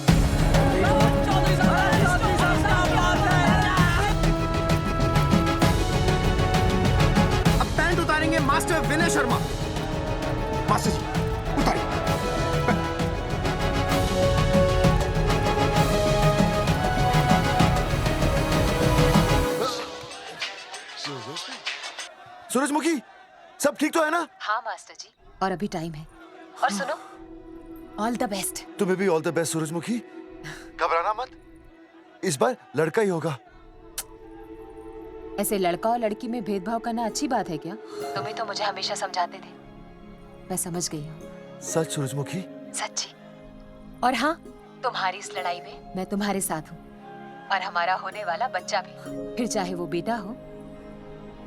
X: अब पैंट उतारेंगे मास्टर विनय शर्मा। मास्टर जी उतारिए।
O: सूरजमुखी, सब ठीक तो है ना?
K: हाँ मास्टर जी, और अभी टाइम है। और सुनो, ऑल द बेस्ट।
O: तुम्हें भी ऑल द बेस्ट सूरजमुखी। घबराना मत, इस बार लड़का ही होगा।
K: ऐसे लड़का और लड़की में भेदभाव करना अच्छी बात है क्या? तुम ही तो मुझे हमेशा समझाते थे। मैं समझ गई हूँ।
O: सच सूरजमुखी?
K: सच्ची। और हाँ, तुम्हारी इस लड़ाई में मैं तुम्हारे साथ हूँ, और हमारा होने वाला बच्चा भी, फिर चाहे वो बेटा हो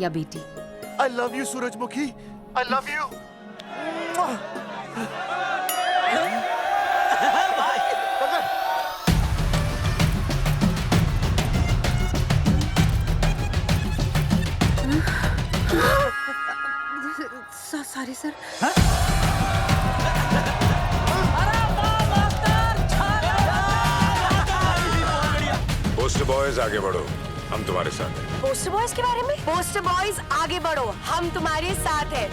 K: या बेटी।
O: I love you, सूरजमुखी। I love you.
K: Sorry sir.
V: Post boys आगे बढ़ो, हम तुम्हारे साथ हैं।
K: पोस्टर बॉयज के बारे में? पोस्टर बॉयज आगे बढ़ो, हम तुम्हारे साथ हैं।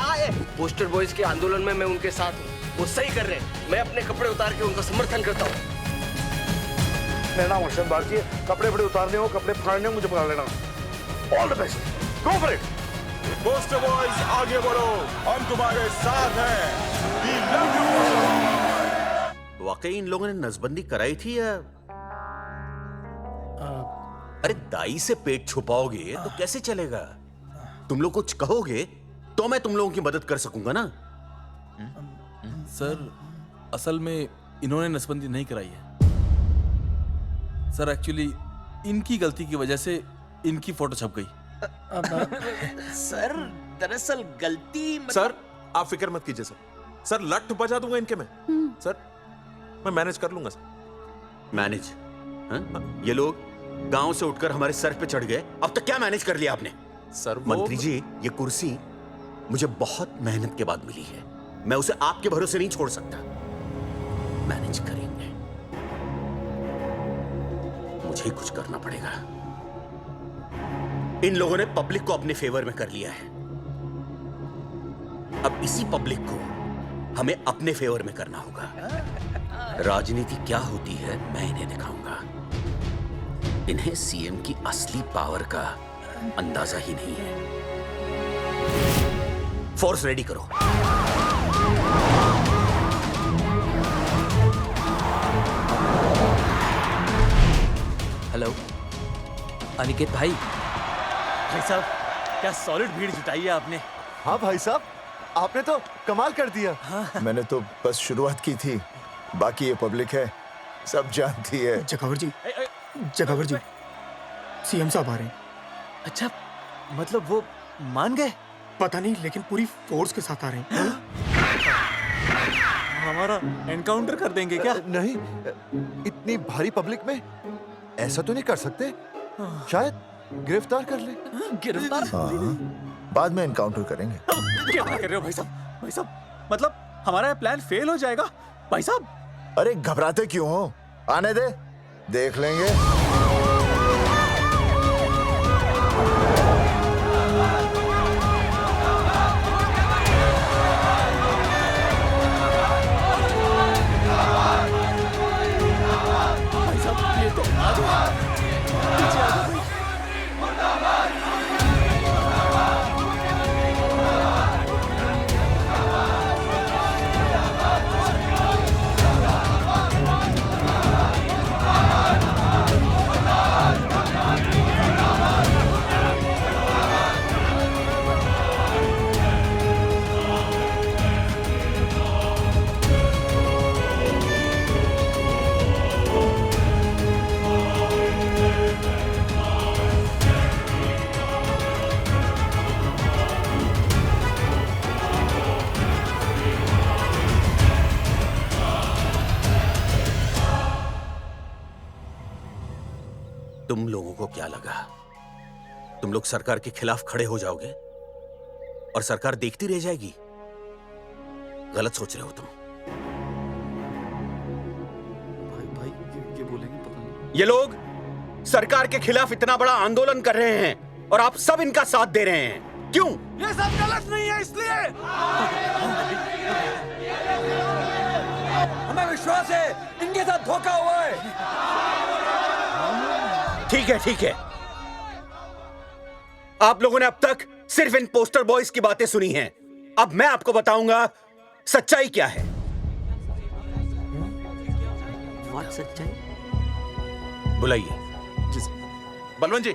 P: आए पोस्टर बॉयज के आंदोलन में मैं उनके साथ हूँ। वो सही कर रहे हैं। मैं अपने कपड़े उतार के उनका समर्थन करता हूँ।
L: मेरा नाम अर्शद बारसी है। कपड़े बड़े उतारने हो, कपड़े फाड़ने हो, मुझे बुला लेना। All the best, go for it.
G: Poster boys आगे बढ़ो, हम तुम्हारे साथ हैं। We love you।
F: वाकई इन लोगों ने नसबंदी कराई थी या? अरे दाई से पेट छुपाओगे तो कैसे चलेगा? तुम लोग कुछ कहोगे तो मैं तुम लोगों की मदद कर सकूंगा ना।
W: सर, असल में इन्होंने नसबंदी नहीं कराई है सर। एक्चुअली इनकी गलती की वजह से इनकी फोटो छप गई।
U: सर दरअसल गलती
G: सर आप फिक्र मत कीजिए सर। सर लट बजा दूंगा इनके में। सर मैं मैनेज कर लूंगा सर।
F: मैनेज? ये लोग गांव से उठकर हमारे सर पे चढ़ गए, अब तक क्या मैनेज कर लिया आपने?
G: सर
F: मंत्री जी, ये कुर्सी मुझे बहुत मेहनत के बाद मिली है, मैं उसे आपके भरोसे नहीं छोड़ सकता। मैनेज करेंगे। मुझे कुछ करना पड़ेगा। इन लोगों ने पब्लिक को अपने फेवर में कर लिया है। अब इसी पब्लिक को हमें अपने फेवर में करना होगा। राजनीति क्या होती है मैं इन्हें दिखाऊंगा। इन्हें सीएम की असली पावर का अंदाजा ही नहीं है। फोर्स रेडी करो।
S: हेलो अनिकेत भाई।
D: भाई साहब क्या सॉलिड भीड़ जुटाई है आपने।
O: हाँ भाई साहब, आपने तो कमाल कर दिया।
B: मैंने तो बस शुरुआत की थी, बाकी ये पब्लिक है, सब जानती है।
X: जगावर जी, जगावर जी, सीएम साहब आ रहे हैं।
D: अच्छा, मतलब वो मान गए?
X: पता नहीं, लेकिन पूरी फोर्स के साथ आ रहे हैं।
D: हमारा एनकाउंटर कर देंगे क्या?
O: नहीं, इतनी भारी पब्लिक में ऐसा तो नहीं कर सकते। शायद गिरफ्तार कर ले।
D: गिरफ्तार?
B: हाँ, बाद में एनकाउंटर करेंगे।
D: क्या कर रहे हो भाई साहब? भाई साहब, मतलब हमारा प्लान फेल हो जाएगा भाई साहब?
B: अरे घबराते क्यों हो? आने दे, देख लेंगे।
D: भाई साहब ये तो
F: तुम लोगों को क्या लगा तुम लोग सरकार के खिलाफ खड़े हो जाओगे और सरकार देखती रह जाएगी? गलत सोच रहे हो तुम।
H: भाई ये बोलेंगे पता नहीं।
F: ये लोग सरकार के खिलाफ इतना बड़ा आंदोलन कर रहे हैं और आप सब इनका साथ दे रहे हैं। क्यों?
A: ये सब गलत नहीं है इसलिए।
M: हमें विश्वास है इनके साथ धोखा हुआ है।
F: ठीक है, ठीक है। आप लोगों ने अब तक सिर्फ इन पोस्टर बॉयज की बातें सुनी हैं। अब मैं आपको बताऊंगा सच्चाई क्या है।
H: सच्चाई?
F: बुलाइए।
A: बलवंत जी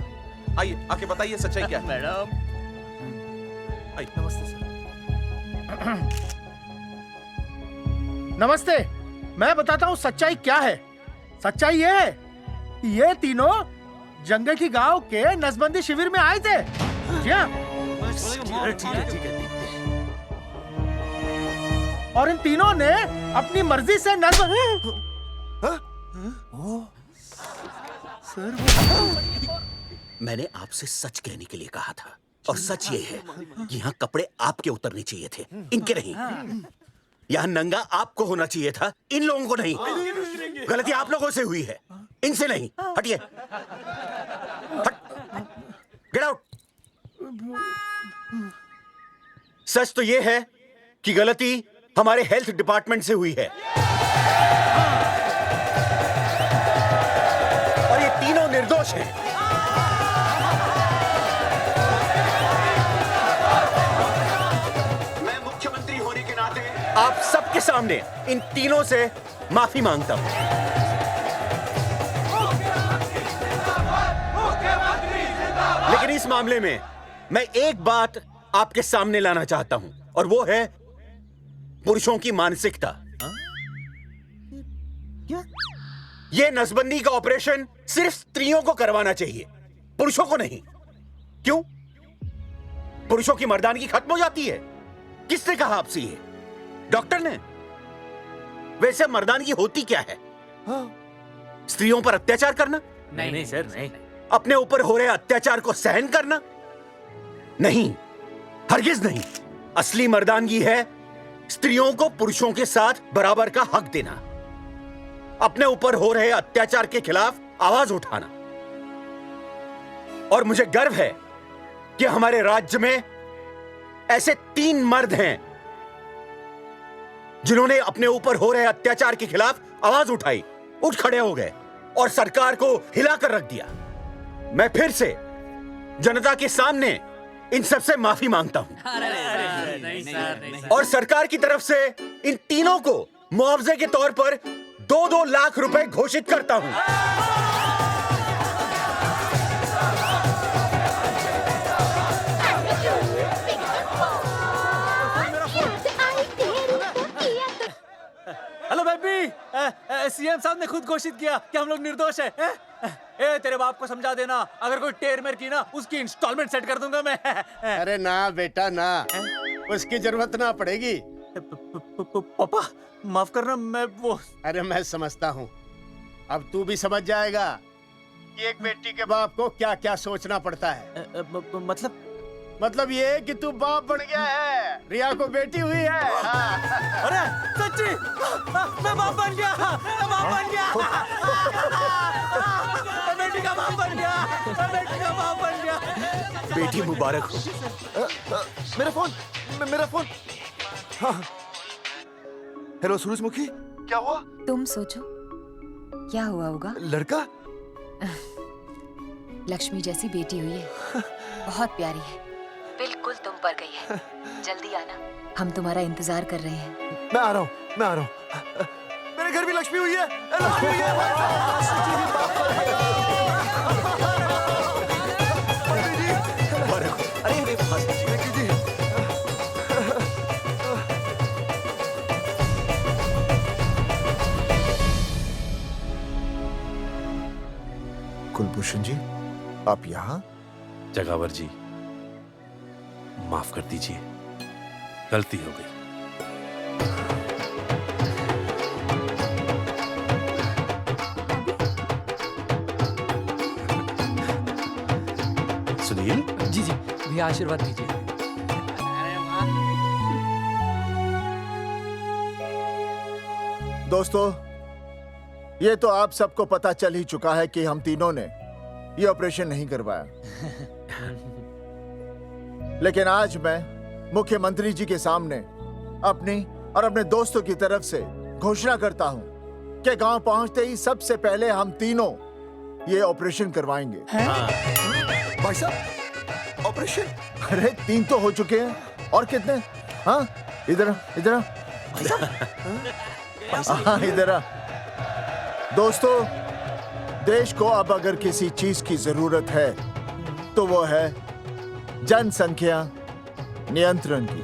A: आइए, आके बताइए सच्चाई क्या है।
H: मैडम
A: आइए। नमस्ते सर।
X: नमस्ते, मैं बताता हूँ सच्चाई क्या है। सच्चाई ये है, ये तीनों जंगेठी गांव के नसबंदी शिविर में आए थे। जी हाँ।
H: ठीक है।
X: और इन तीनों ने अपनी मर्जी से
F: मैंने आपसे सच कहने के लिए कहा था और सच ये है कि यहाँ कपड़े आपके उतरने चाहिए थे, इनके नहीं। यहाँ नंगा आपको होना चाहिए था, इन लोगों को नहीं। गलती आप लोगों से हुई है, इनसे नहीं। हटिए, गेट आउट। सच तो ये है कि गलती हमारे हेल्थ डिपार्टमेंट से हुई है और ये तीनों निर्दोष हैं। मैं मुख्यमंत्री होने के नाते आप सबके सामने इन तीनों से माफी मांगता हूं। लेकिन इस मामले में मैं एक बात आपके सामने लाना चाहता हूं और वो है पुरुषों की मानसिकता। ये नसबंदी का ऑपरेशन सिर्फ स्त्रियों को करवाना चाहिए, पुरुषों को नहीं। क्यों? पुरुषों की मर्दानगी खत्म हो जाती है। किसने कहा आपसे ये? डॉक्टर ने? वैसे मर्दानगी होती क्या है? स्त्रियों पर अत्याचार करना?
D: नहीं सर, नहीं।
F: अपने ऊपर हो रहे अत्याचार को सहन करना? नहीं, हरगिज नहीं। असली मर्दानगी है स्त्रियों को पुरुषों के साथ बराबर का हक देना, अपने ऊपर हो रहे अत्याचार के खिलाफ
L: आवाज उठाना। और मुझे गर्व है कि हमारे राज्य में ऐसे 3 मर्द हैं जिन्होंने अपने ऊपर हो रहे अत्याचार के खिलाफ आवाज उठाई, उठ खड़े हो गए और सरकार को हिलाकर रख दिया। मैं फिर से जनता के सामने इन सबसे माफी मांगता हूं और सरकार की तरफ से इन तीनों को मुआवजे के तौर पर 2-2 लाख रुपए घोषित करता हूं।
D: हेलो बेबी, सीएम साहब ने खुद घोषित किया कि हम लोग निर्दोष हैं। ए तेरे बाप को समझा देना, अगर कोई टेर मेर की ना उसकी इंस्टॉलमेंट सेट कर दूंगा मैं।
I: अरे ना बेटा ना, उसकी जरूरत ना पड़ेगी।
D: पापा माफ करना, मैं वो।
I: अरे मैं समझता हूँ, अब तू भी समझ जाएगा कि एक बेटी के बाप को क्या क्या सोचना पड़ता है। मतलब ये कि तू बाप बन गया है, रिया को बेटी हुई है।
D: अरे सच्ची, मैं बाप बन गया, मैं बाप बन गया, मैं बेटी का बाप बन गया, मैं बेटी का बाप बन गया।
L: बेटी मुबारक हो।
O: मेरा फोन, मेरा फोन। हाँ। हेलो सूरजमुखी, क्या हुआ?
N: तुम सोचो क्या हुआ होगा।
O: लड़का?
N: लक्ष्मी जैसी बेटी हुई है, बहुत प्यारी है, बिल्कुल तुम पर गई है। जल्दी आना, हम तुम्हारा इंतजार कर रहे हैं।
O: मैं आ रहा हूँ, मैं आ रहा हूँ। मेरे घर भी लक्ष्मी हुई है, लक्ष्मी हुई है।
B: कुलभूषण जी, आप यहाँ?
W: जगावर जी, माफ कर दीजिए, गलती हो गई। सुनील
S: जी जी, भैया आशीर्वाद दीजिए।
B: दोस्तों, ये तो आप सबको पता चल ही चुका है कि हम तीनों ने ये ऑपरेशन नहीं करवाया। लेकिन आज मैं मुख्यमंत्री जी के सामने अपनी और अपने दोस्तों की तरफ से घोषणा करता हूं कि गांव पहुंचते ही सबसे पहले हम तीनों ये ऑपरेशन करवाएंगे।
O: भाई साहब, ऑपरेशन?
B: अरे 3 तो हो चुके हैं, और कितने? हाँ, इधर इधर हाँ, इधर आ। दोस्तों, देश को अब अगर किसी चीज की जरूरत है तो वो है जनसंख्या नियंत्रण की।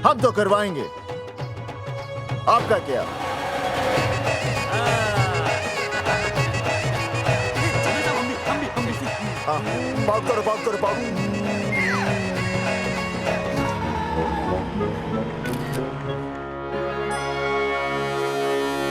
B: हम तो करवाएंगे, आपका क्या? बात करो, बात करो, बात।